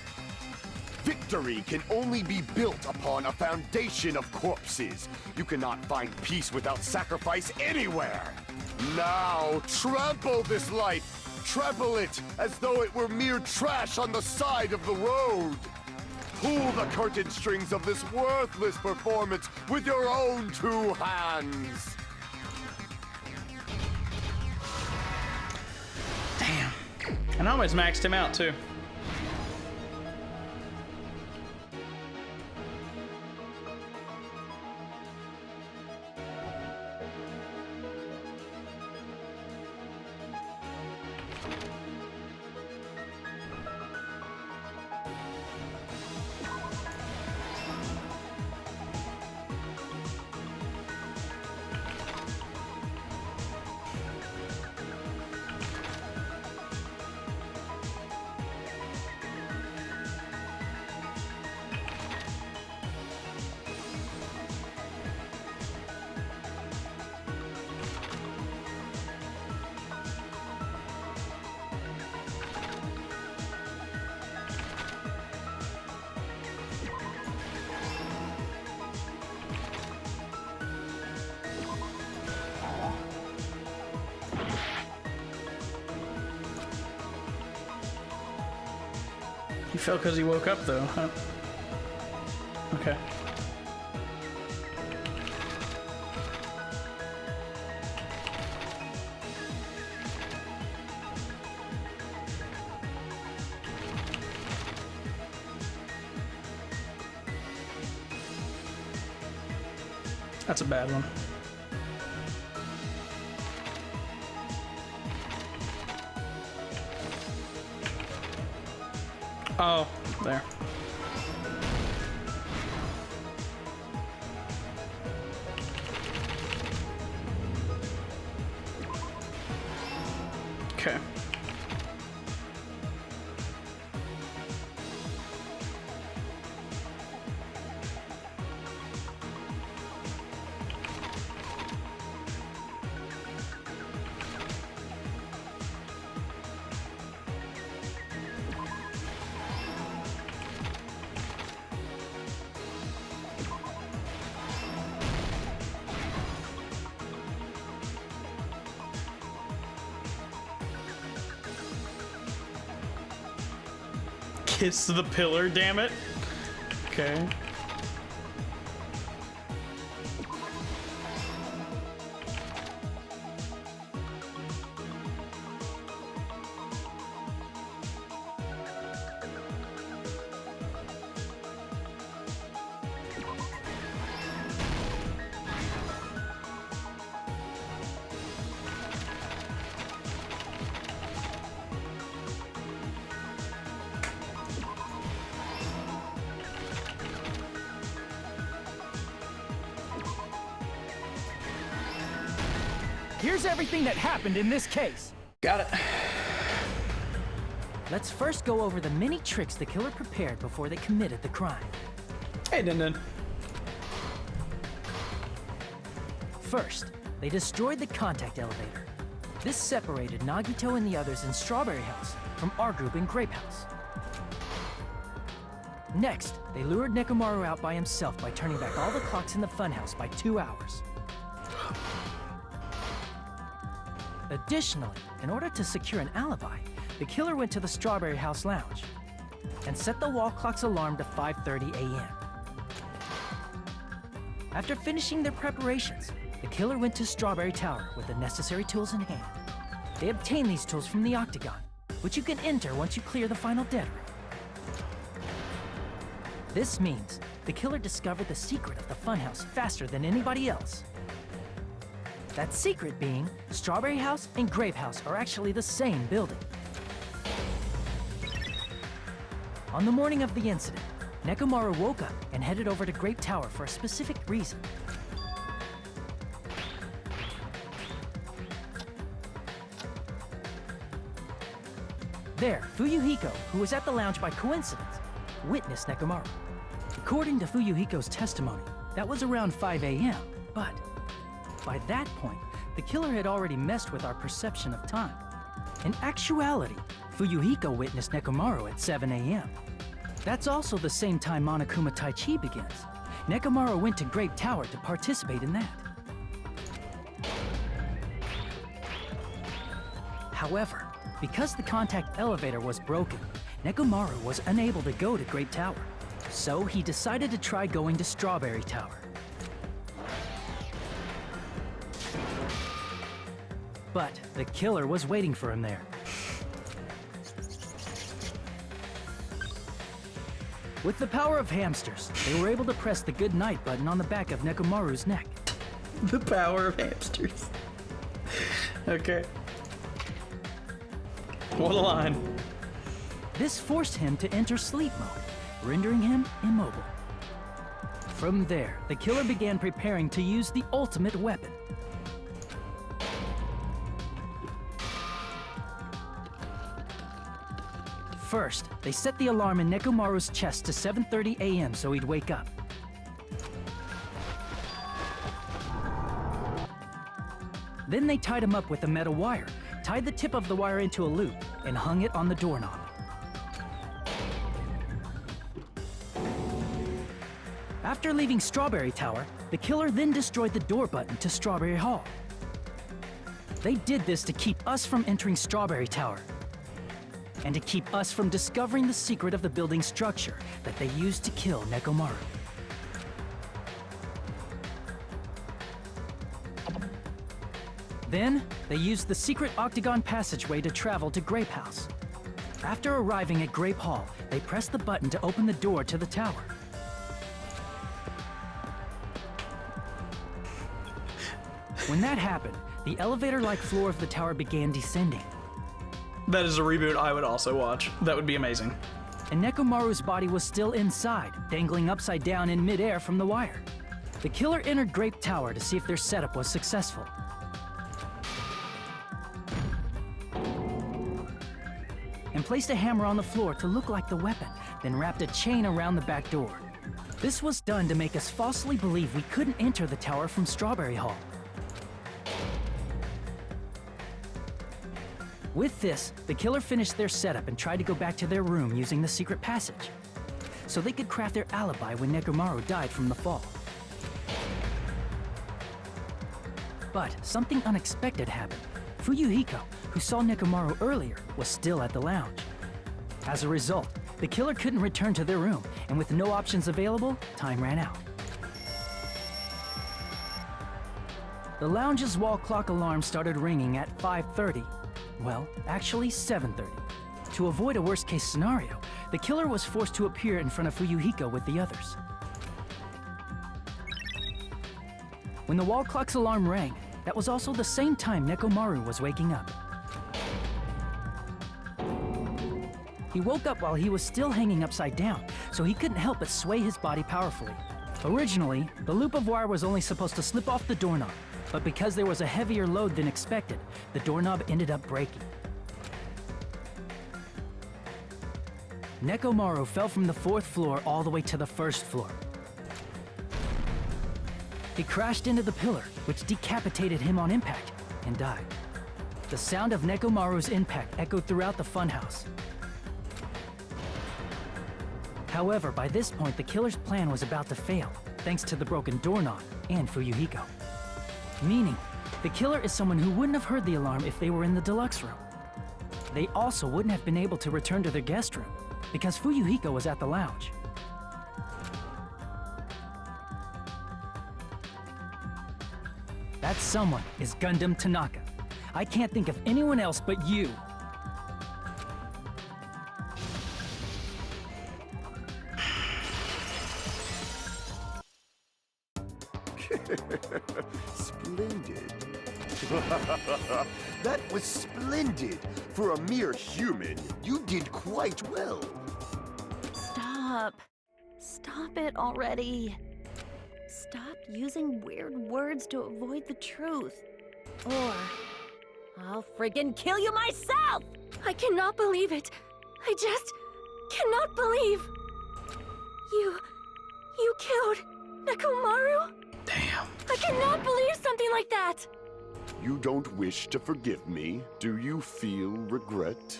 Victory can only be built upon a foundation of corpses. You cannot find peace without sacrifice anywhere. Now, trample this life. Trample it as though it were mere trash on the side of the road. Pull the curtain strings of this worthless performance with your own two hands. Damn. And I almost maxed him out, too. He fell because he woke up, though, huh? Okay. That's a bad one. Oh, there. Okay. Kiss the pillar, damn it. Okay. here's everything that happened in this case. Got it. Let's first go over the many tricks the killer prepared before they committed the crime. Hey, Dun. First, they destroyed the contact elevator. This separated Nagito and the others in Strawberry House from our group in Grape House. Next, they lured Nekomaru out by himself by turning back all the clocks in the funhouse by 2 hours. Additionally, in order to secure an alibi, the killer went to the Strawberry House lounge and set the wall clock's alarm to 5:30 a.m. After finishing their preparations, the killer went to Strawberry Tower with the necessary tools in hand. They obtained these tools from the Octagon, which you can enter once you clear the final dead room. This means the killer discovered the secret of the funhouse faster than anybody else. That secret being, Strawberry House and Grape House are actually the same building. On the morning of the incident, Nekomaru woke up and headed over to Grape Tower for a specific reason. There, Fuyuhiko, who was at the lounge by coincidence, witnessed Nekomaru. According to Fuyuhiko's testimony, that was around 5 a.m., but by that point, the killer had already messed with our perception of time. In actuality, Fuyuhiko witnessed Nekomaru at 7 a.m. That's also the same time Monokuma Taichi begins. Nekomaru went to Grape Tower to participate in that. However, because the contact elevator was broken, Nekomaru was unable to go to Grape Tower. So he decided to try going to Strawberry Tower. But the killer was waiting for him there. With the power of hamsters, they were able to press the good night button on the back of Nekomaru's neck. The power of hamsters. Okay. What a line. This forced him to enter sleep mode, rendering him immobile. From there, the killer began preparing to use the ultimate weapon. First, they set the alarm in Nekomaru's chest to 7:30 a.m. so he'd wake up. Then they tied him up with a metal wire, tied the tip of the wire into a loop, and hung it on the doorknob. After leaving Strawberry Tower, the killer then destroyed the door button to Strawberry Hall. They did this to keep us from entering Strawberry Tower, and to keep us from discovering the secret of the building's structure that they used to kill Nekomaru. Then, they used the secret octagon passageway to travel to Grape House. After arriving at Grape Hall, they pressed the button to open the door to the tower. When that happened, the elevator-like floor of the tower began descending. That is a reboot I would also watch. That would be amazing. And Nekomaru's body was still inside, dangling upside down in midair from the wire. The killer entered Grape Tower to see if their setup was successful. And placed a hammer on the floor to look like the weapon, then wrapped a chain around the back door. This was done to make us falsely believe we couldn't enter the tower from Strawberry Hall. With this, the killer finished their setup and tried to go back to their room using the secret passage, so they could craft their alibi when Nekomaru died from the fall. But something unexpected happened. Fuyuhiko, who saw Nekomaru earlier, was still at the lounge. As a result, the killer couldn't return to their room, and with no options available, time ran out. The lounge's wall clock alarm started ringing at 5:30. Well, actually 7:30. To avoid a worst-case scenario, the killer was forced to appear in front of Fuyuhiko with the others. When the wall clock's alarm rang, that was also the same time Nekomaru was waking up. He woke up while he was still hanging upside down, so he couldn't help but sway his body powerfully. Originally, the loop of wire was only supposed to slip off the doorknob, but because there was a heavier load than expected, the doorknob ended up breaking. Nekomaru fell from the 4th floor all the way to the 1st floor. He crashed into the pillar, which decapitated him on impact, and died. The sound of Nekomaru's impact echoed throughout the funhouse. However, by this point, the killer's plan was about to fail, thanks to the broken doorknob and Fuyuhiko. Meaning, the killer is someone who wouldn't have heard the alarm if they were in the deluxe room. They also wouldn't have been able to return to their guest room, because Fuyuhiko was at the lounge. That someone is Gundam Tanaka. I can't think of anyone else but you. Splendid. That was splendid. For a mere human, you did quite well. Stop. Stop it already. Stop using weird words to avoid the truth. Or I'll friggin' kill you myself! I cannot believe it. I just cannot believe. You killed Nekomaru? Damn. I cannot believe something like that. You don't wish to forgive me? Do you feel regret?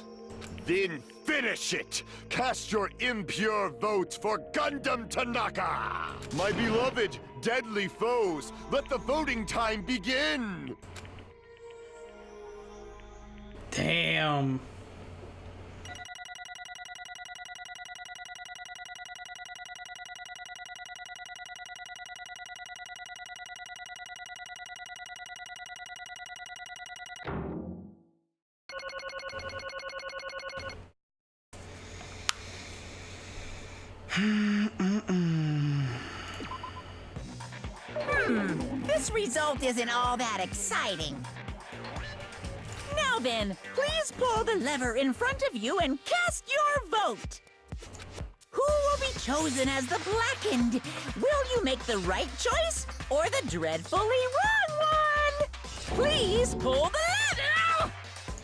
Then finish it! Cast your impure votes for Gundam Tanaka! My beloved, deadly foes, let the voting time begin! Damn. This result isn't all that exciting. Now then, please pull the lever in front of you and cast your vote. Who will be chosen as the blackened? Will you make the right choice or the dreadfully wrong one? Please pull the lever!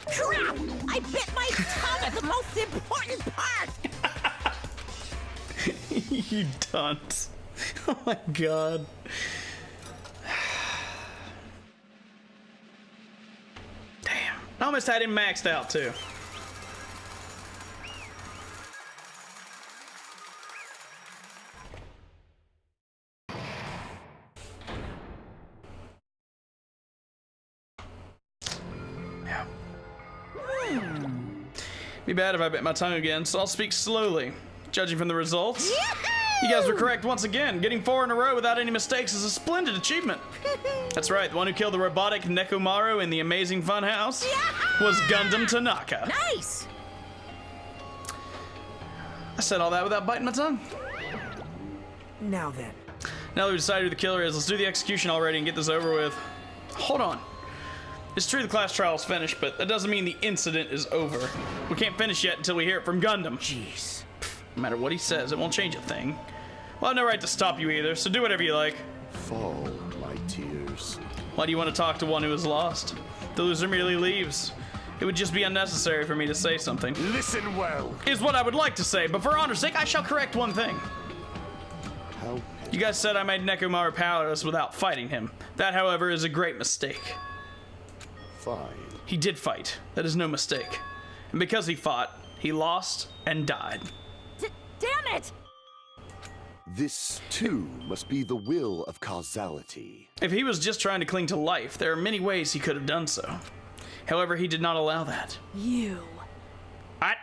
Crap! I bit my tongue at the most important part! You dunce. Oh my god. Damn. I almost had him maxed out too. Yeah. Be bad if I bit my tongue again, so I'll speak slowly. Judging from the results, you guys were correct once again. Getting 4 in a row without any mistakes is a splendid achievement. That's right, the one who killed the robotic Nekomaru in the amazing funhouse was Gundam Tanaka. Nice! I said all that without biting my tongue. Now then. Now that we've decided who the killer is, let's do the execution already and get this over with. Hold on. It's true the class trial is finished, but that doesn't mean the incident is over. We can't finish yet until we hear it from Gundam. Jeez. No matter what he says, it won't change a thing. Well, I have no right to stop you either, so do whatever you like. Fall, my tears. Why do you want to talk to one who is lost? The loser merely leaves. It would just be unnecessary for me to say something. Listen well. Is what I would like to say, but for honor's sake, I shall correct one thing. How? You guys said I made Nekomaru powerless without fighting him. That, however, is a great mistake. Fine. He did fight. That is no mistake. And because he fought, he lost and died. Damn it! This, too, must be the will of causality. If he was just trying to cling to life, there are many ways he could have done so. However, he did not allow that. You. I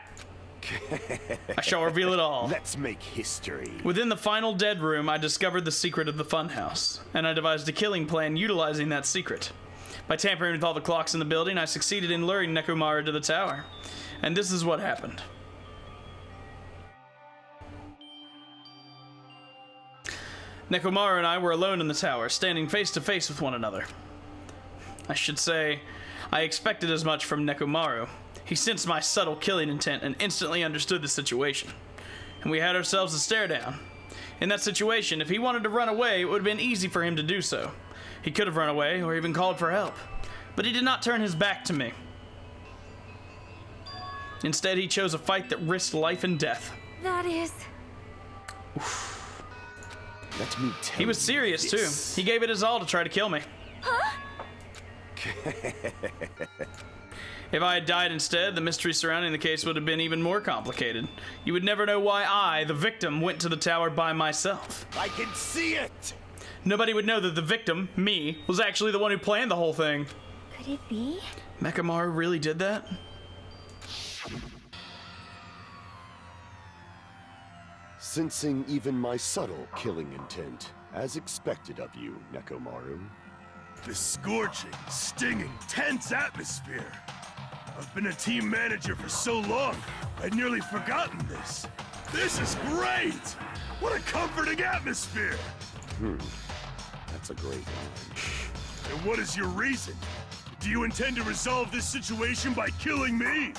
shall reveal it all. Let's make history. Within the final dead room, I discovered the secret of the funhouse, and I devised a killing plan utilizing that secret. By tampering with all the clocks in the building, I succeeded in luring Nekomaru to the tower. And this is what happened. Nekomaru and I were alone in the tower, standing face to face with one another. I should say, I expected as much from Nekomaru. He sensed my subtle killing intent and instantly understood the situation. And we had ourselves a stare down. In that situation, if he wanted to run away, it would have been easy for him to do so. He could have run away or even called for help, but he did not turn his back to me. Instead, he chose a fight that risked life and death. That is... Let me tell He was you serious, this. too. He gave it his all to try to kill me. Huh? If I had died instead, the mystery surrounding the case would have been even more complicated. You would never know why I, the victim, went to the tower by myself. I can see it! Nobody would know that the victim, me, was actually the one who planned the whole thing. Could it be? Mechamaru really did that? Sensing even my subtle killing intent, as expected of you, Nekomaru. The scorching, stinging, tense atmosphere. I've been a team manager for so long, I'd nearly forgotten this. This is great! What a comforting atmosphere! That's a great line. And what is your reason? Do you intend to resolve this situation by killing me?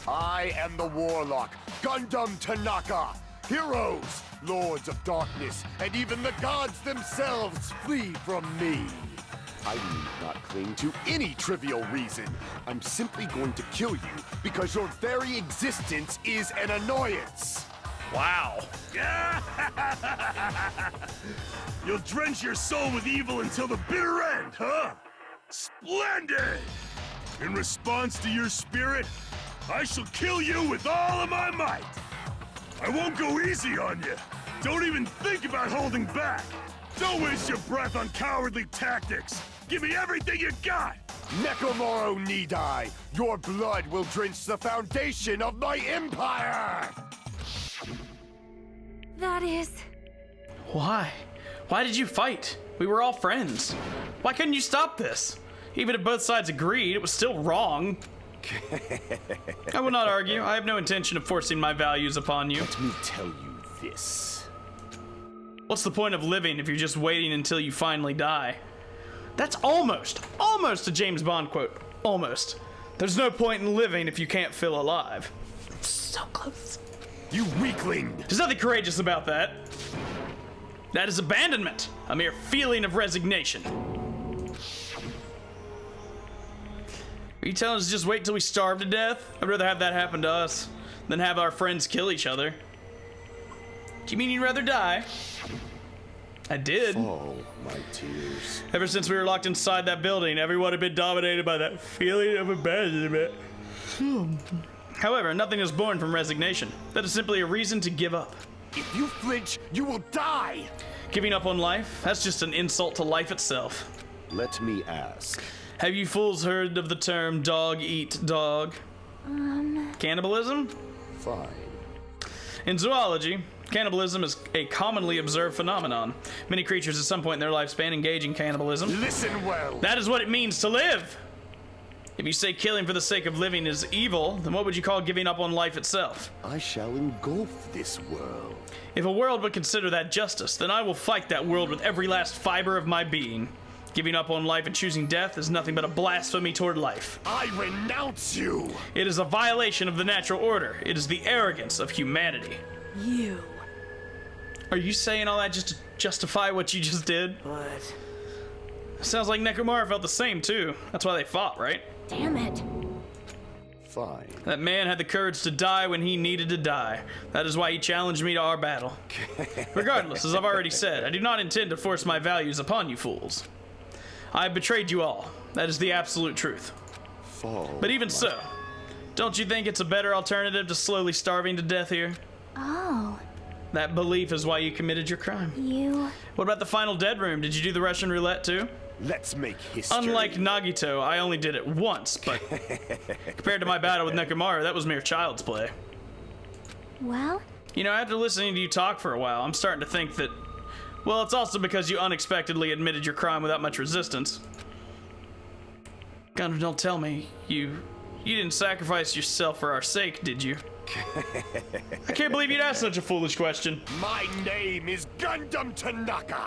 I am the Warlock, Gundam Tanaka. Heroes, Lords of Darkness, and even the gods themselves flee from me. I need not cling to any trivial reason. I'm simply going to kill you because your very existence is an annoyance. Wow. You'll drench your soul with evil until the bitter end, huh? Splendid! In response to your spirit, I shall kill you with all of my might. I won't go easy on you. Don't even think about holding back. Don't waste your breath on cowardly tactics. Give me everything you got. Nekomaru need I. Your blood will drench the foundation of my empire. That is... Why? Why did you fight? We were all friends. Why couldn't you stop this? Even if both sides agreed, it was still wrong. I will not argue. I have no intention of forcing my values upon you. Let me tell you this. What's the point of living if you're just waiting until you finally die? That's almost a James Bond quote. Almost. There's no point in living if you can't feel alive. So close. You weakling! There's nothing courageous about that. That is abandonment, a mere feeling of resignation. Are you telling us to just wait till we starve to death? I'd rather have that happen to us than have our friends kill each other. Do you mean you'd rather die? I did. Oh, my tears. Ever since we were locked inside that building, everyone had been dominated by that feeling of abandonment. However, nothing is born from resignation. That is simply a reason to give up. If you flinch, you will die! Giving up on life? That's just an insult to life itself. Let me ask. Have you fools heard of the term dog eat dog? Cannibalism? Fine. In zoology, cannibalism is a commonly observed phenomenon. Many creatures at some point in their lifespan engage in cannibalism. Listen well. That is what it means to live! If you say killing for the sake of living is evil, then what would you call giving up on life itself? I shall engulf this world. If a world would consider that justice, then I will fight that world with every last fiber of my being. Giving up on life and choosing death is nothing but a blasphemy toward life. I renounce you! It is a violation of the natural order. It is the arrogance of humanity. You. Are you saying all that just to justify what you just did? What? Sounds like Nekomaru felt the same too. That's why they fought, right? Damn it. Fine. That man had the courage to die when he needed to die. That is why he challenged me to our battle. Regardless, as I've already said, I do not intend to force my values upon you fools. I have betrayed you all. That is the absolute truth. But even so, don't you think it's a better alternative to slowly starving to death here? Oh, That belief is why you committed your crime. you... What about the final dead room? Did you do the Russian roulette too? Let's make history. Unlike Nagito, I only did it once, but compared to my battle with Nekomaru, that was mere child's play. Well, You know, after listening to you talk for a while, I'm starting to think that, well, it's also because you unexpectedly admitted your crime without much resistance. Gundam, don't tell me, you didn't sacrifice yourself for our sake, did you? I can't believe you'd ask such a foolish question. My name is Gundam Tanaka.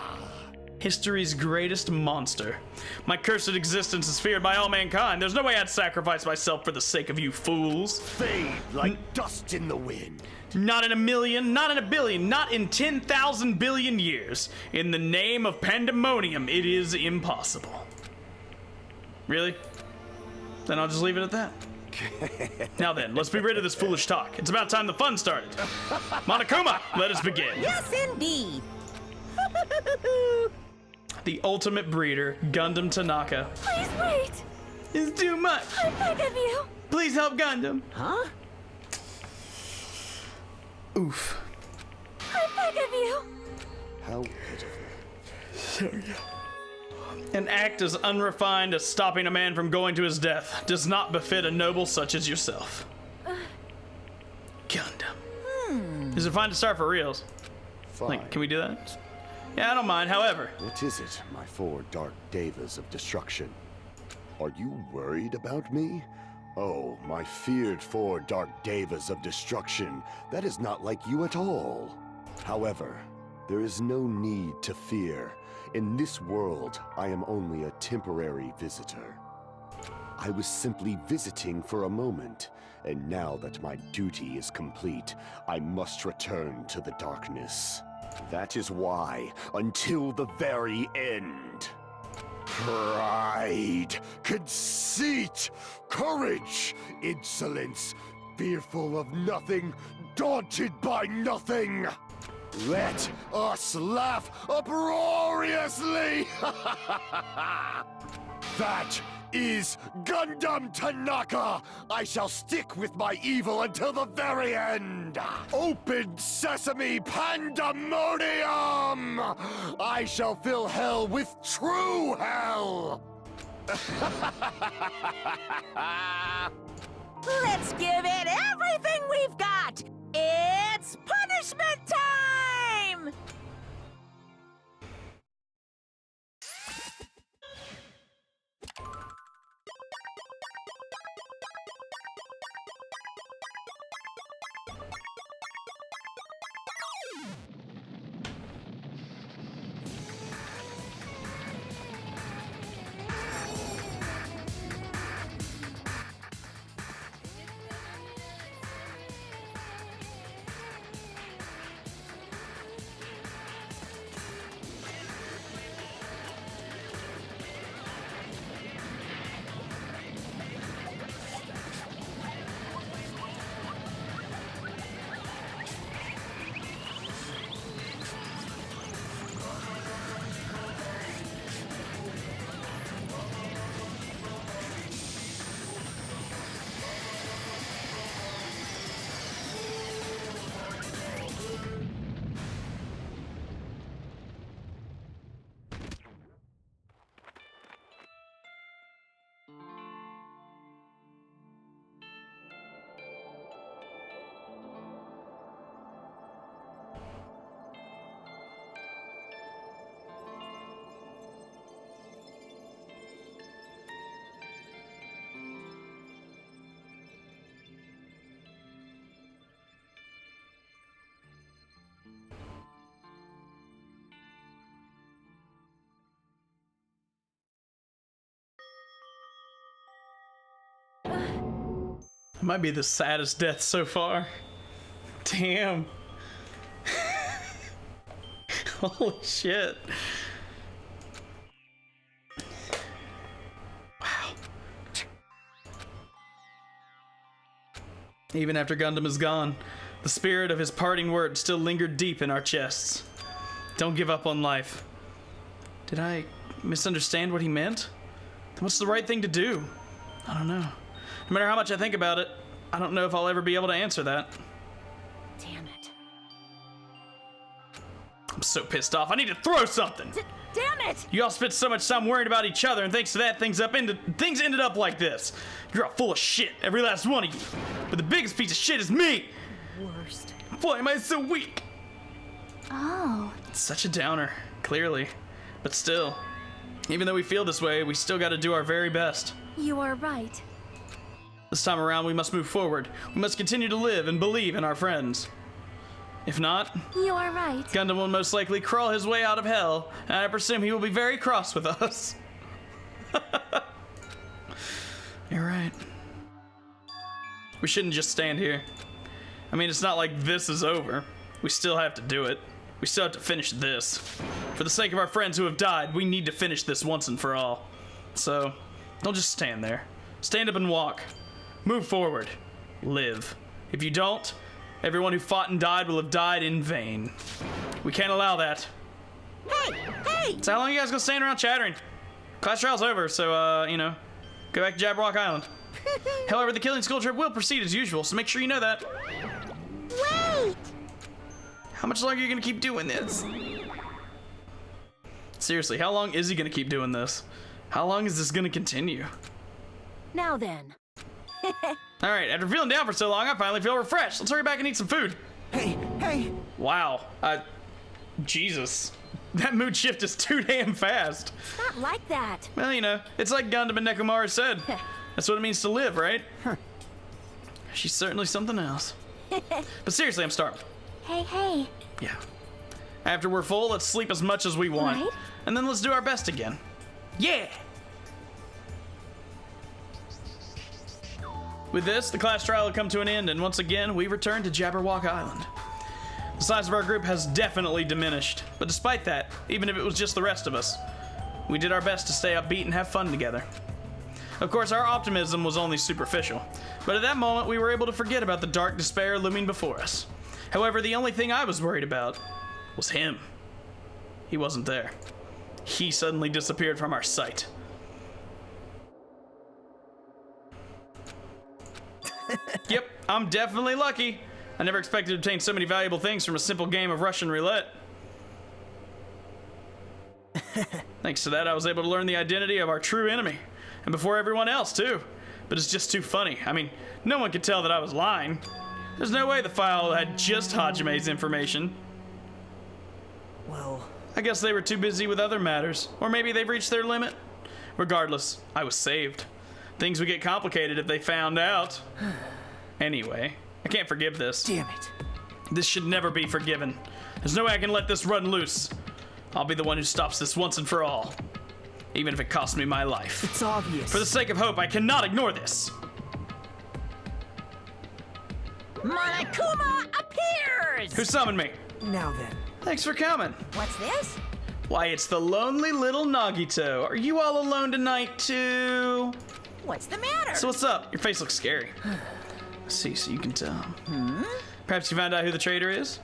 history's greatest monster. My cursed existence is feared by all mankind. There's no way I'd sacrifice myself for the sake of you fools. Fade like dust in the wind. Not in a million, not in a billion, not in 10,000 billion years. In the name of pandemonium, it is impossible. Really? Then I'll just leave it at that. Now then, let's be rid of this foolish talk. It's about time the fun started. Monokuma, let us begin. Yes, indeed. The ultimate breeder, Gundam Tanaka. Please wait! It's too much. I beg of you! Please help Gundam. Huh? Oof. I beg of you! How pitiful. An act as unrefined as stopping a man from going to his death does not befit a noble such as yourself. Gundam. Is it fine to start for reals? Fine. Like, can we do that? Yeah, I don't mind. However, What is it, my four dark devas of destruction? Are you worried about me? Oh, my feared four dark devas of destruction. That is not like you at all. However, there is no need to fear. In this world, I am only a temporary visitor. I was simply visiting for a moment, and now that my duty is complete, I must return to the darkness. That is why, until the very end. Pride, conceit, courage, insolence, fearful of nothing, daunted by nothing. Let us laugh uproariously! That is Gundam Tanaka! I shall stick with my evil until the very end! Open sesame pandemonium! I shall fill hell with true hell! Let's give it everything we've got! It's punishment time! it might be the saddest death so far. Damn. Holy shit. Wow. Even after Gundam is gone, the spirit of his parting words still lingered deep in our chests. Don't give up on life. Did I misunderstand what he meant? Then what's the right thing to do? I don't know. No matter how much I think about it, I don't know if I'll ever be able to answer that. Damn it. I'm so pissed off. I need to throw something. Damn it! You all spent so much time worrying about each other, and thanks to that, things ended up like this. You're all full of shit, every last one of you. But the biggest piece of shit is me. Worst. Why am I so weak? Oh. It's such a downer, clearly. But still, even though we feel this way, we still gotta do our very best. You are right. This time around, we must move forward. We must continue to live and believe in our friends. If not, You are right. Gundam will most likely crawl his way out of hell, and I presume he will be very cross with us. You're right. We shouldn't just stand here. I mean, it's not like this is over. We still have to do it. We still have to finish this. For the sake of our friends who have died, we need to finish this once and for all. So, don't just stand there. Stand up and walk. Move forward. Live. If you don't, everyone who fought and died will have died in vain. We can't allow that. Hey! So how long are you guys gonna stand around chattering? Class trial's over, so, you know, go back to Jabberwock Island. However, the killing school trip will proceed as usual, so make sure you know that. Wait! How much longer are you gonna keep doing this? Seriously, how long is he gonna keep doing this? How long is this gonna continue? Now then. Alright, after feeling down for so long, I finally feel refreshed. Let's hurry back and eat some food. Hey! Wow. Jesus. That mood shift is too damn fast. Not like that. Well, you know, it's like Gundam and Nekomaru said. That's what it means to live, right? She's certainly something else. But seriously, I'm starving. Hey. Yeah. After we're full, let's sleep as much as we want. Right. And then let's do our best again. Yeah! With this, the class trial will come to an end, and once again, we return to Jabberwock Island. The size of our group has definitely diminished, but despite that, even if it was just the rest of us, we did our best to stay upbeat and have fun together. Of course, our optimism was only superficial, but at that moment, we were able to forget about the dark despair looming before us. However, the only thing I was worried about was him. He wasn't there. He suddenly disappeared from our sight. Yep, I'm definitely lucky. I never expected to obtain so many valuable things from a simple game of Russian roulette. Thanks to that, I was able to learn the identity of our true enemy. And before everyone else, too. But it's just too funny. I mean, no one could tell that I was lying. There's no way the file had just Hajime's information. Well, I guess they were too busy with other matters. Or maybe they've reached their limit. Regardless, I was saved. Things would get complicated if they found out. Anyway, I can't forgive this. damn it. This should never be forgiven. There's no way I can let this run loose. I'll be the one who stops this once and for all. Even if it costs me my life. It's obvious. For the sake of hope, I cannot ignore this. Monokuma appears! Who summoned me? Now then. Thanks for coming. What's this? Why, it's the lonely little Nagito. Are you all alone tonight, too? What's the matter? So what's up? Your face looks scary. See, so you can tell. Perhaps you found out who the traitor is?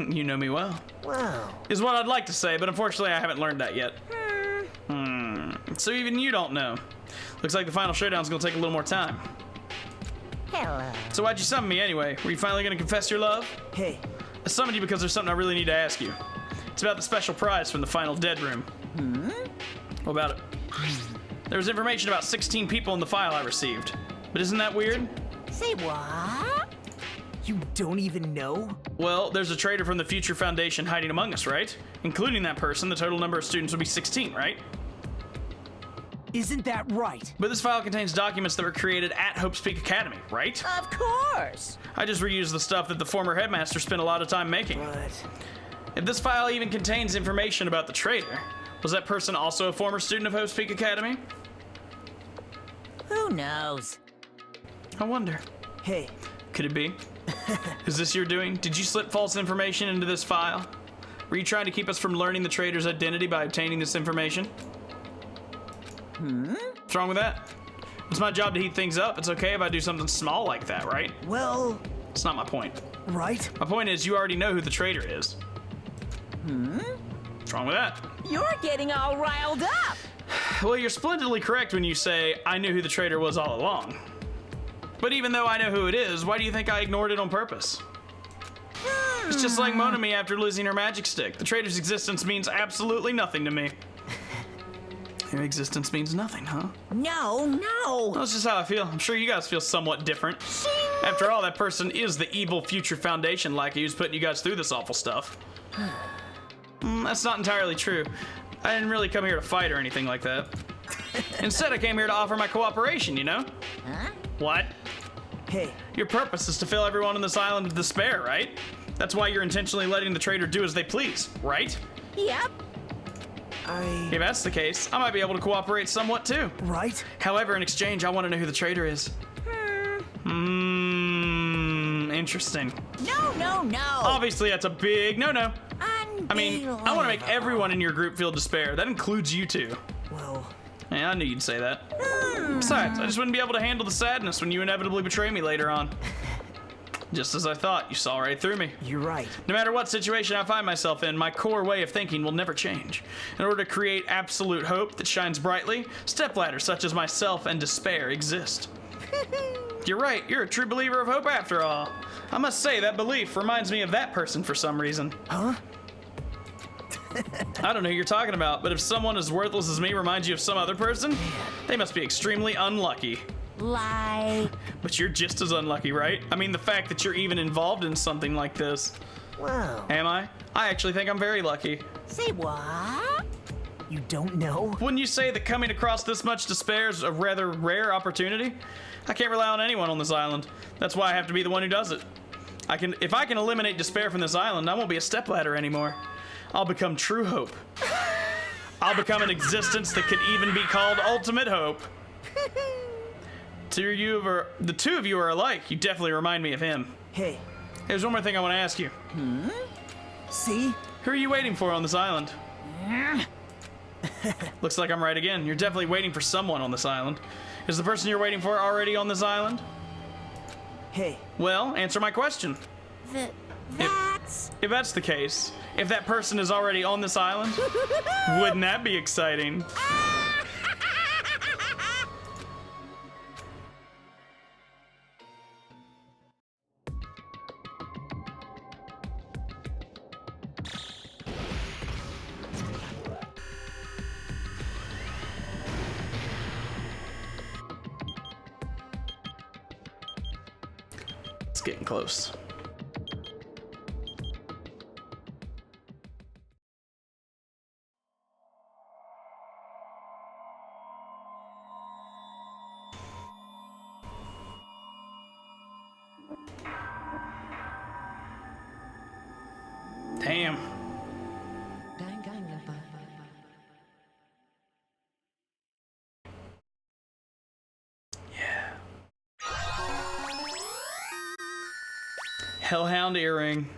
You know me well. Wow. Is what I'd like to say, but unfortunately I haven't learned that yet. So even you don't know. Looks like the final showdown's gonna take a little more time. Hello. So why'd you summon me anyway? Were you finally gonna confess your love? Hey, I summoned you because there's something I really need to ask you. It's about the special prize from the final dead room. What about it? There was information about 16 people in the file I received. But isn't that weird? Say what? you don't even know? Well, there's a traitor from the Future Foundation hiding among us, right? Including that person, the total number of students would be 16, right? Isn't that right? But this file contains documents that were created at Hope's Peak Academy, right? Of course. I just reused the stuff that the former headmaster spent a lot of time making. But If this file even contains information about the traitor, was that person also a former student of Hope's Peak Academy? Who knows? I wonder. hey, Could it be? Is this your doing? Did you slip false information into this file? Were you trying to keep us from learning the traitor's identity by obtaining this information? What's wrong with that? It's my job to heat things up. It's okay if I do something small like that, right? well, It's not my point. right? My point is you already know who the traitor is. What's wrong with that? You're getting all riled up. Well, you're splendidly correct when you say I knew who the traitor was all along. But even though I know who it is, why do you think I ignored it on purpose? It's just like Monami after losing her magic stick. The traitor's existence means absolutely nothing to me. Your existence means nothing, huh? No. That's just how I feel. I'm sure you guys feel somewhat different. After all, that person is the evil Future Foundation lackey who's putting you guys through this awful stuff. That's not entirely true. I didn't really come here to fight or anything like that. Instead, I came here to offer my cooperation, you know? Huh? What? Hey, Your purpose is to fill everyone on this island with despair, right? That's why you're intentionally letting the traitor do as they please, right? Yep. If that's the case, I might be able to cooperate somewhat too. Right? However, in exchange, I want to know who the traitor is. Interesting. No. Obviously, that's a big no-no. I mean, I want to make everyone in your group feel despair. That includes you two. Well... Yeah, I knew you'd say that. Besides, I just wouldn't be able to handle the sadness when you inevitably betray me later on. Just as I thought, you saw right through me. You're right. No matter what situation I find myself in, my core way of thinking will never change. In order to create absolute hope that shines brightly, stepladders such as myself and despair exist. You're right, you're a true believer of hope after all. I must say, that belief reminds me of that person for some reason. Huh? I don't know who you're talking about, but if someone as worthless as me reminds you of some other person, they must be extremely unlucky. Lie. But you're just as unlucky, right? I mean, the fact that you're even involved in something like this. Wow. Am I? I actually think I'm very lucky. Say what? You don't know? Wouldn't you say that coming across this much despair is a rather rare opportunity? I can't rely on anyone on this island. That's why I have to be the one who does it. If I can eliminate despair from this island, I won't be a stepladder anymore. I'll become true hope. I'll become an existence that could even be called ultimate hope. The two of you are alike. You definitely remind me of him. Hey. There's one more thing I want to ask you. See? Who are you waiting for on this island? Looks like I'm right again. You're definitely waiting for someone on this island. Is the person you're waiting for already on this island? Hey. Well, answer my question. If that's the case, if that person is already on this island, wouldn't that be exciting? It's getting close. Damn. Danganronpa. Hellhound earring.